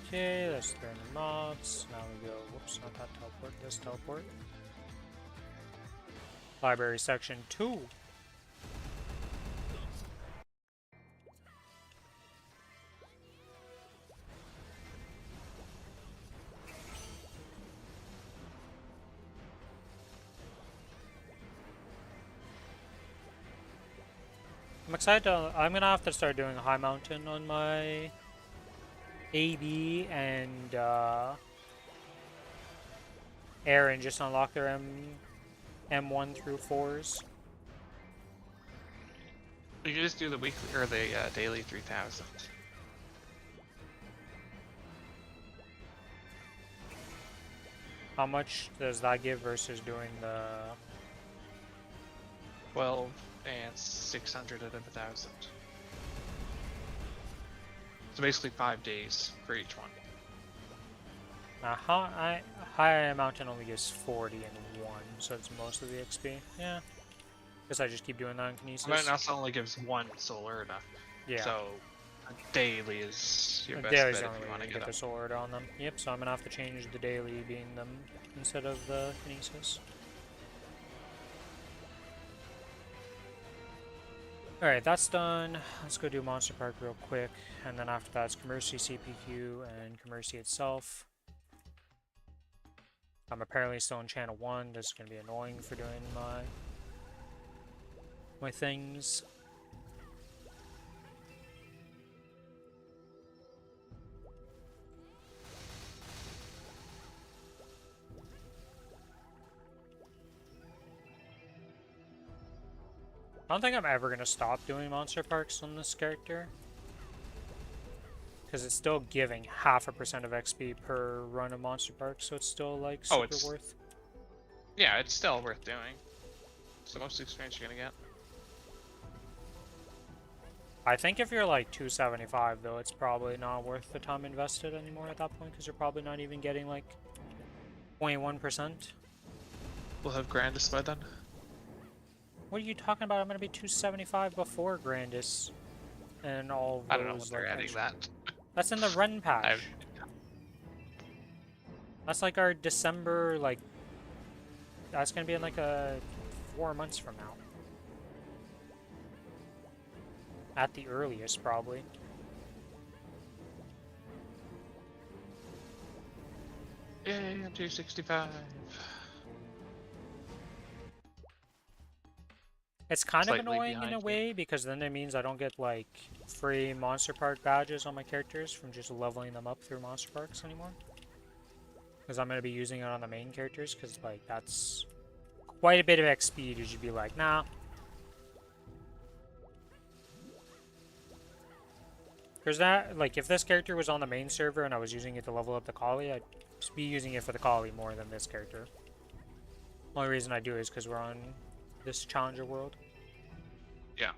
Okay, let's turn the mobs. Now we go, whoops, not that teleport, this teleport. Library section 2. I'm excited to, I'm gonna have to start doing a high mountain on my AB and Aaron just unlock their M1 through 4s. You can just do the weekly or the daily 3000. How much does that give versus doing the... 12 and 600 out of 1,000. So basically 5 days for each one. High mountain only gives 40 and 1, so it's most of the XP. Yeah. Guess I just keep doing that in Kinesis. Mountain also only gives 1 solar enough. Yeah. So daily is your best Daily's bet the if only you way want to to get get the up. sword on them. Yep, so I'm gonna have to change the daily being them instead of the Kinesis. Alright, that's done. Let's go do Monster Park real quick, and then after that it's Commercy, CPQ, and Commercy itself. I'm apparently still in Channel 1. This is going to be annoying for doing my things. I don't think I'm ever going to stop doing Monster Parks on this character. Because it's still giving 0.5% of XP per run of Monster Park, so it's still like super worth. Yeah, it's still worth doing. It's the most experience you're gonna get. I think if you're like 275 though, it's probably not worth the time invested anymore at that point, because you're probably not even getting like 21%. We'll have Grandis by then. What are you talking about? I'm gonna be 275 before Grandis and all those. I don't know when they're adding that. That's in the run patch. That's like our December, like, that's gonna be in like a 4 months from now. At the earliest, probably. Yay, I'm 265. It's kind of Slightly annoying in behind a you. way, because then it means I don't get, like, free Monster Park badges on my characters from just leveling them up through Monster Parks anymore. Because I'm going to be using it on the main characters, because, like, that's quite a bit of XP to just be like, nah. Because that, like, if this character was on the main server and I was using it to level up the Collie, I'd be using it for the Collie more than this character. Only reason I do is because we're on this Challenger world. Yeah.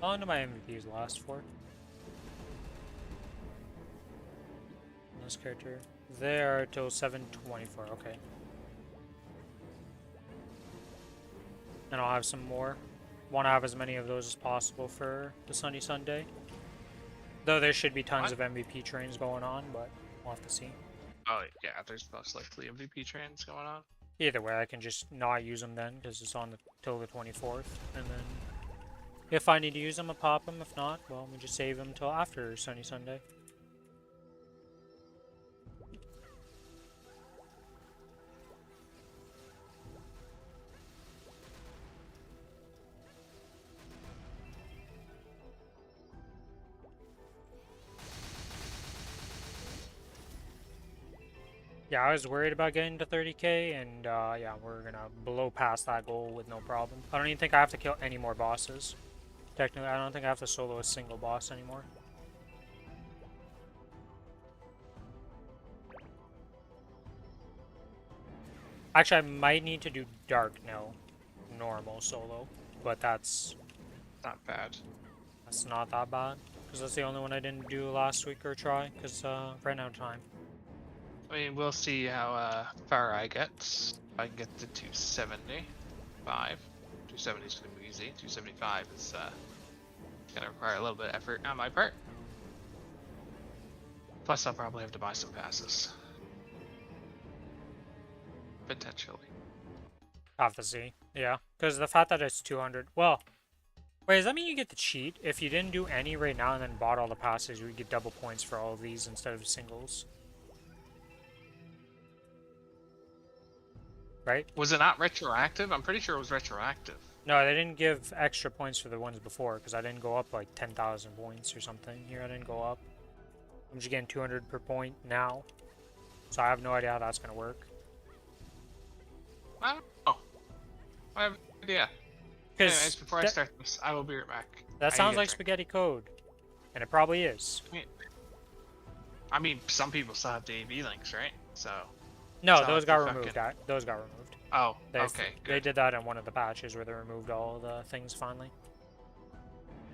How long do my MVPs last for? This character. They are till 724, okay. And I'll have some more. Want to have as many of those as possible for the Sunny Sunday. Though there should be tons of MVP trains going on, but we'll have to see. Oh yeah, there's most likely MVP trains going on. Either way, I can just not use them then, because it's on till the 24th. And then if I need to use them, I'll pop them. If not, well, we just save them till after Sunny Sunday. Yeah, I was worried about getting to 30k, and yeah, we're gonna blow past that goal with no problem. I don't even think I have to kill any more bosses. Technically, I don't think I have to solo a single boss anymore. Actually, I might need to do Dark now, normal solo, but that's Not bad. not that bad, because that's the only one I didn't do last week or try, because ran out of time. I mean, we'll see how far I get. If I can get to 275. 270 is gonna be easy. 275 is gonna require a little bit of effort on my part. Plus, I'll probably have to buy some passes. Potentially. Have to see, yeah, because the fact that it's 200, well, wait, does that mean you get the cheat? If you didn't do any right now and then bought all the passes, you would get double points for all of these instead of singles. Right? Was it not retroactive? I'm pretty sure it was retroactive. No, they didn't give extra points for the ones before, because I didn't go up like 10,000 points or something. Here, I didn't go up. I'm just getting 200 per point now. So I have no idea how that's going to work. I don't know. I have no idea. Anyways, before I start this, I will be right back. That sounds like spaghetti code. And it probably is. I mean, some people still have the AV links, right? So. No, those got removed. Those got removed. Oh, okay. Good. They did that in one of the patches where they removed all the things finally.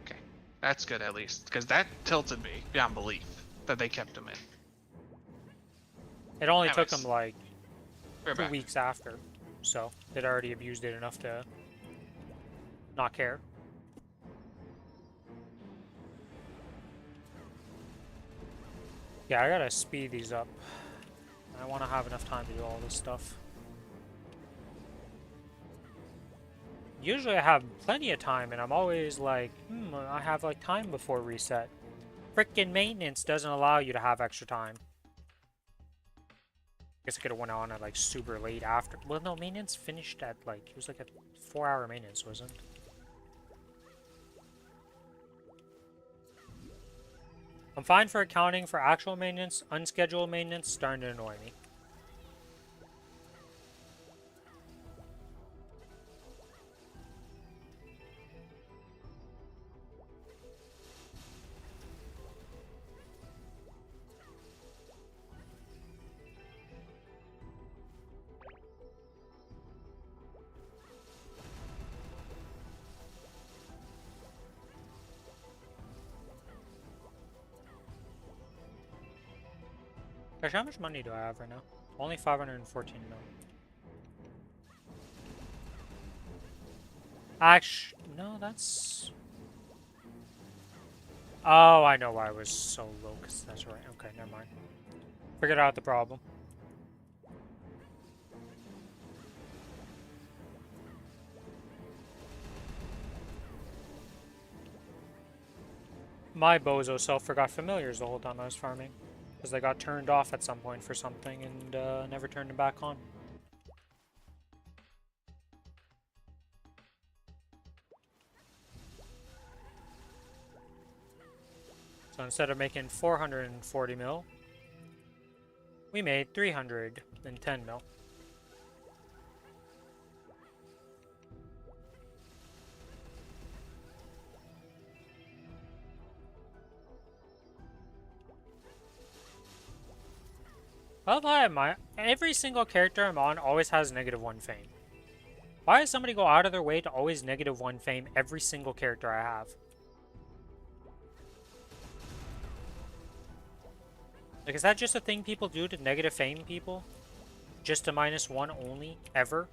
Okay, that's good at least, because that tilted me beyond belief that they kept them in. It only took them like We're 2 back. weeks after, so they'd already abused it enough to not care. Yeah, I gotta speed these up. I want to have enough time to do all this stuff. Usually I have plenty of time, and I'm always like, I have like time before reset. Frickin' maintenance doesn't allow you to have extra time. Guess I could have went on at like super late after. Well, no, maintenance finished at like, it was like a 4-hour maintenance, wasn't it? I'm fine for accounting for actual maintenance. Unscheduled maintenance starting to annoy me. Gosh, how much money do I have right now? Only 514 mil. Actually, no, that's... Oh, I know why it was so low, because that's right. Okay, never mind. Figured out the problem. My bozo self forgot familiars the whole time I was farming. Because they got turned off at some point for something and never turned them back on. So instead of making 440 mil, we made 310 mil. I'll lie, every single character I'm on always has -1 fame. Why does somebody go out of their way to always -1 fame every single character I have? Like, is that just a thing people do to negative fame people? Just to -1 only? Ever?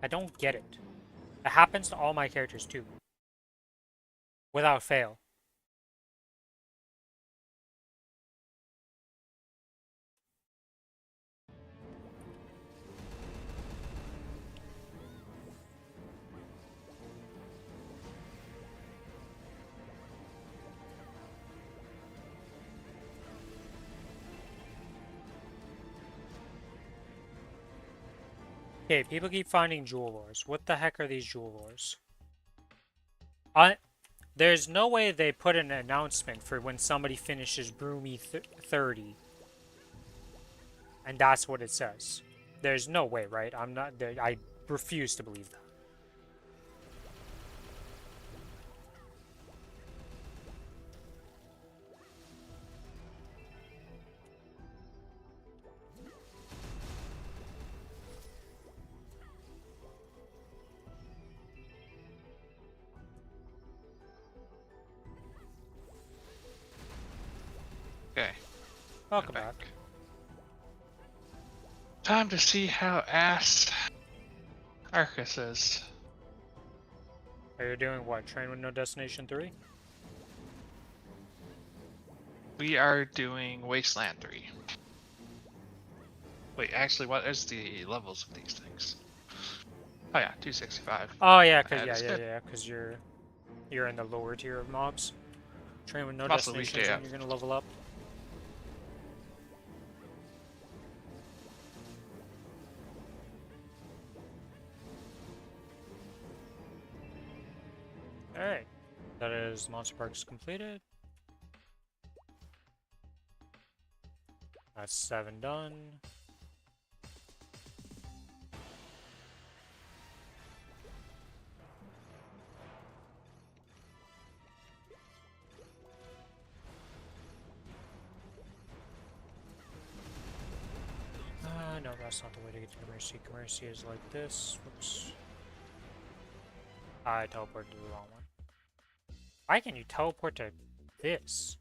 I don't get it. It happens to all my characters too. Without fail. Okay, people keep finding jewel lores. What the heck are these jewel lores? There's no way they put an announcement for when somebody finishes Broomy 30. And that's what it says. There's no way, right? I refuse to believe that. Okay. Welcome I'm back. Time to see how ass Arcus is. Are you doing what? Train with no destination 3? We are doing Wasteland 3. Wait, actually, what is the levels of these things? Oh yeah, 265. Oh yeah, cause That is good. cause you're in the lower tier of mobs. Train with no Muscle weak destinations and AF. you're gonna level up. Alright. That is Monster Parks completed. That's 7 done. No, that's not the way to get to Commercy. Commercy is like this. Whoops. I teleported to the wrong one. Why can you teleport to this?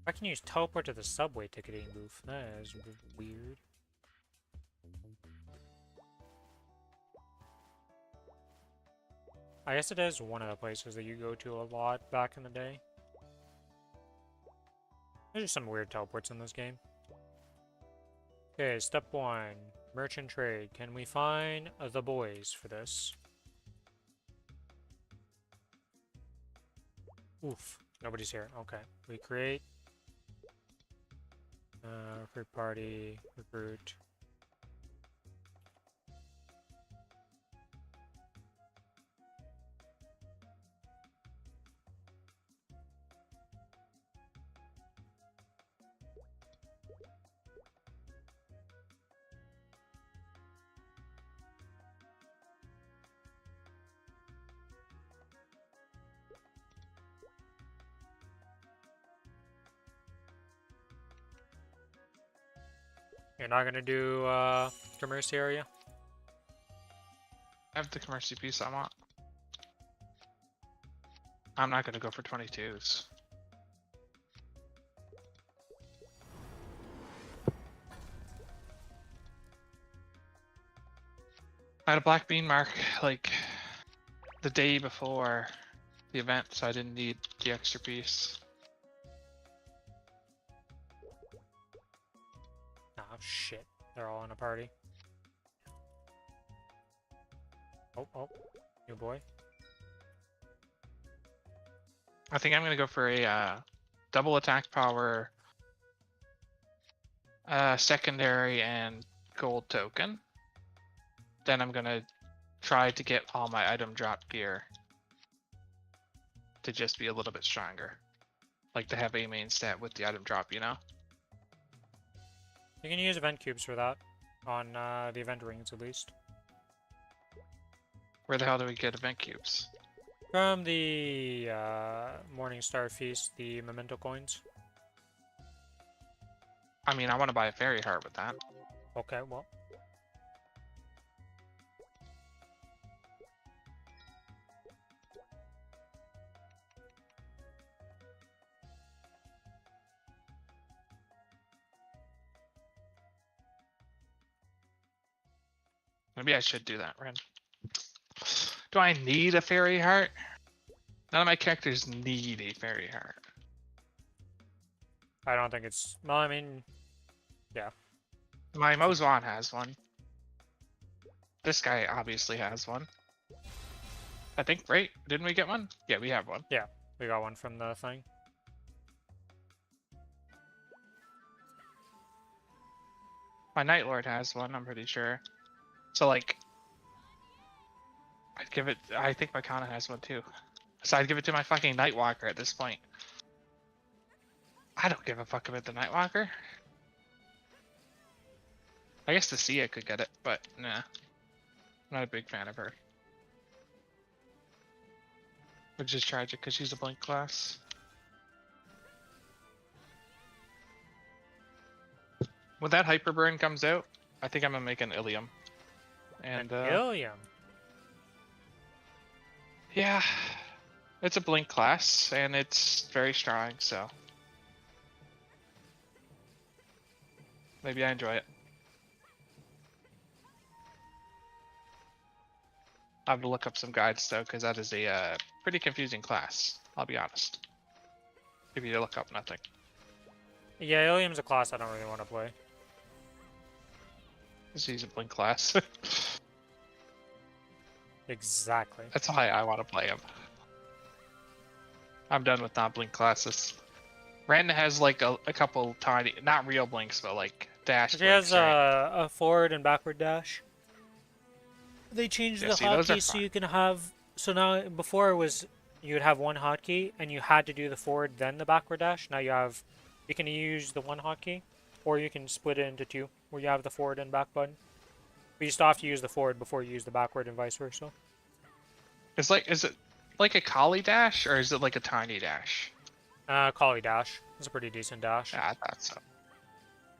Why can you just teleport to the subway ticketing booth? That is weird. I guess it is one of the places that you go to a lot back in the day. There's just some weird teleports in this game. Okay, step 1. Merchant trade. Can we find the boys for this? Oof. Nobody's here. Okay. We create. Recruit party. Recruit. You're not gonna do commerce area? I have the commercy piece I want. I'm not gonna go for 22s. I had a black bean mark like the day before the event, so I didn't need the extra piece. Oh shit. They're all in a party. Oh, new boy. I think I'm gonna go for a double attack power, secondary, and gold token. Then I'm gonna try to get all my item drop gear to just be a little bit stronger. Like to have a main stat with the item drop, you know? You can use event cubes for that. On the event rings, at least. Where the hell do we get event cubes? From the Morning Star Feast, the memento coins. I mean, I want to buy a fairy heart with that. Okay, well. Maybe I should do that, Ren. Do I need a fairy heart? None of my characters need a fairy heart. I don't think it's... Well, I mean... Yeah. My Mozwan has one. This guy obviously has one. I think, right? Didn't we get one? Yeah, we have one. Yeah, we got one from the thing. My Night Lord has one, I'm pretty sure. So, like... I'd give it... I think my Kana has one, too. So I'd give it to my fucking Nightwalker at this point. I don't give a fuck about the Nightwalker. I guess the Sia could get it, but nah. I'm not a big fan of her. Which is tragic because she's a blink class. When that Hyper Burn comes out, I think I'm gonna make an Ilium. And Ilium. yeah, it's a blink class and it's very strong, so maybe I enjoy it. I have to look up some guides though, because that is a pretty confusing class. I'll be honest. If you look up nothing. Yeah, Ilium's a class I don't really want to play. He's a blink class. Exactly. That's why I want to play him. I'm done with not blink classes. Ren has like a couple tiny, not real blinks, but like dash. She blinks, has right? a forward and backward dash. They changed Yeah, the see, those are hotkey so fine. you can have... So now, before it was you would have one hotkey and you had to do the forward then the backward dash. Now you have... You can use the one hotkey, or you can split it into two, where you have the forward and back button. But you still have to use the forward before you use the backward and vice versa. Is it like a collie dash or is it like a tiny dash? Collie dash. It's a pretty decent dash. Yeah, I thought so.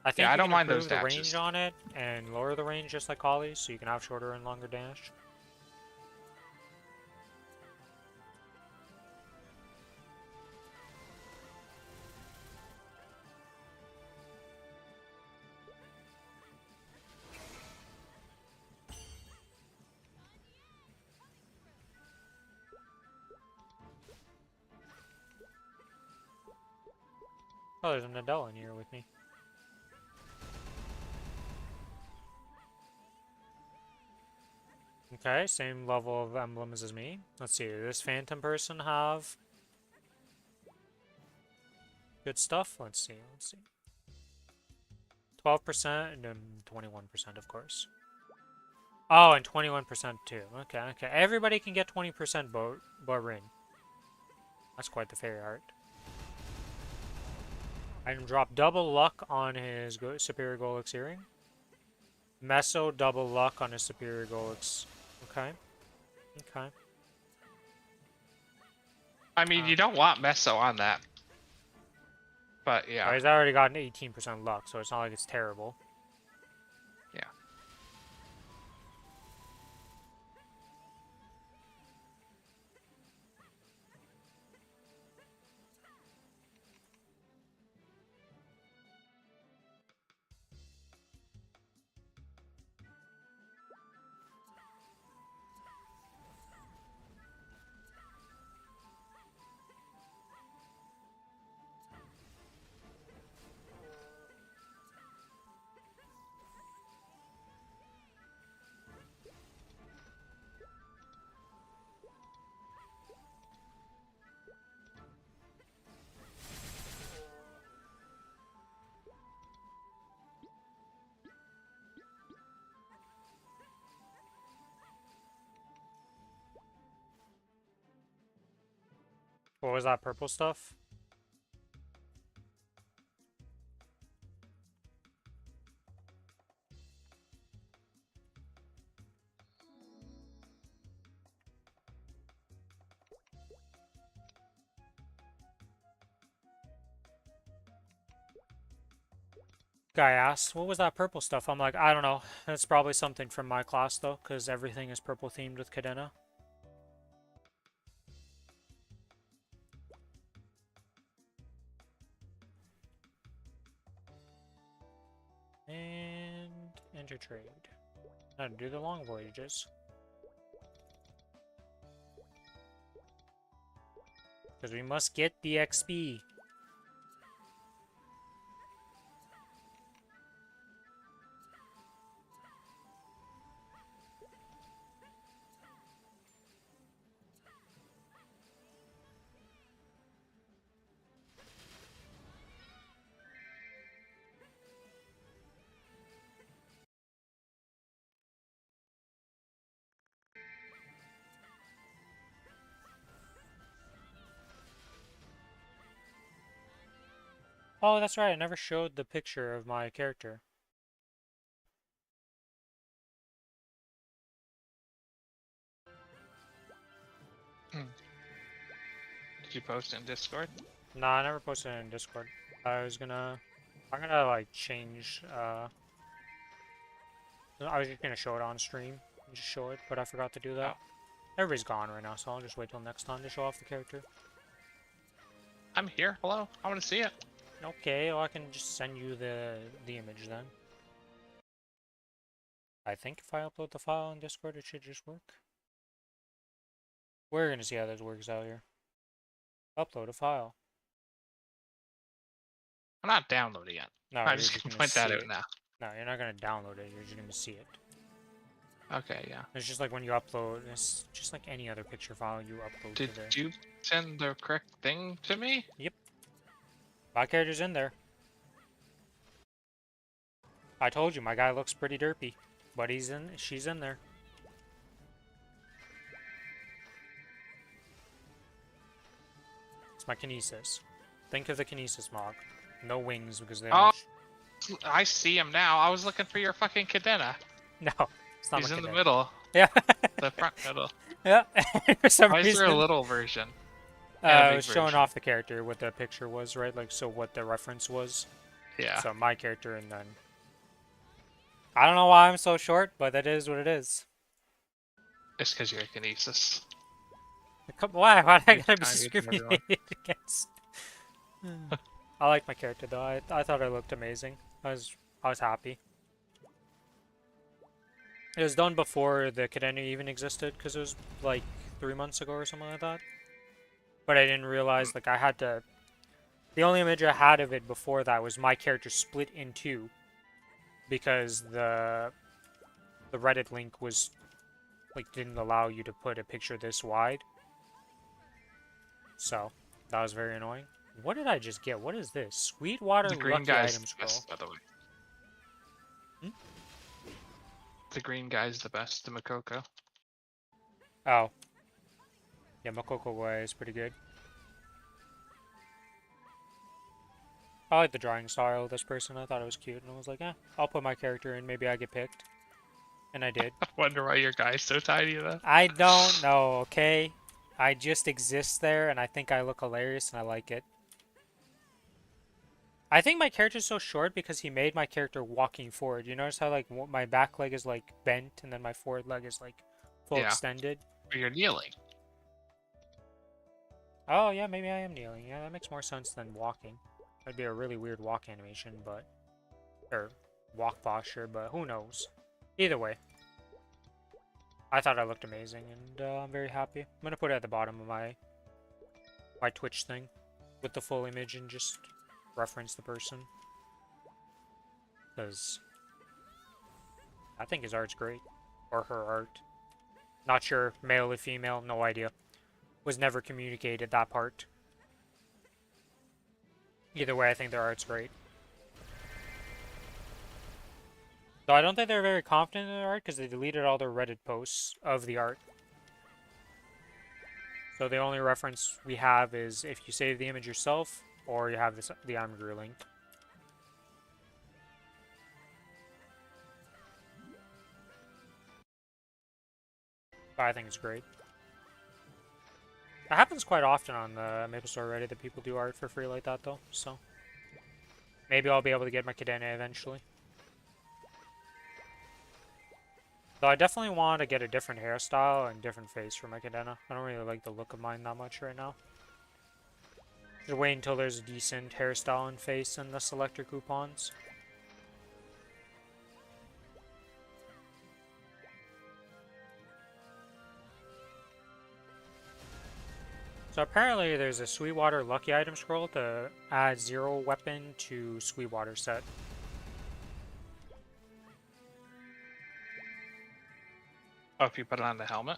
I think I you don't can mind improve those the dashes. range on it and lower the range just like collies, so you can have shorter and longer dash. Oh, there's an Adele in here with me. Okay, same level of emblems as me. Let's see, does this phantom person have good stuff? Let's see. 12% and then 21%, of course. Oh, and 21% too. Okay. Everybody can get 20% but Rin. That's quite the fairy art. Item drop double luck on his superior Golix earring. Meso double luck on his superior Golix. Okay. I mean, you don't want Meso on that. But yeah. Well, he's already got an 18% luck, so it's not like it's terrible. What was that purple stuff? Guy asked, what was that purple stuff? I'm like, I don't know. That's probably something from my class, though, because everything is purple themed with cadena. And enter trade. Now do the long voyages. Because we must get the XP. Oh, that's right. I never showed the picture of my character. Did you post it in Discord? Nah, I never posted it in Discord. I'm gonna like change, I was just gonna show it on stream. And just show it, but I forgot to do that. Everybody's gone right now, so I'll just wait till next time to show off the character. I'm here. Hello. I want to see it. Okay, well I can just send you the image then. I think if I upload the file in Discord, it should just work. We're gonna see how this works out here. Upload a file. I'm not downloading it. No, I'm you're just just gonna gonna point that see out it. now. No, you're not gonna download it. You're just gonna see it. Okay, yeah. It's just like when you upload. It's just like any other picture file you upload Did to there. you send the correct thing to me? Yep. My character's in there. I told you my guy looks pretty derpy, but she's in there. It's my kinesis. Think of the kinesis mog. No wings because they Oh, don't. I see him now. I was looking for your fucking cadena. No, it's not He's my in the cadet. middle. Yeah. The front middle. Yeah. For some Why is reason. there a little version? I was showing version. off the character, what the picture was, right? Like, so what the reference was. Yeah. So my character, and then I don't know why I'm so short, but that is what it is. It's because you're a kinesis. Why? Why do I You're gotta be trying to get everyone. discriminated against? I like my character though. I thought I looked amazing. I was happy. It was done before the cadena even existed, because it was like 3 months ago or something like that. But I didn't realize, like, I had to. The only image I had of it before that was my character split in two, because the Reddit link was like didn't allow you to put a picture this wide. So that was very annoying. What did I just get? What is this? Sweetwater The green lucky guy's item the scroll. best, by the way. Hmm? The green guy's the best, the Makoko. Oh. Yeah, Makoko way is pretty good. I like the drawing style of this person. I thought it was cute, and I was like, I'll put my character in. Maybe I get picked. And I did. I wonder why your guy's so tiny though. I don't know, okay? I just exist there, and I think I look hilarious, and I like it. I think my character's so short because he made my character walking forward. You notice how, like, my back leg is, like, bent, and then my forward leg is, like, full Yeah. extended? But you're kneeling. Oh, yeah, maybe I am kneeling. Yeah, that makes more sense than walking. That'd be a really weird walk animation, but... Or walk posture, but who knows? Either way. I thought I looked amazing, and I'm very happy. I'm gonna put it at the bottom of my Twitch thing with the full image and just reference the person. Because I think his art's great. Or her art. Not sure, male or female, no idea. Was never communicated, that part. Either way, I think their art's great. Though I don't think they're very confident in their art because they deleted all their Reddit posts of the art. So the only reference we have is if you save the image yourself, or you have the Armageddon link. But I think it's great. It happens quite often on the Maplestory Reddit that people do art for free like that, though. So maybe I'll be able to get my cadena eventually. Though I definitely want to get a different hairstyle and different face for my cadena. I don't really like the look of mine that much right now. Just wait until there's a decent hairstyle and face in the selector coupons. So apparently there's a Sweetwater lucky item scroll to add 0 weapon to Sweetwater set. Oh, if you put it on the helmet?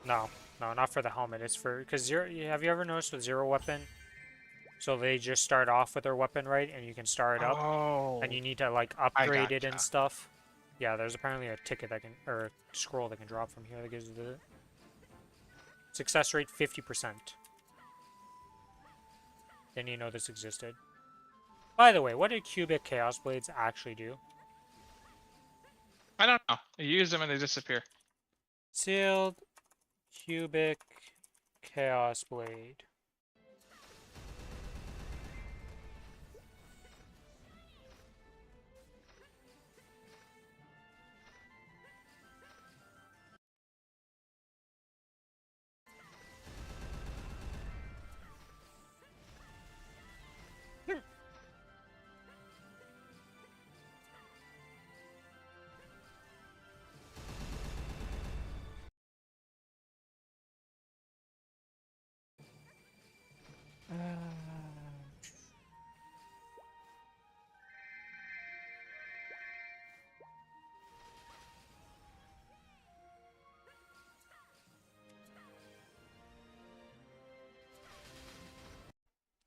No, not for the helmet. It's for because have you ever noticed with 0 weapon? So they just start off with their weapon, right? And you can start it up, Oh, and you need to like I upgrade it and gotcha. stuff. Yeah, there's apparently a ticket that can or a scroll that can drop from here that gives you the success rate 50%. Then you know this existed. By the way, what did cubic chaos blades actually do? I don't know. You use them and they disappear. Sealed cubic chaos blade.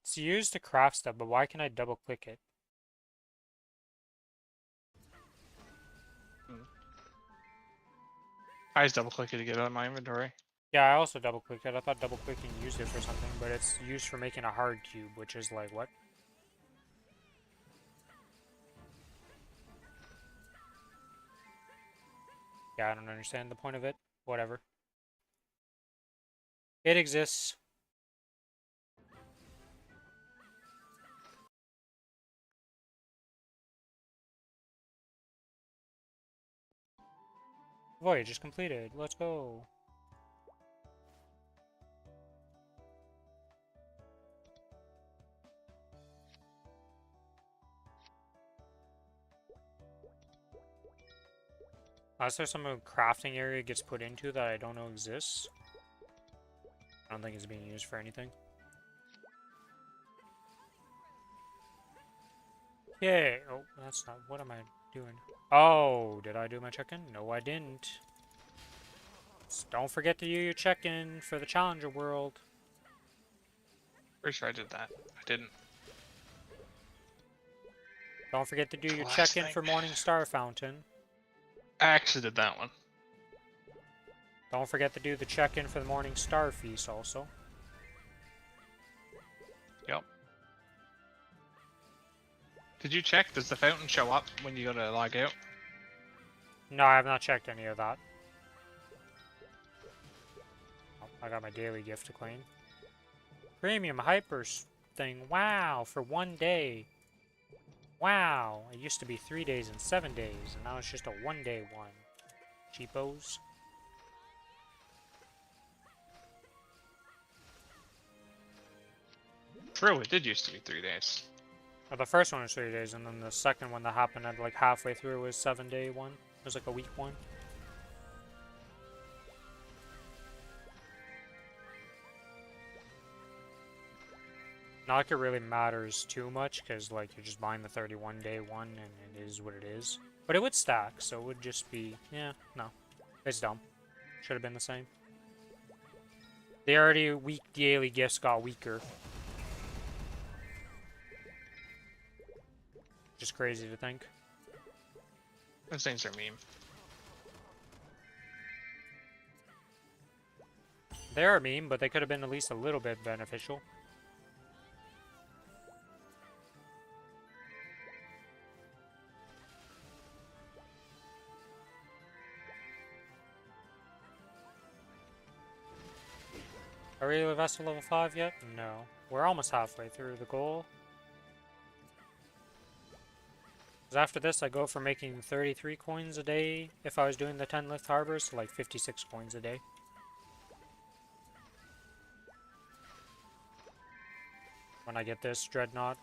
It's used to craft stuff, but why can I double click it? I just double click it to get it out of my inventory. Yeah, I also double clicked it. I thought double clicking used it for something, but it's used for making a hard cube, which is like what? Yeah, I don't understand the point of it. Whatever. It exists. Voyage is completed. Let's go. Unless there's some crafting area gets put into that I don't know exists. I don't think it's being used for anything. Yay! Oh, that's not... What am I doing? Oh, did I do my check-in? No, I didn't. So don't forget to do your check-in for the Challenger World. Pretty sure I did that. I didn't. Don't forget to do The your last check-in thing. for Morning Star Fountain. I actually did that one. Don't forget to do the check-in for the Morning Star Feast also. Yep. Did you check? Does the fountain show up when you go to log out? No, I have not checked any of that. Oh, I got my daily gift to claim. Premium Hyper thing. Wow, for 1 day. Wow, it used to be 3 days and 7 days, and now it's just a 1-day one. Cheapos. True, it did used to be 3 days. Well, the first one was 3 days, and then the second one that happened at like halfway through was 7-day one. It was like a week one. Not like it really matters too much, because like you're just buying the 31-day one, and it is what it is. But it would stack, so it would just be, yeah, no. It's dumb. Should have been the same. The already weak daily gifts got weaker. Just crazy to think. Those things are meme. They're a meme, but they could have been at least a little bit beneficial. Are we Vessel level 5 yet? No. We're almost halfway through the goal. Because after this, I go from making 33 coins a day if I was doing the 10 lift harbors to like 56 coins a day. When I get this dreadnought.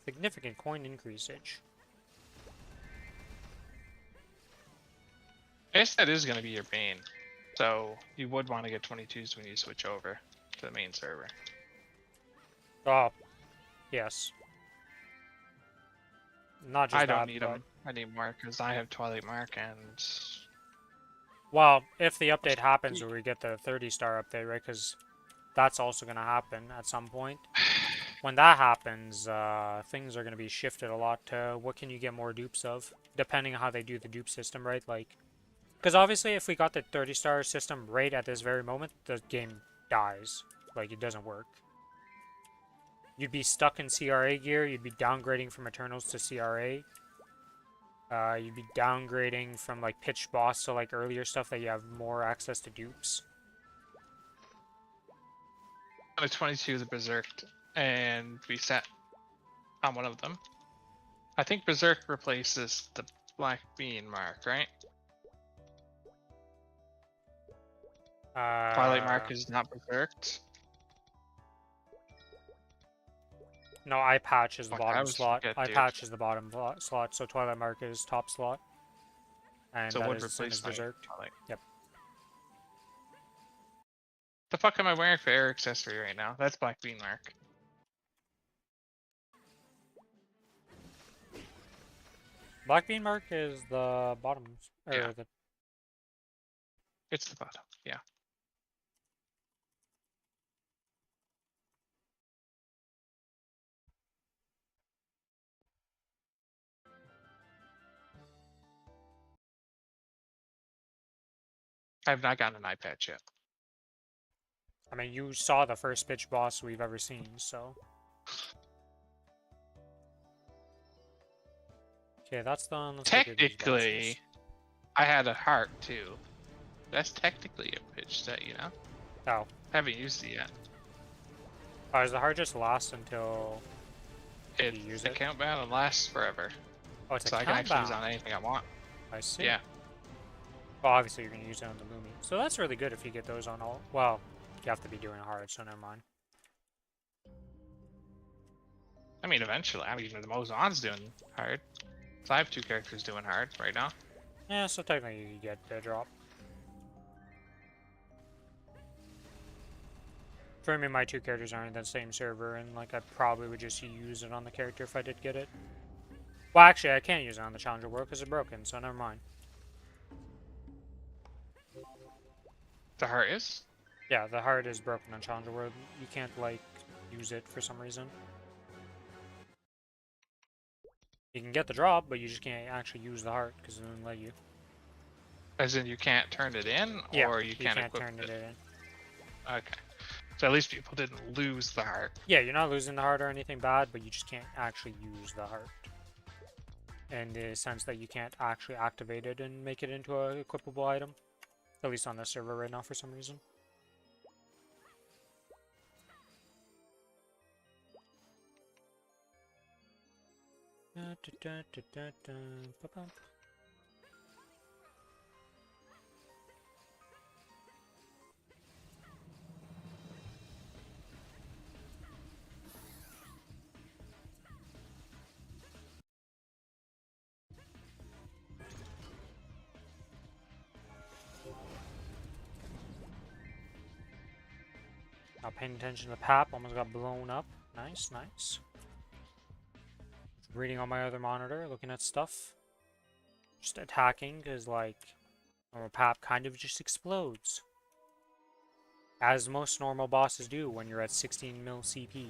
Significant coin increasage. I guess that is going to be your bane. So you would want to get 22s when you switch over to the main server. Oh, yes. Not just I don't that, need but... them anymore because I have Twilight Mark and... Well, if the update happens where we get the 30-star update, right? Because that's also going to happen at some point. When that happens, things are going to be shifted a lot to what can you get more dupes of, depending on how they do the dupe system, right? Like, because obviously if we got the 30-star system right at this very moment, the game dies. Like, it doesn't work. You'd be stuck in CRA gear, you'd be downgrading from Eternals to CRA. You'd be downgrading from, like, pitch boss to, like, earlier stuff that you have more access to dupes. On a 22 the Berserk and reset on one of them. I think Berserk replaces the Black Bean Mark, right? Twilight Mark is not Berserked. No, eye patch is the Fuck, I bottom always slot. forget, Eye dude. patch is the bottom slot, so Twilight Mark is top slot. And So it that would is the same as replace my Berserk. Twilight. Yep. The fuck am I wearing for air accessory right now? That's Black Bean Mark. Black Bean Mark is the bottom. Or Yeah. the... It's the bottom, yeah. I have not gotten an eye patch yet. I mean, you saw the first pitch boss we've ever seen, so... Okay, that's done. Let's go do these Technically, bosses. I had a heart too. That's technically a pitch set, you know? Oh. Haven't used it yet. Oh, does the heart just last until you use The it? countdown lasts forever. Oh, it's a So I can actually use it countdown. on anything I want. I see. Yeah. Well, obviously you're going to use it on the Lumi. So that's really good if you get those on all... Well, you have to be doing hard, so never mind. I mean, eventually. I mean, the Mozon's doing hard. So I have 2 characters doing hard right now. Yeah, so technically you get the drop. For me, my 2 characters aren't the same server, and like I probably would just use it on the character if I did get it. Well, actually, I can't use it on the Challenger World because it's broken, so never mind. The heart is? Yeah, the heart is broken on Challenger World. You can't, like, use it for some reason. You can get the drop, but you just can't actually use the heart because it doesn't let you. As in you can't turn it in? Yeah, or you can't equip turn it in. Okay. So at least people didn't lose the heart. Yeah, you're not losing the heart or anything bad, but you just can't actually use the heart. In the sense that you can't actually activate it and make it into a equipable item. At least on the server right now for some reason. Not paying attention to the pap, almost got blown up. Nice, nice. Reading on my other monitor, looking at stuff. Just attacking, because, like, normal pap kind of just explodes. As most normal bosses do when you're at 16 mil CP.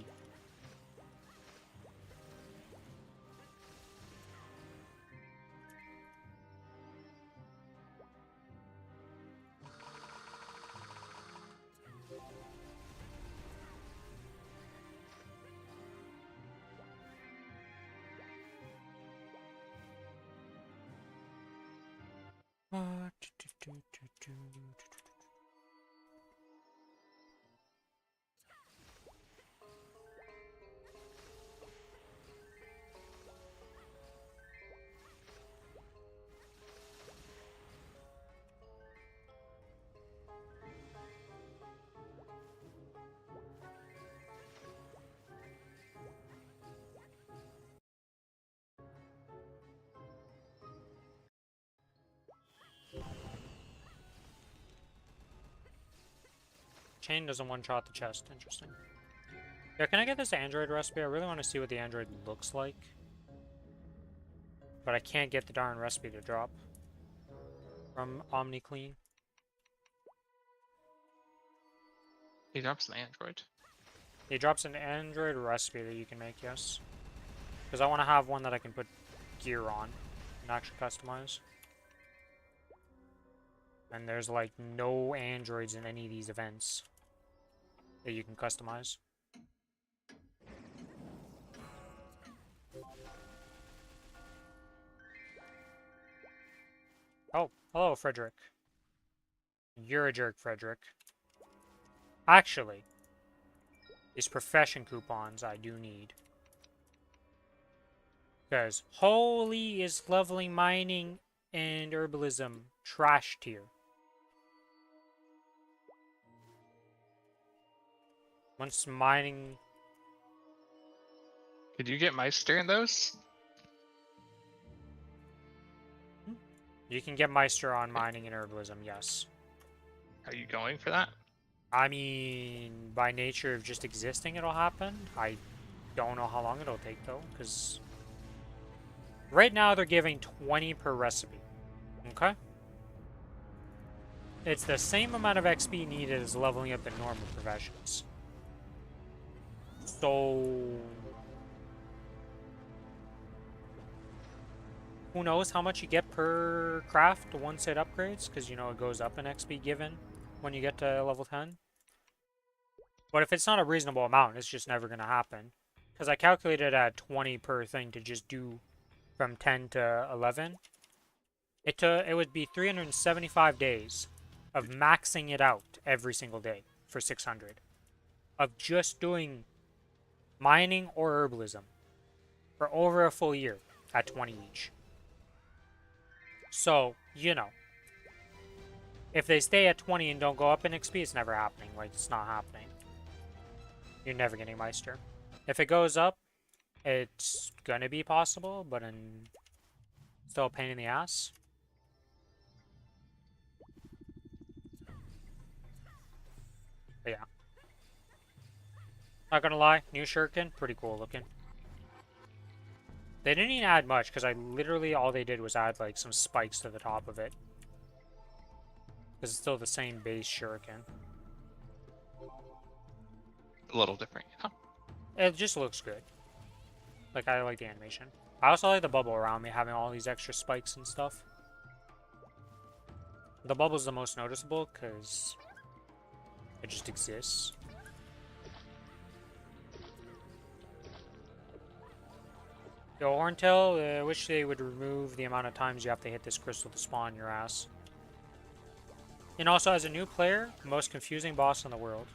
Chain doesn't one-shot the chest. Interesting. Yeah, can I get this android recipe? I really want to see what the android looks like. But I can't get the darn recipe to drop from OmniClean. He drops an android. He drops an android recipe that you can make, yes. Because I want to have one that I can put gear on and actually customize. And there's like no androids in any of these events that you can customize. Oh, hello, Frederick. You're a jerk, Frederick. Actually, these profession coupons I do need. Because holy is leveling mining and herbalism trash tier. Once mining... Could you get Meister in those? You can get Meister on mining and herbalism, yes. Are you going for that? I mean, by nature of just existing, it'll happen. I don't know how long it'll take, though, because... Right now, they're giving 20 per recipe. Okay? It's the same amount of XP needed as leveling up in normal professions. So... Who knows how much you get per craft once it upgrades? Because, you know, it goes up in XP given when you get to level 10. But if it's not a reasonable amount, it's just never going to happen. Because I calculated at 20 per thing to just do from 10 to 11. It would be 375 days of maxing it out every single day for 600. Of just doing mining or herbalism for over a full year at 20 each. So, you know, if they stay at 20 and don't go up in XP, it's never happening. Like, it's not happening. You're never getting Meister. If it goes up, it's gonna be possible, but still a pain in the ass. But yeah. Not gonna lie, new shuriken, pretty cool looking. They didn't even add much, because literally all they did was add like some spikes to the top of it. Because it's still the same base shuriken. A little different, you know? It just looks good. Like, I like the animation. I also like the bubble around me, having all these extra spikes and stuff. The bubble's the most noticeable, because it just exists. Yo, Horntail, I wish they would remove the amount of times you have to hit this crystal to spawn your ass. And also, as a new player, the most confusing boss in the world.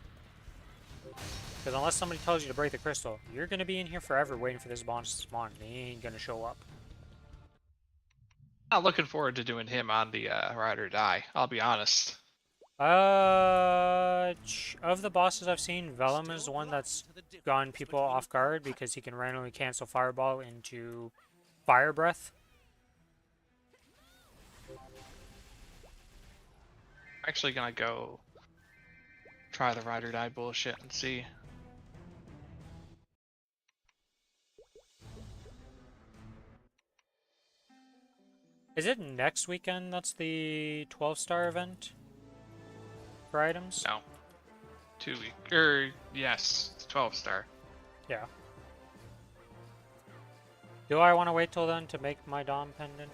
Because unless somebody tells you to break the crystal, you're going to be in here forever waiting for this boss to spawn. They ain't going to show up. Not looking forward to doing him on the Ride or Die, I'll be honest. Of the bosses I've seen, Vellum is the one that's gotten people off guard because he can randomly cancel Fireball into Fire Breath. I'm actually gonna go try the Ride or Die bullshit and see. Is it next weekend that's the 12-star event for items? No. 2 week. Yes, it's 12-star. Yeah. Do I want to wait till then to make my Dom pendant?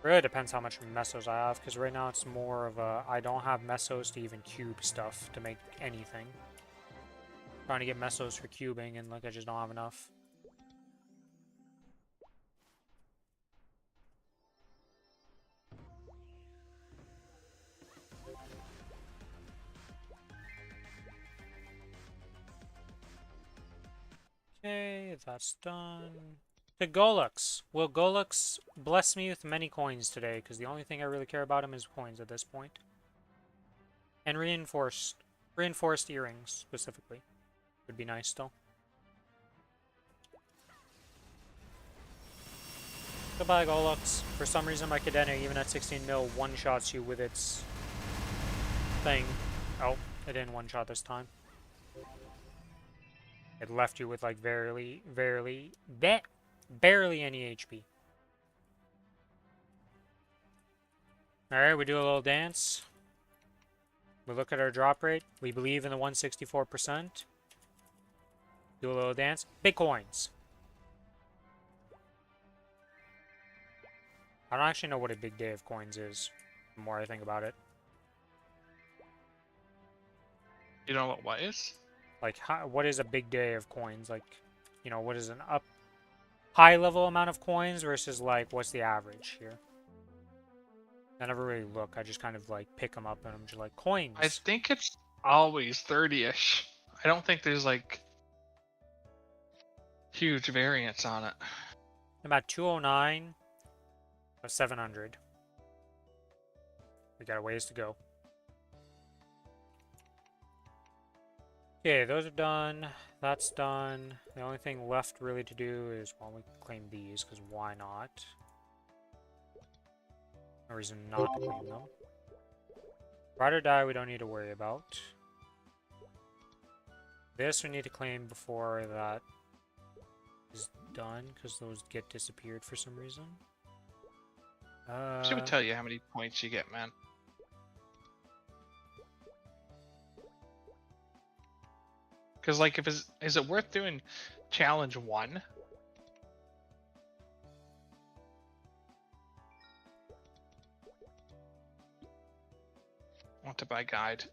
Really depends how much mesos I have, because right now it's more of a I don't have mesos to even cube stuff to make anything. Trying to get mesos for cubing and like I just don't have enough. Okay, that's done. To Golux. Will Golux bless me with many coins today? Because the only thing I really care about him is coins at this point. And reinforced earrings, specifically. Would be nice still. Goodbye, Golux. For some reason, my cadena, even at 16 mil, one-shots you with its thing. Oh, it didn't one-shot this time. It left you with, like, barely any HP. Alright, we do a little dance. We look at our drop rate. We believe in the 164%. Do a little dance. Big coins. I don't actually know what a big day of coins is, the more I think about it. You know what is? Like, what is a big day of coins? Like, you know, what is an high level amount of coins versus, like, what's the average here? I never really look. I just kind of, like, pick them up and I'm just like, coins. I think it's always 30-ish. I don't think there's, like, huge variance on it. I'm at 209 of 700. We got a ways to go. Okay, those are done. That's done. The only thing left really to do is, well, we can claim these, because why not? No reason not to claim them. Ride or die we don't need to worry about. This we need to claim before that is done, because those get disappeared for some reason. She would tell you how many points you get, man. Because, like, is it worth doing challenge 1? Want to buy guide.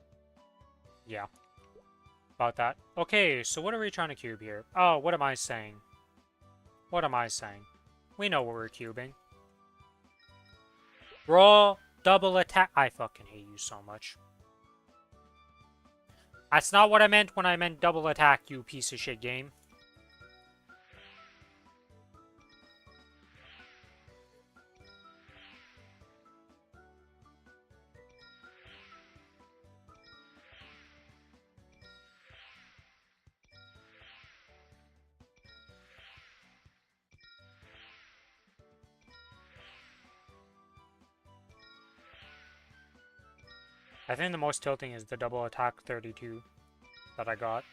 Yeah. About that. Okay, so what are we trying to cube here? Oh, what am I saying? What am I saying? We know what we're cubing. Roll, double attack. I fucking hate you so much. That's not what I meant when I meant double attack, you piece of shit game. I think the most tilting is the double attack 32 that I got.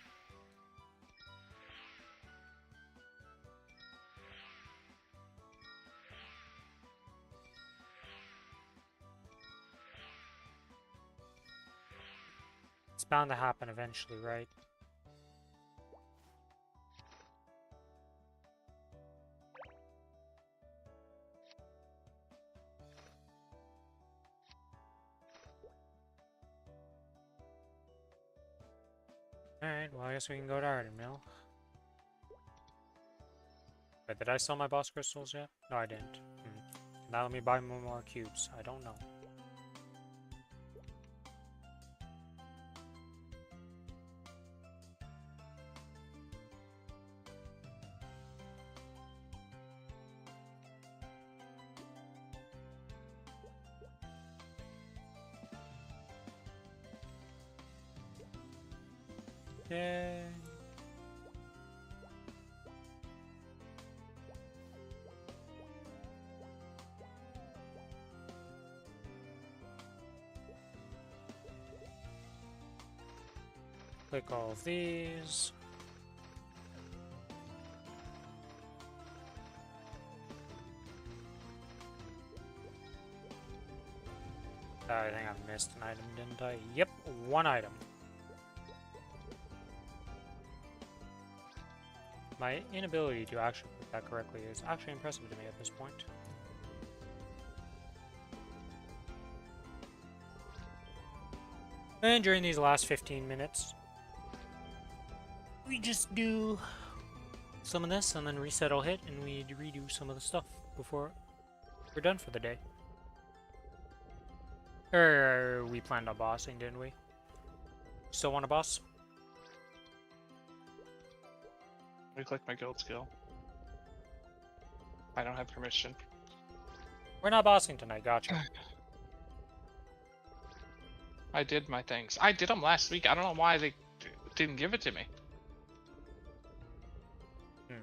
It's bound to happen eventually, right? Alright, well I guess we can go to Arden Mill. Wait, did I sell my boss crystals yet? No, I didn't. Now let me buy more cubes. I don't know. Yay. Click all of these. I think I missed an item, didn't I? Yep, one item. My inability to actually put that correctly is actually impressive to me at this point. And during these last 15 minutes, we just do some of this and then reset all hit and we redo some of the stuff before we're done for the day. Or we planned on bossing, didn't we? Still want a boss? Let me click my guild skill. I don't have permission. We're not bossing tonight, gotcha. I did my things. I did them last week. I don't know why they didn't give it to me. Hmm.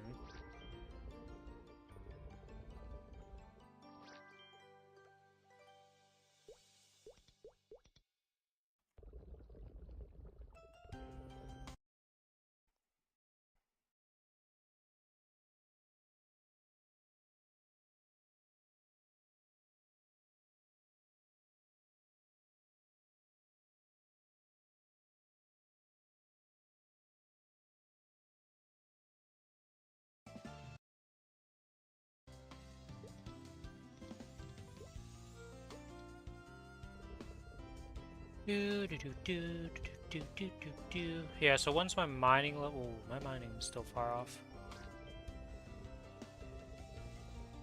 Yeah, so once my mining level... my mining is still far off.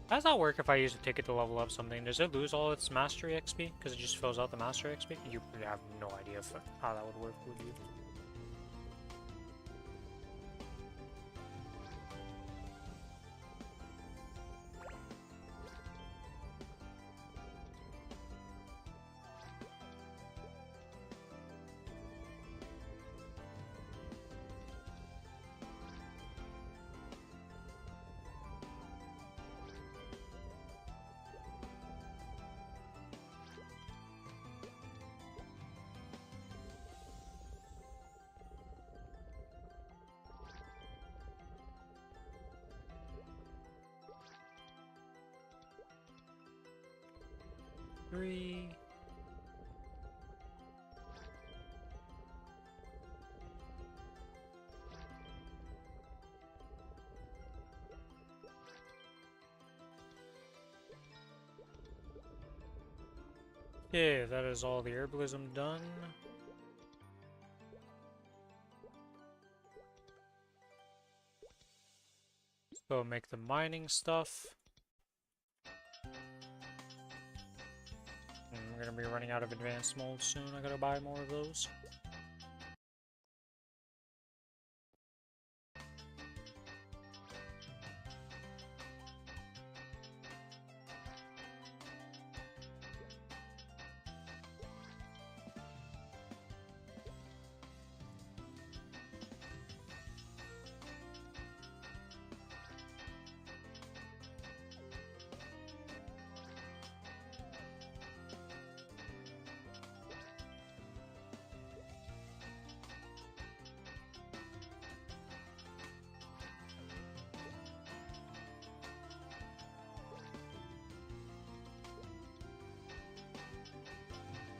How does that work if I use a ticket to level up something? Does it lose all its mastery XP? Because it just fills out the mastery XP? You have no idea how that would work, would you? Three... Yeah, that is all the herbalism done. So make the mining stuff. And we're gonna be running out of advanced molds soon. I gotta buy more of those.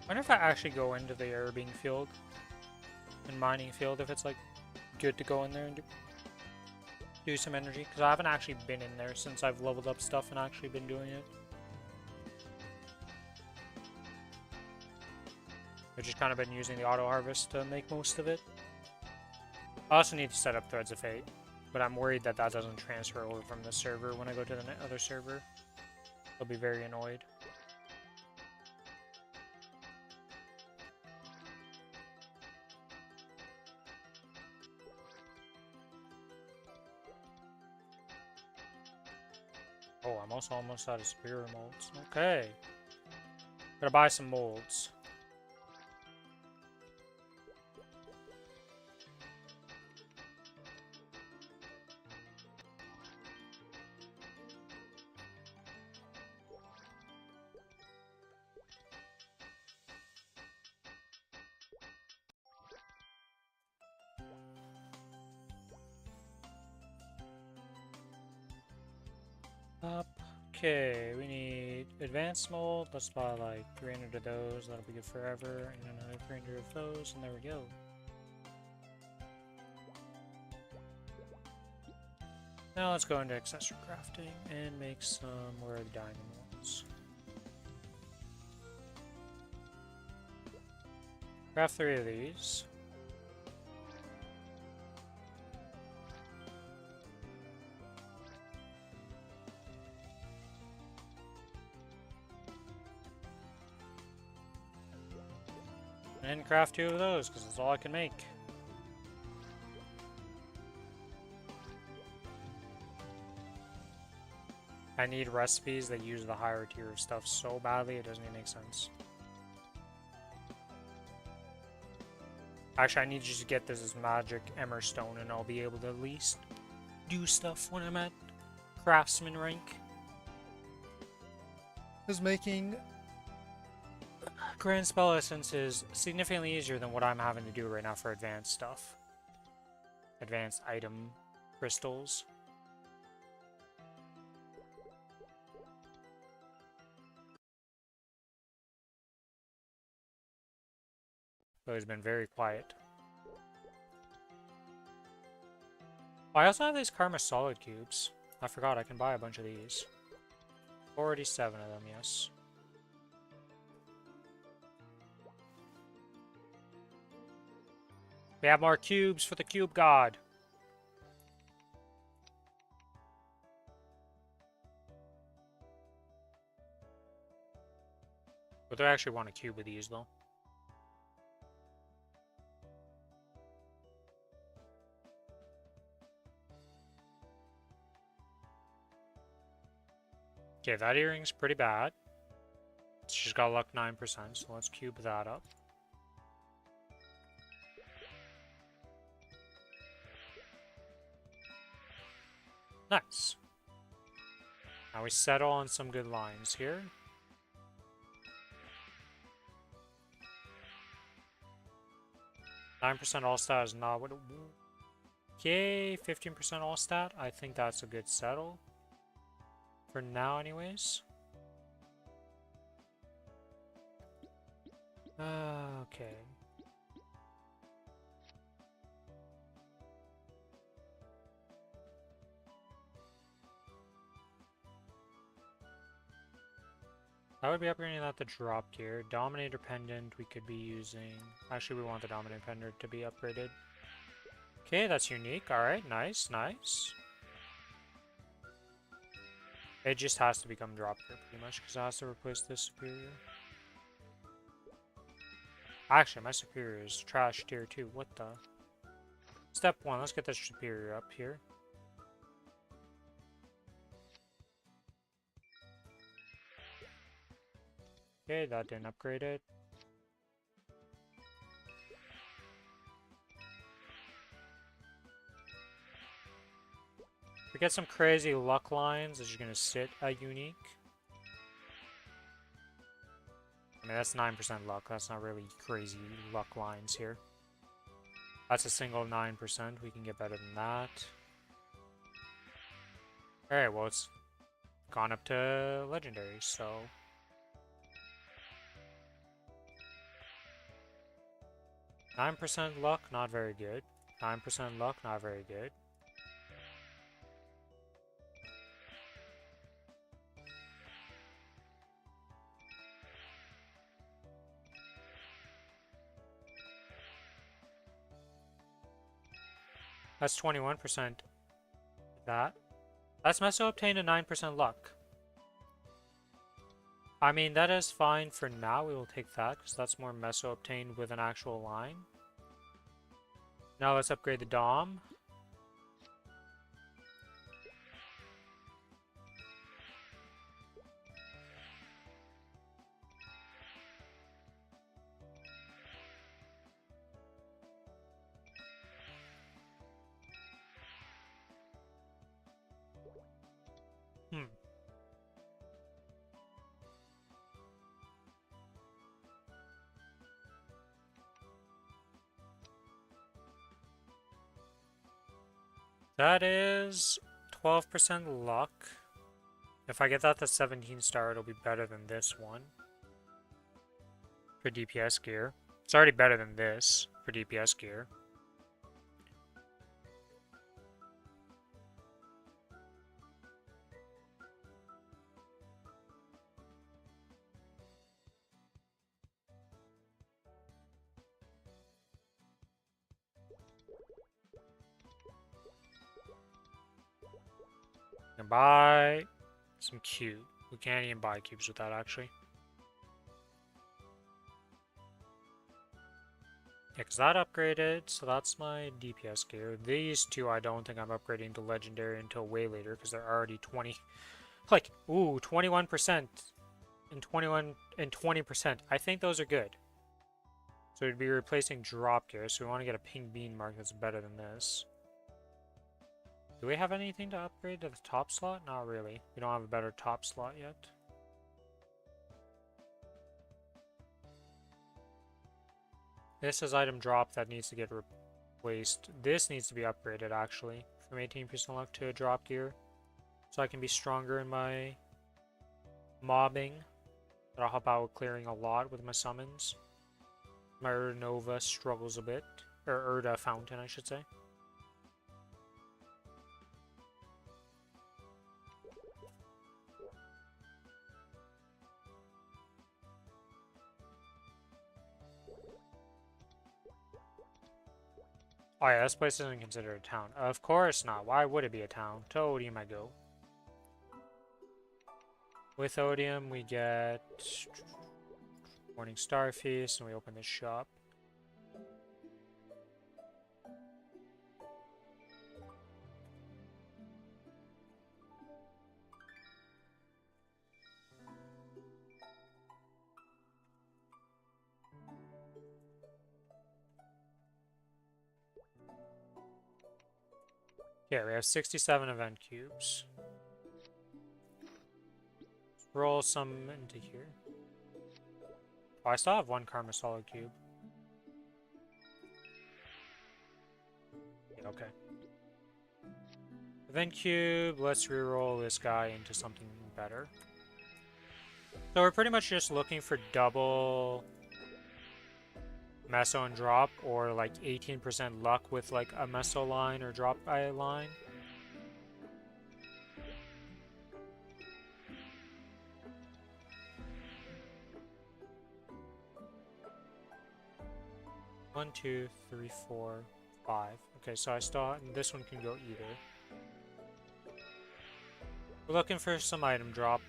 I wonder if I actually go into the herbing field and mining field, if it's like good to go in there and do some energy, because I haven't actually been in there since I've leveled up stuff and actually been doing it. I've just kind of been using the auto harvest to make most of it. I also need to set up Threads of Fate, but I'm worried that that doesn't transfer over from the server when I go to the other server. I'll be very annoyed. Oh, I'm also almost out of superior molds. Okay. Gotta buy some molds. Okay, we need advanced mold. Let's buy like 300 of those. That'll be good forever. And another 300 of those, and there we go. Now let's go into accessory crafting and make some. Where are the diamond ones? Craft 3 of these. And craft 2 of those, because that's all I can make. I need recipes that use the higher tier of stuff so badly it doesn't even make sense. Actually, I need you to get this as magic Emmerstone and I'll be able to at least do stuff when I'm at craftsman rank. Because making Grand Spell Essence is significantly easier than what I'm having to do right now for advanced stuff. Advanced item crystals. So it's been very quiet. I also have these Karma Solid Cubes. I forgot I can buy a bunch of these. 47 of them, yes. We have more cubes for the Cube God. But they actually want a cube of these, though. Okay, that earring's pretty bad. She's got luck 9%, so let's cube that up. Nice. Now we settle on some good lines here. %9 all stat is not what it... Okay, 15% all stat. I think that's a good settle. For now, anyways. Okay. I would be upgrading that to drop gear. Dominator Pendant we could be using. Actually, we want the Dominator Pendant to be upgraded. Okay, that's unique. Alright, nice, nice. It just has to become drop gear pretty much because it has to replace this superior. Actually, my superior is trash tier 2. What the? Step 1, let's get this superior up here. Okay, that didn't upgrade it. If we get some crazy luck lines, it's just gonna sit a unique. I mean, that's 9% luck. That's not really crazy luck lines here. That's a single 9%. We can get better than that. Alright, well, it's gone up to legendary, so... %9 luck, not very good. 9% luck, not very good. That's 21%. That's Meso obtained a 9% luck. I mean, that is fine for now. We will take that because that's more Meso obtained with an actual line. Now let's upgrade the Dom. That is 12% luck. If I get that to 17 star, it'll be better than this one. For DPS gear. It's already better than this for DPS gear. And buy some cube. We can't even buy cubes with that, actually. Yeah, because that upgraded, so that's my DPS gear. These two I don't think I'm upgrading to legendary until way later, because they're already 20 Click. Ooh, 21% and 20%. I think those are good. So it'd be replacing drop gear, so we want to get a pink bean mark that's better than this. Do we have anything to upgrade to the top slot? Not really. We don't have a better top slot yet. This is item drop that needs to get replaced. This needs to be upgraded, actually, from 18% luck to a drop gear. So I can be stronger in my mobbing. That'll help out with clearing a lot with my summons. My Nova struggles a bit. Or Urda Fountain, I should say. Oh yeah, this place isn't considered a town. Of course not. Why would it be a town? To Odium I go. With Odium we get Morning Star Feast and we open this shop. Yeah, we have 67 event cubes. Let's roll some into here. Oh, I still have one Karma Solid cube. Yeah, okay. Event cube, let's reroll this guy into something better. So we're pretty much just looking for double meso and drop, or like 18% luck with like a meso line or drop line. One, two, three, four, five. Okay, so I still, and this one can go either. We're looking for some item drop.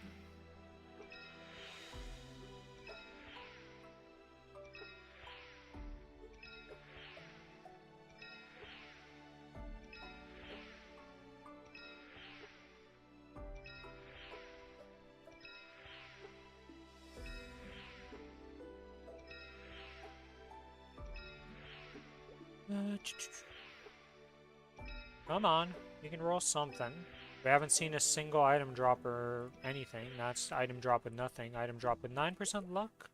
Come on, you can roll something. We haven't seen a single item drop or anything. That's item drop with nothing. Item drop with 9% luck?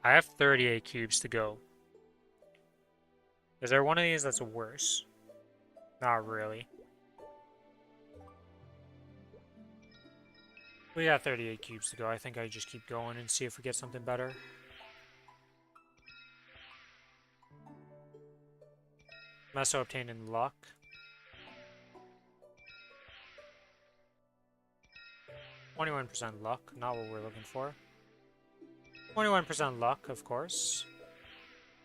I have 38 cubes to go. Is there one of these that's worse? Not really. We got 38 cubes to go. I think I just keep going and see if we get something better. Meso obtained in luck. %, luck, not what we're looking for. 21% luck, of course.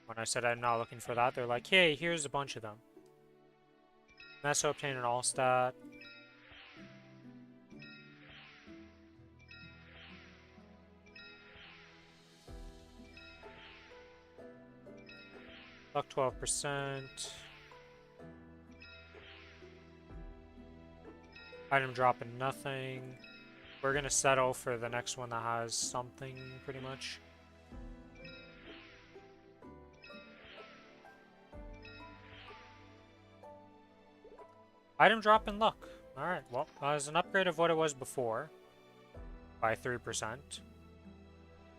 When I said I'm not looking for that, they're like, hey, here's a bunch of them. Meso obtained an all stat. Luck 12%. Item dropping nothing. We're gonna settle for the next one that has something, pretty much. Item drop in luck. Alright, well, it's an upgrade of what it was before. By 3%.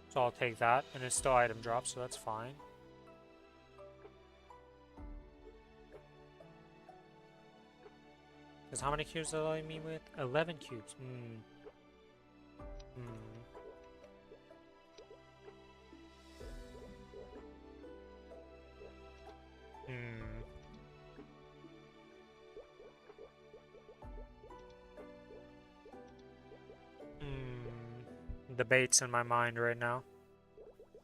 So I'll take that, and it's still item drop, so that's fine. Because how many cubes did I mean with? 11 cubes. Debates in my mind right now.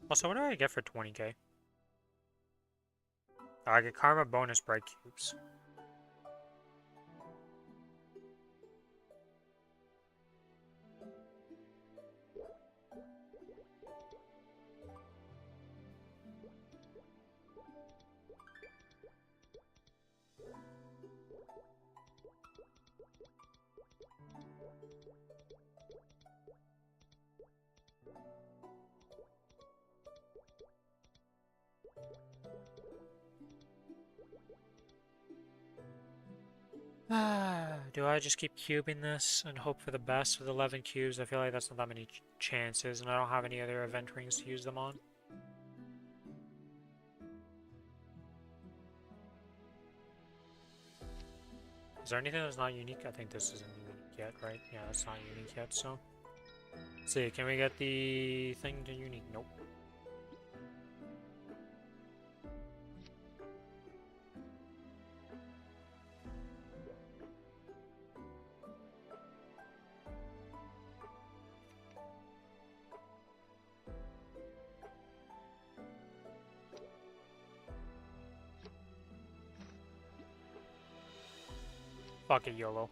Also, what do I get for 20k? Oh, I get Karma bonus bright cubes. Do I just keep cubing this and hope for the best with 11 cubes? I feel like that's not that many chances, and I don't have any other event rings to use them on. Is there anything that's not unique? I think this isn't unique yet, right? Yeah, that's not unique yet, so... Let's see, can we get the thing to unique? Nope. Fuck it, YOLO.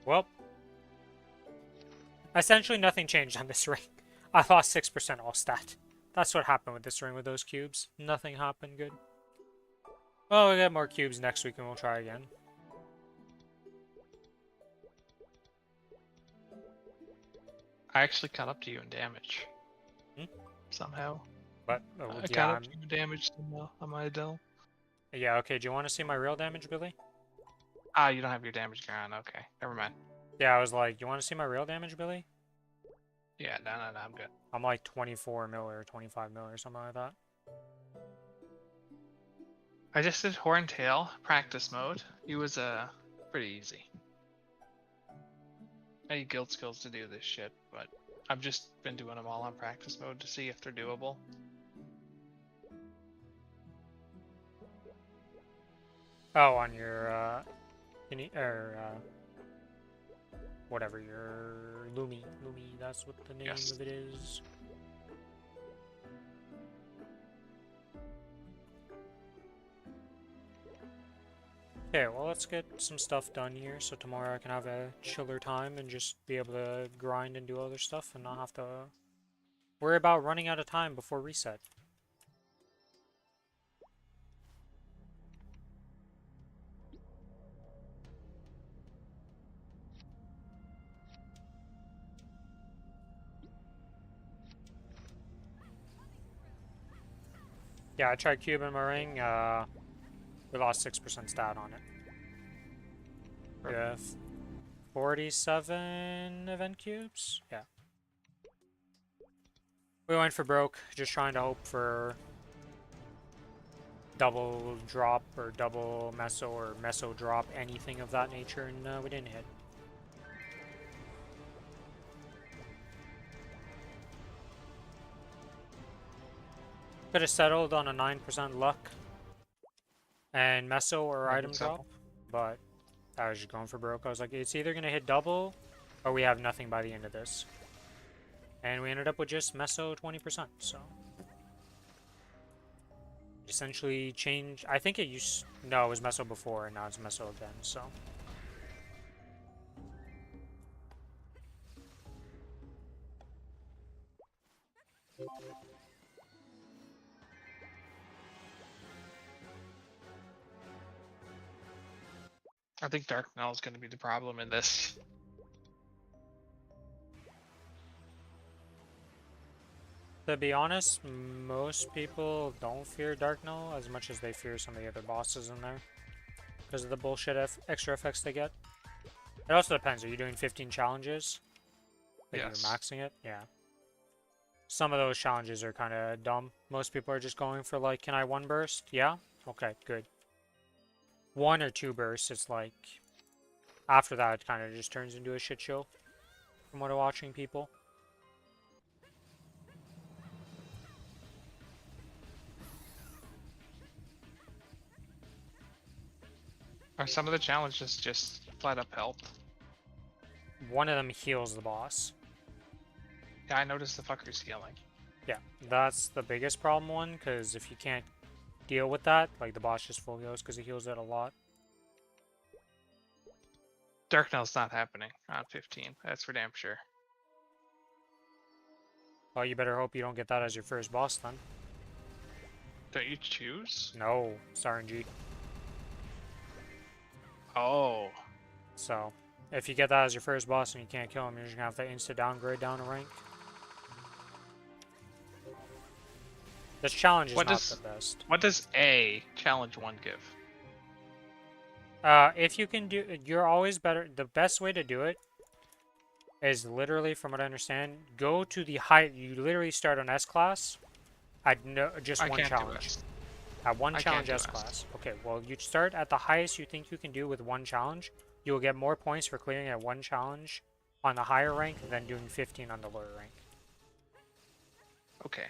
Well, essentially nothing changed on this ring. I lost 6% all stat. That's what happened with this ring with those cubes. Nothing happened good. Well, we get more cubes next week and we'll try again. I actually caught up to you in damage. Hmm? Somehow. But, I caught up to you in damage somehow on my Adele. yeah, okay, do you want to see my real damage, Billy? Ah, you don't have your damage gear on. Okay, never mind. Yeah, I was like, you want to see my real damage, Billy? Yeah, no, I'm good. I'm like 24 mil or 25 mil or something like that. I just did Horntail practice mode. He was pretty easy. I need guild skills to do this shit, but I've just been doing them all on practice mode to see if they're doable. Oh, on your, whatever, your Lumi, that's what the name Yes. of it is. Okay, well let's get some stuff done here so tomorrow I can have a chiller time and just be able to grind and do other stuff and not have to worry about running out of time before reset. Yeah, I tried cubing my ring, we lost 6% stat on it. Yeah, 47 event cubes? Yeah. We went for broke, just trying to hope for double drop or double meso or meso drop, anything of that nature, and we didn't hit. Could have settled on a 9% luck and meso or item drop, but I was just going for broke. I was like, it's either going to hit double or we have nothing by the end of this. And we ended up with just meso 20%, so... essentially change. I think it used... no, it was meso before, and now it's meso again, so... I think Dark Null is going to be the problem in this. To be honest, most people don't fear Dark Null as much as they fear some of the other bosses in there. Because of the bullshit extra effects they get. It also depends, are you doing 15 challenges? Like Yes. you're maxing it? Yeah. Some of those challenges are kind of dumb. Most people are just going for like, can I one burst? Yeah? Okay, good. One or two bursts, it's like... after that, it kind of just turns into a shit show. From what I'm watching people. Are some of the challenges just flat up health? One of them heals the boss. Yeah, I noticed the fucker's healing. Yeah, that's the biggest problem one, because if you can't deal with that. Like, the boss just full heals because he heals it a lot. Dark Knell's not happening on 15. That's for damn sure. Well, you better hope you don't get that as your first boss then. Don't you choose? No, it's RNG. Oh. So, if you get that as your first boss and you can't kill him, you're just gonna have to insta downgrade down a rank. This challenge is not the best. What does A challenge 1 give? If you can do, you're always better. The best way to do it is literally, from what I understand, go to the high. You literally start on S class. I'd no, just I one can't challenge. do S. At one I challenge can't do S S. class. Okay, well you start at the highest you think you can do with one challenge. You will get more points for clearing at one challenge on the higher rank than doing 15 on the lower rank. Okay.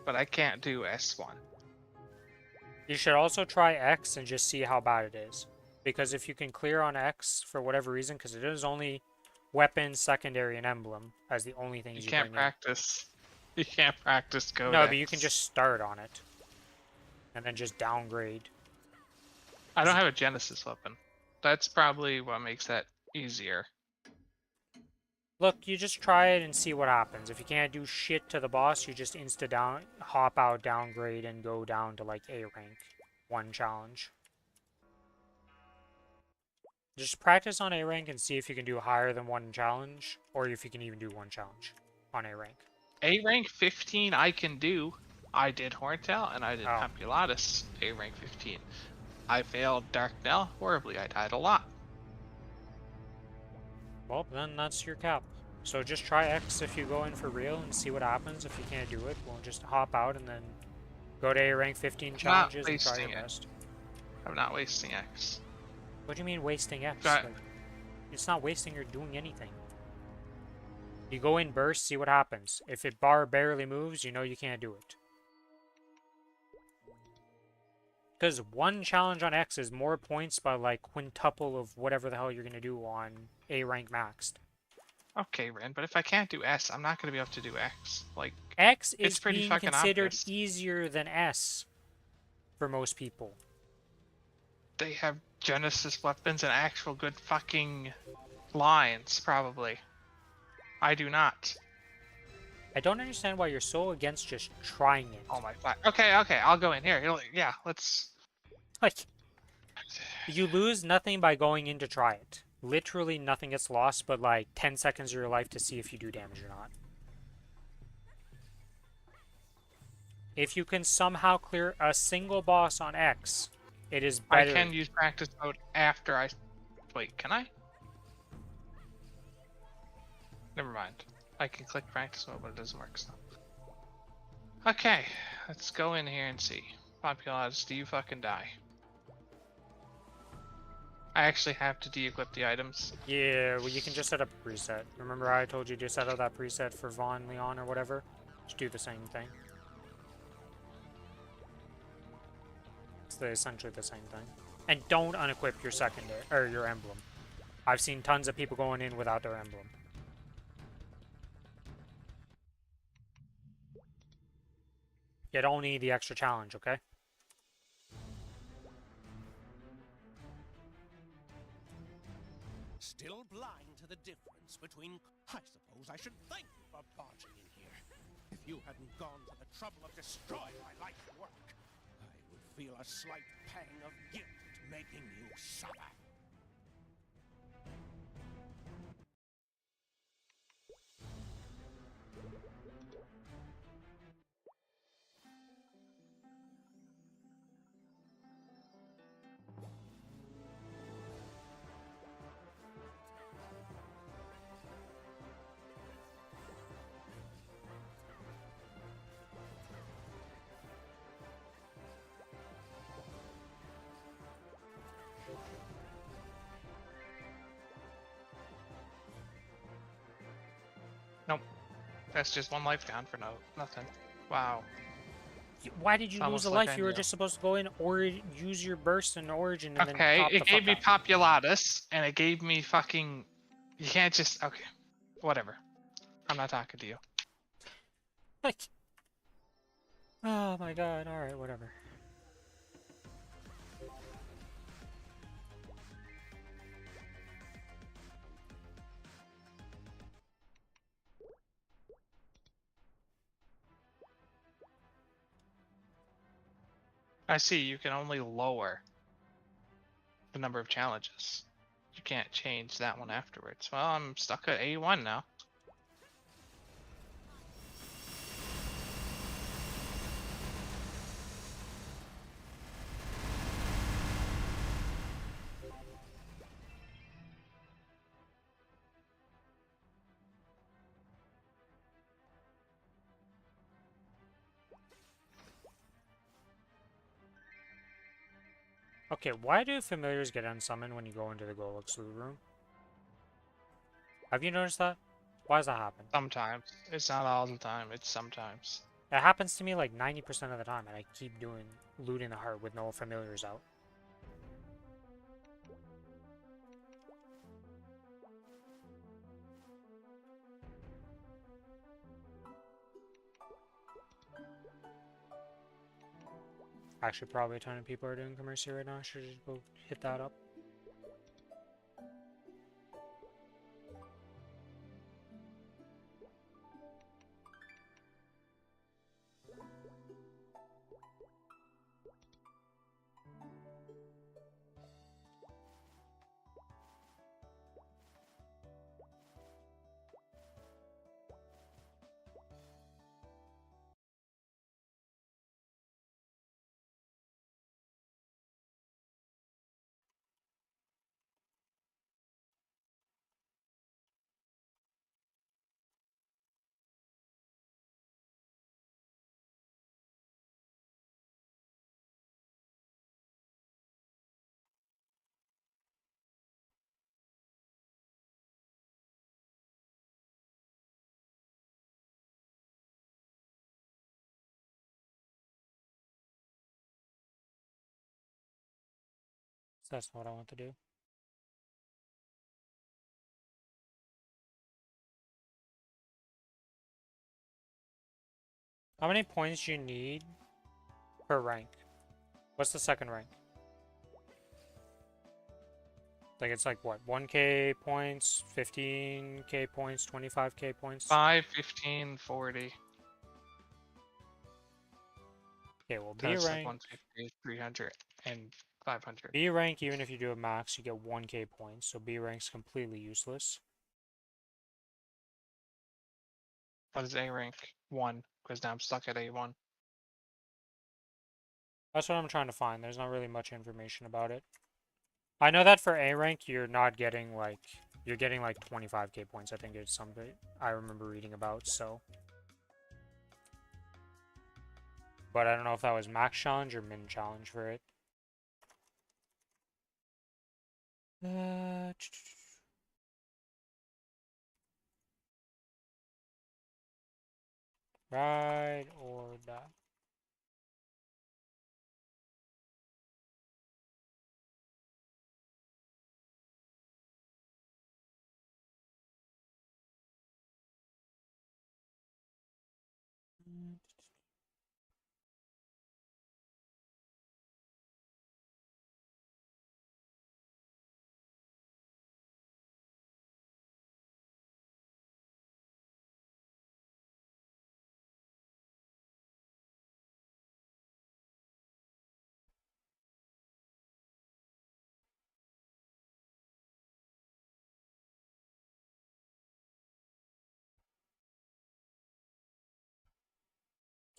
But I can't do S1. You should also try X and just see how bad it is. Because if you can clear on X for whatever reason, because it is only weapon, secondary, and emblem as the only things You you can't bring practice. You can't practice in. code. No, but you can just start on it. And then just downgrade. I don't have a Genesis weapon. That's probably what makes that easier. Look, you just try it and see what happens. If you can't do shit to the boss, you just hop out, downgrade, and go down to like A rank. One challenge. Just practice on A rank and see if you can do higher than one challenge, or if you can even do one challenge on A rank. A rank 15 I can do. I did Horntail and I did Oh. Populatus A rank 15. I failed Dark Knell horribly. I died a lot. Well, then that's your cap. So just try X if you go in for real and see what happens. If you can't do it, we'll just hop out and then go to A rank 15 challenges and try your best. I'm not wasting X. What do you mean wasting X? Right. Like, it's not wasting or doing anything. You go in burst, see what happens. If it barely moves, you know you can't do it. Because one challenge on X is more points by like quintuple of whatever the hell you're going to do on A rank maxed. Okay, Ren, but if I can't do S, I'm not going to be able to do X. Like, X it's is pretty being fucking considered obvious. easier than S for most people. They have Genesis weapons and actual good fucking lines, probably. I do not. I don't understand why you're so against just trying it. Oh my god. Okay, I'll go in here. Yeah, let's... Like, you lose nothing by going in to try it. Literally nothing gets lost but like 10 seconds of your life to see if you do damage or not. If you can somehow clear a single boss on X, it is better. I can use practice mode after I... Wait, can I? Never mind. I can click practice mode, but it doesn't work, so... Okay, let's go in here and see. Populatus, do you fucking die? I actually have to de-equip the items. Yeah, well, you can just set up a preset. Remember I told you to set up that preset for Vaughn, Leon, or whatever? Just do the same thing. It's essentially the same thing. And don't unequip your secondary, or your emblem. I've seen tons of people going in without their emblem. You don't need the extra challenge, okay? Still blind to the difference between... I suppose I should thank you for barging in here. If you hadn't gone to the trouble of destroying my life's work, I would feel a slight pang of guilt at making you suffer. Nope. That's just one life down for nothing. Wow. Why did you lose Almost a like life? I You were knew. just supposed to go in or use your burst and origin and then Okay, pop the it gave fuck me out. Populatus, and it gave me fucking... You can't just... Okay. Whatever. I'm not talking to you. Like, oh my god, alright, whatever. I see. You can only lower the number of challenges. You can't change that one afterwards. Well, I'm stuck at A1 now. Okay, why do familiars get unsummoned when you go into the Golux loot room? Have you noticed that? Why does that happen? Sometimes. It's not all the time. It's sometimes. It happens to me like 90% of the time, and I keep doing looting the heart with no familiars out. Actually, probably a ton of people are doing commerce right now. I should just go hit that up. So that's not what I want to do. How many points do you need per rank? What's the second rank? Like it's like what? 1k points, 15k points, 25k points? 5, 15, 40. Okay, well B That's like rank. 150, 300, and 500. B rank, even if you do a max, you get 1k points, so B rank's completely useless. What is A rank? 1, because now I'm stuck at A1. That's what I'm trying to find. There's not really much information about it. I know that for A rank, you're not getting like you're getting like 25k points. I think it's something I remember reading about. So, but I don't know if that was max challenge or min challenge for it. Ride or die.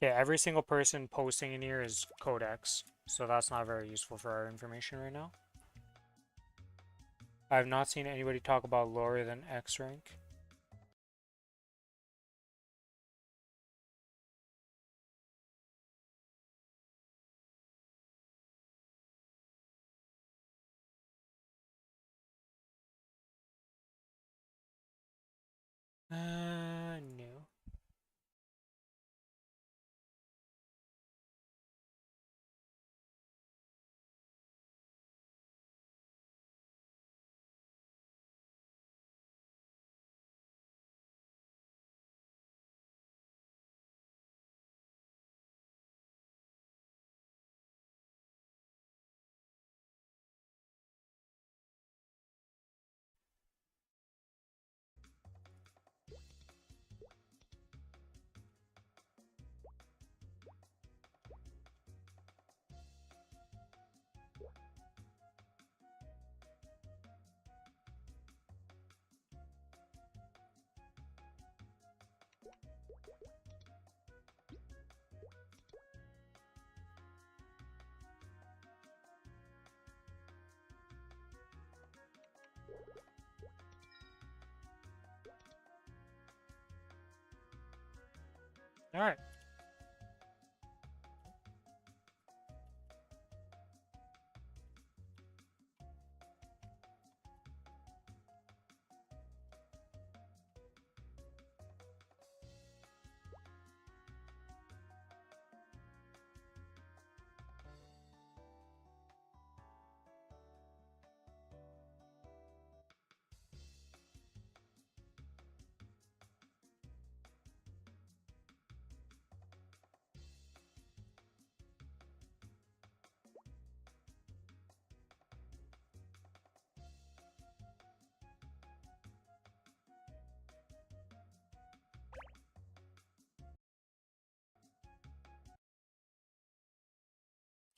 Okay, every single person posting in here is Codex, so that's not very useful for our information right now. I have not seen anybody talk about lower than X rank. No. Alright.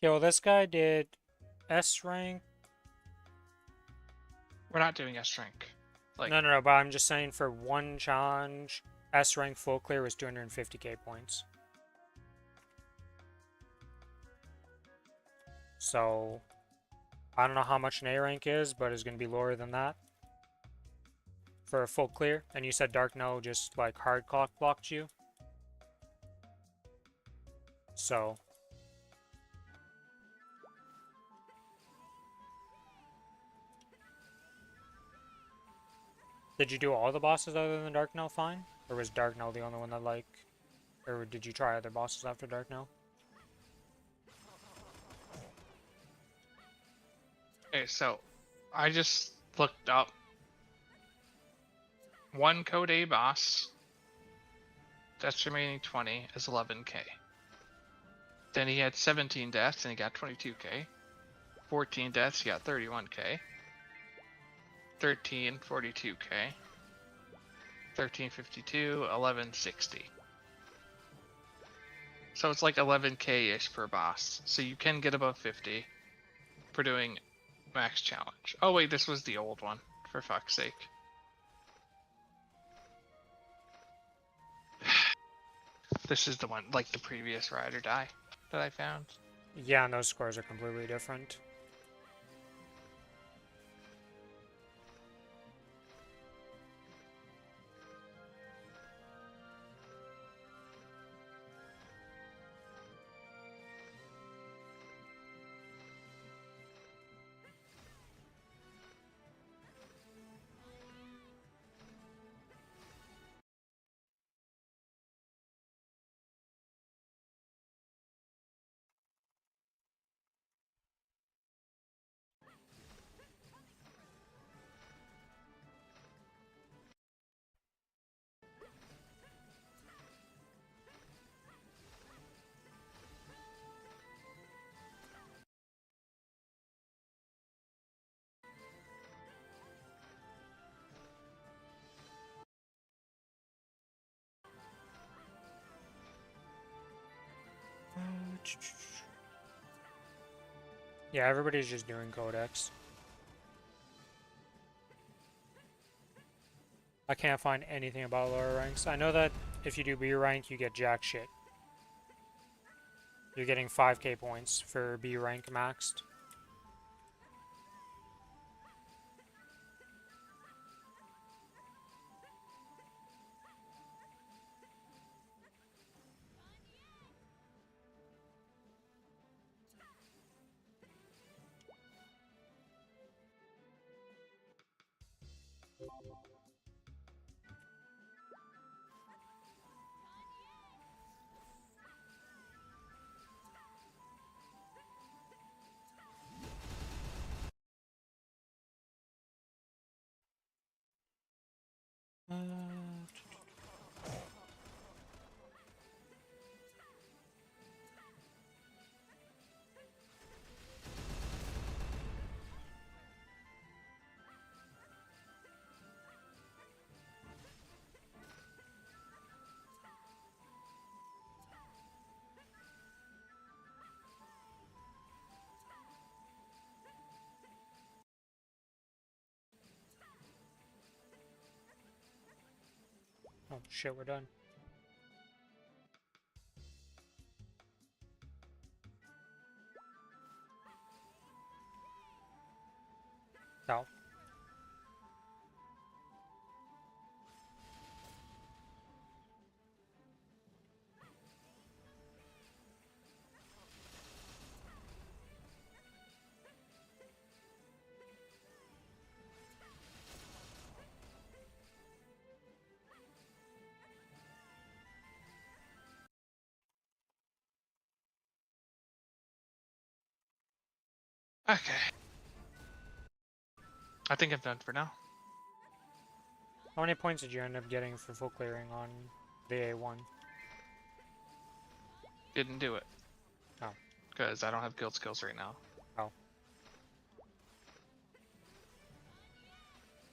Okay, well this guy did S rank. We're not doing S rank. Like, No, but I'm just saying for one challenge, S rank full clear was 250k points. So, I don't know how much an A rank is, but it's going to be lower than that. For a full clear. And you said Dark No just like hard clock blocked you. So. Did you do all the bosses other than Dark No fine? Or was Dark No the only one that like... Or did you try other bosses after Dark No? okay, so I just looked up one code A boss. Deaths remaining 20 is 11k. Then he had 17 deaths and he got 22k. 14 deaths, he got 31k. 13, 42k. 13, 52, 11, 60. So it's like 11k-ish per boss. So you can get above 50 for doing max challenge. Oh wait, this was the old one, for fuck's sake. This is the one, like the previous Ride or Die that I found. Yeah, and those scores are completely different. Yeah, everybody's just doing Codex. I can't find anything about lower ranks. I know that if you do B rank, you get jack shit. You're getting 5k points for B rank maxed. Oh shit, we're done. No. Okay. I think I'm done for now. How many points did you end up getting for full clearing on the A1? Didn't do it. Oh. Because I don't have guild skills right now. Oh.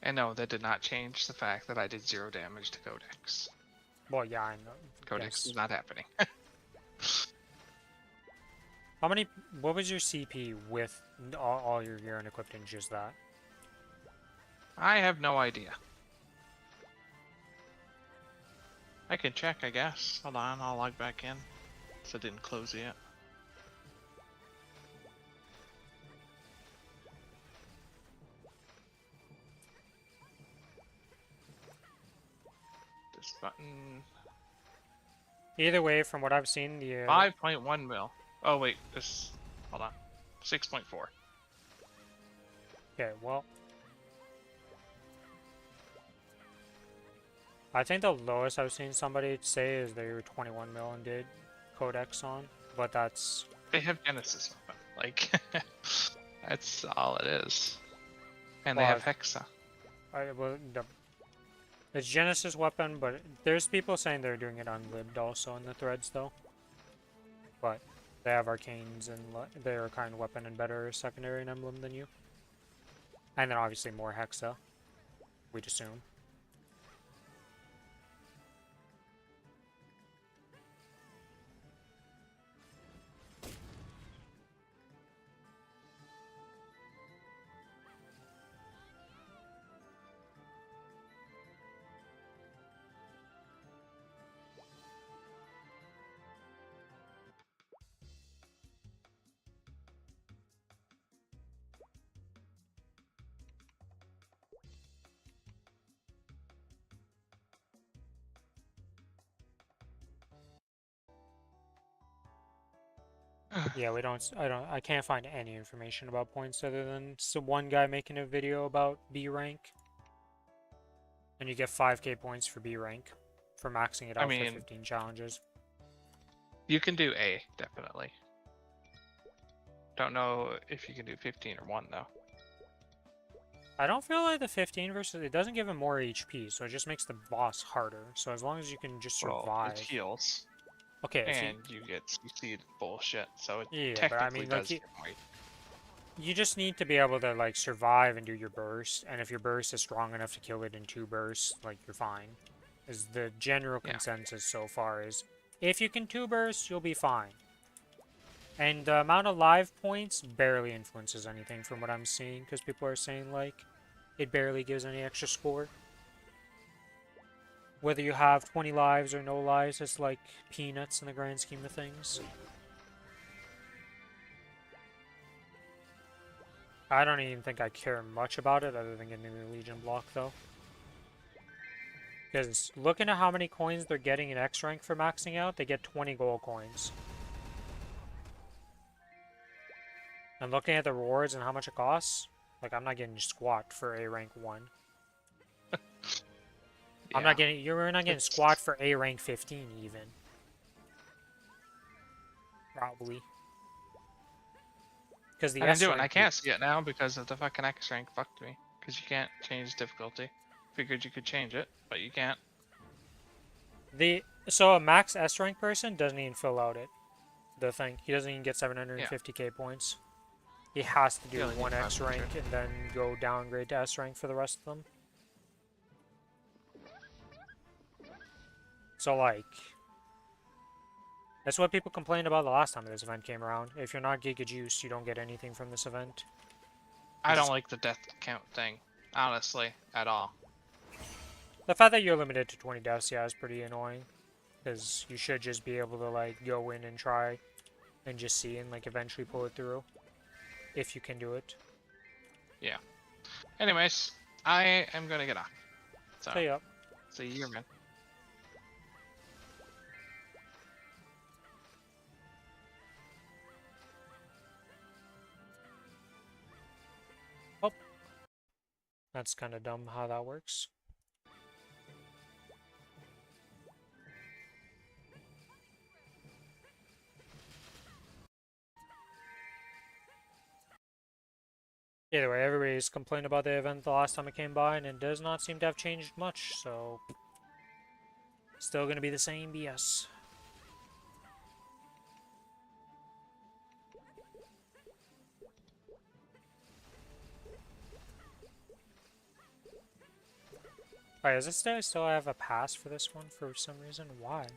And no, that did not change the fact that I did 0 damage to Codex. Well, yeah, I know. Codex Yes. is not happening. How many? What was your CP with all your gear and equipped in just that? I have no idea. I can check, I guess. Hold on, I'll log back in. So it didn't close yet. This button. Either way, from what I've seen, the 5.1 mil. Oh wait, this. Hold on. 6.4. okay, well, I think the lowest I've seen somebody say is they were 21 mil and did Codex on, but that's They have Genesis weapon. Like, that's all it is. And Well, they have Hexa. it's Genesis weapon, but there's people saying they're doing it unlibbed also in the threads though. But they have arcanes and they're a kind of weapon and better secondary and emblem than you. And then obviously more Hexa, we'd assume. Yeah, I can't find any information about points other than some one guy making a video about B rank. And you get 5k points for B rank for maxing it I out for mean, 15 challenges. you can do A, definitely. Don't know if you can do 15 or 1, though. I don't feel like the 15 versus it doesn't give him more HP, so it just makes the boss harder. So as long as you can just Well, survive. it heals. Okay, if And you get CC'd bullshit, so it yeah, but I technically mean, like, does give weight. you just need to be able to like survive and do your burst, and if your burst is strong enough to kill it in 2 bursts, like you're fine. Is the general consensus so far is if you can 2 bursts, you'll be fine. And the amount of live points barely influences anything from what I'm seeing, because people are saying like it barely gives any extra score. Whether you have 20 lives or no lives, it's like peanuts in the grand scheme of things. I don't even think I care much about it other than getting the Legion block though. Because looking at how many coins they're getting in X rank for maxing out, they get 20 gold coins. And looking at the rewards and how much it costs, like I'm not getting squat for A rank 1. I'm not getting, you're not getting squat for A rank 15 even. Probably. Because the I didn't S do it, and I rank can't see it now because of the fucking X rank fucked me. Because you can't change difficulty. Figured you could change it, but you can't. So a max S rank person doesn't even fill out the thing. He doesn't even get 750k points. He has to do You only need 1 X 500. rank and then go downgrade to S rank for the rest of them. So like, that's what people complained about the last time this event came around. If you're not Giga Juice, you don't get anything from this event. I don't like the death count thing, honestly, at all. The fact that you're limited to 20 deaths, yeah, is pretty annoying. Because you should just be able to, like, go in and try and just see and, like, eventually pull it through. If you can do it. Yeah. Anyways, I am gonna get off. So, Stay up. see you, man. That's kind of dumb how that works. Either way, everybody's complained about the event the last time it came by, and it does not seem to have changed much, so... Still gonna be the same BS. Alright, is this day I still have a pass for this one for some reason? Why? Am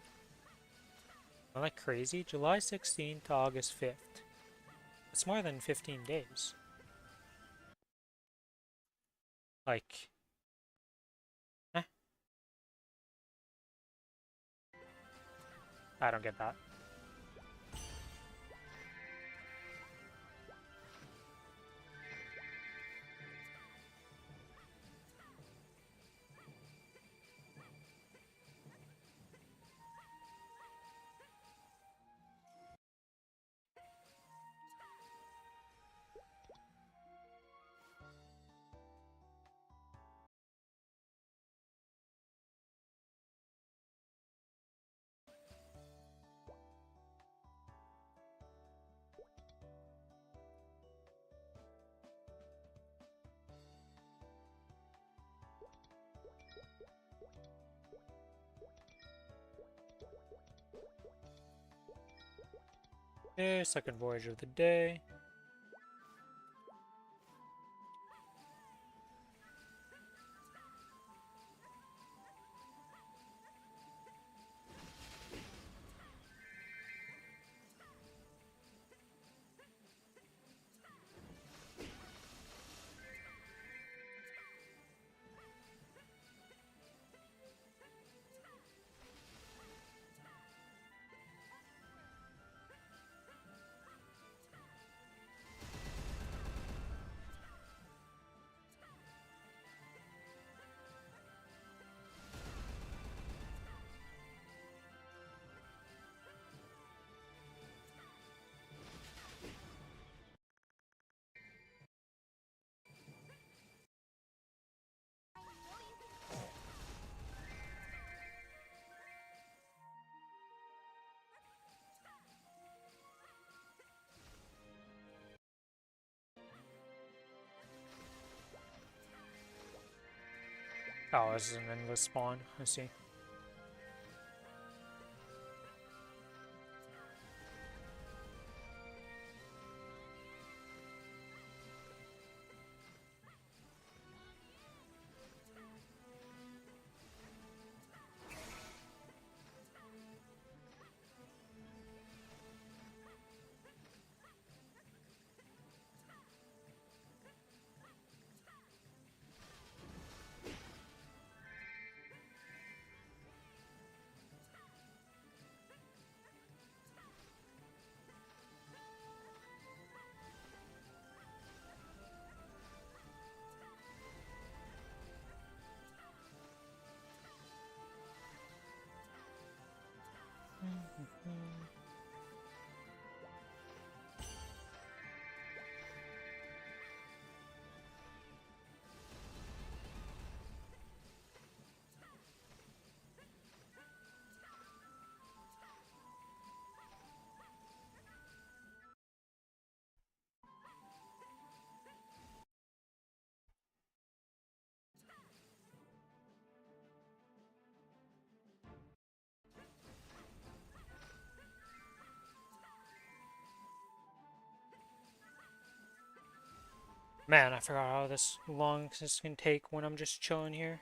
I like crazy? July 16th to August 5th. It's more than 15 days. Like... Eh. I don't get that. Okay, second voyage of the day. Oh, this is an endless spawn. I see. Man, I forgot how this long this can take when I'm just chilling here.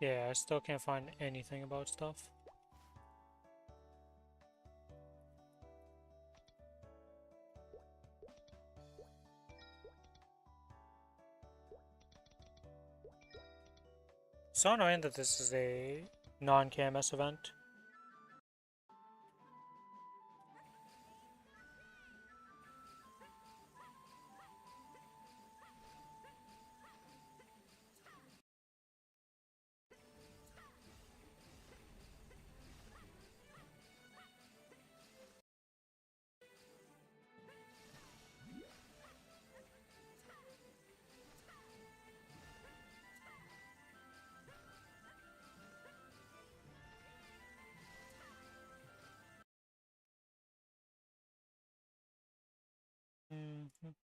Yeah, I still can't find anything about stuff. so annoying that this is a non-KMS event. Mhm.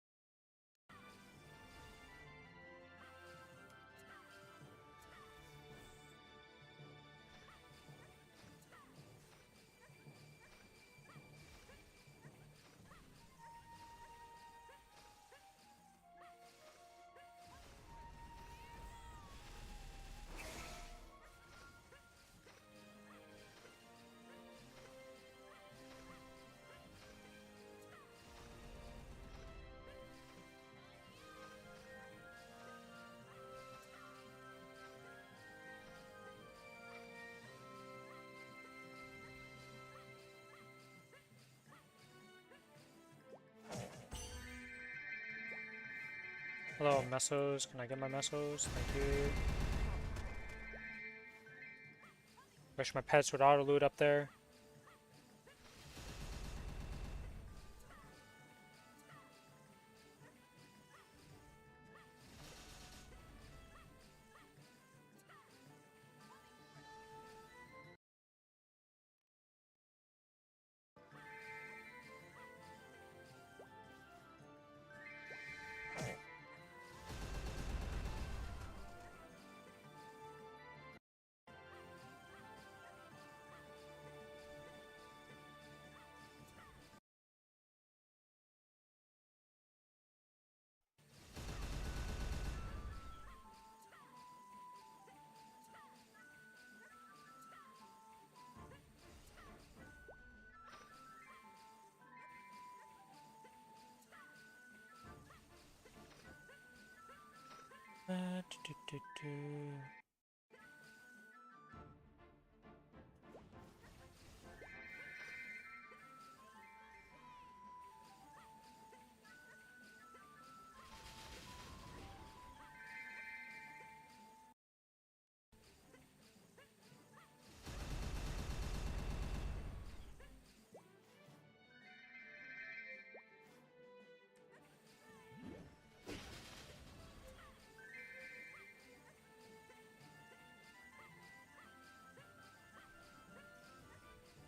Hello, mesos. Can I get my mesos? Thank you. Wish my pets would auto loot up there. Do.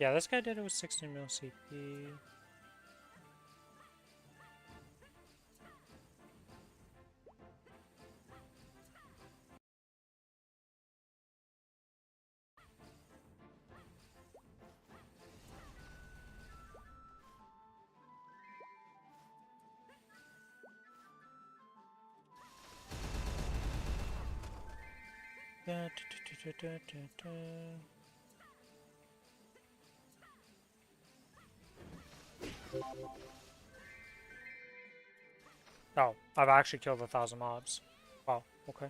Yeah, this guy did it with 16 mil CP. Da. Oh, I've actually killed 1,000 mobs. Wow, okay.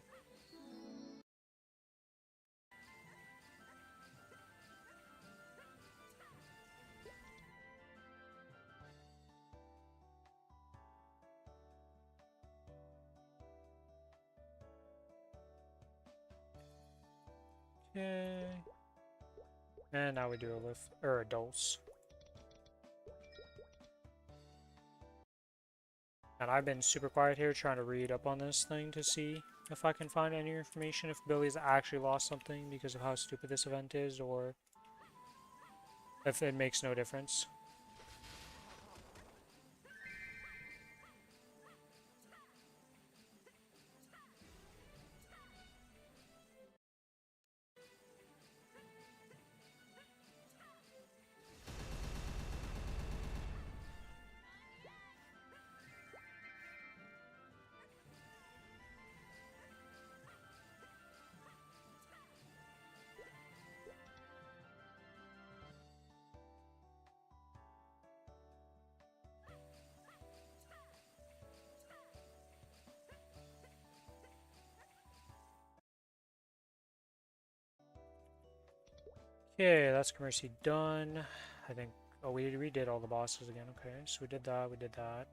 Okay. And now we do a lift, or a dose. And I've been super quiet here trying to read up on this thing to see if I can find any information if Billy's actually lost something because of how stupid this event is, or if it makes no difference. Okay, that's Commercy done. I think. Oh, we redid all the bosses again. Okay, so we did that. We did that.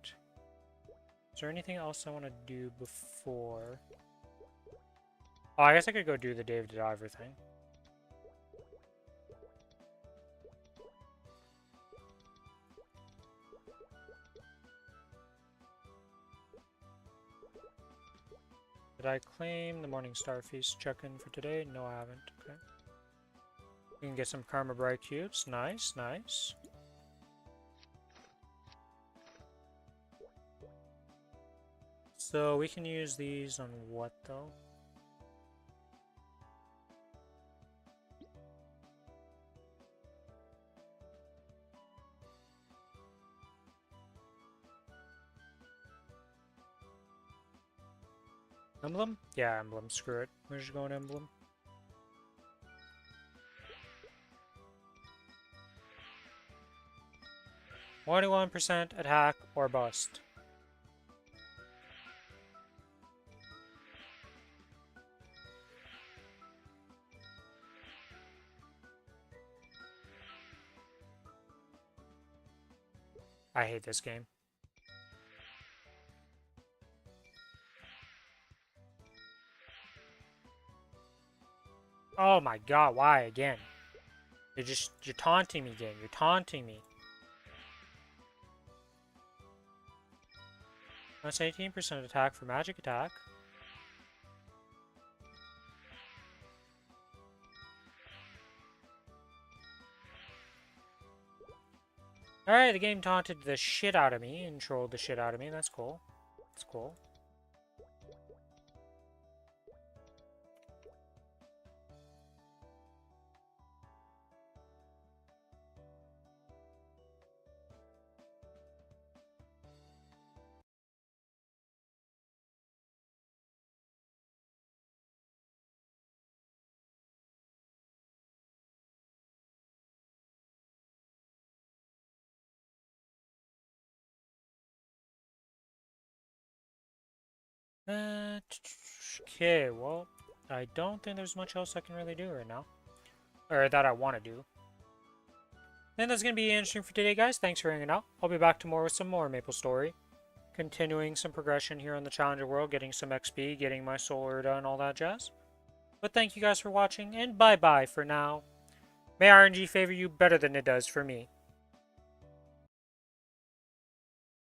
Is there anything else I want to do before? Oh, I guess I could go do the Dave the Diver thing. Did I claim the Morning Star Feast check-in for today? No, I haven't. Okay. We can get some Karma Bright Cubes. Nice, nice. So we can use these on what, though? Emblem? Yeah, emblem. Screw it. We're just going emblem. %, attack or bust. I hate this game. Oh my god, why again? You're taunting me again. You're taunting me. That's 18% attack for magic attack. Alright, the game taunted the shit out of me and trolled the shit out of me. That's cool. That's cool. Okay, well, I don't think there's much else I can really do right now. Or that I want to do. Then that's going to be interesting for today, guys. Thanks for hanging out. I'll be back tomorrow with some more Maplestory. Continuing some progression here on the Challenger World, getting some XP, getting my solar done, all that jazz. But thank you guys for watching, and bye-bye for now. May RNG favor you better than it does for me.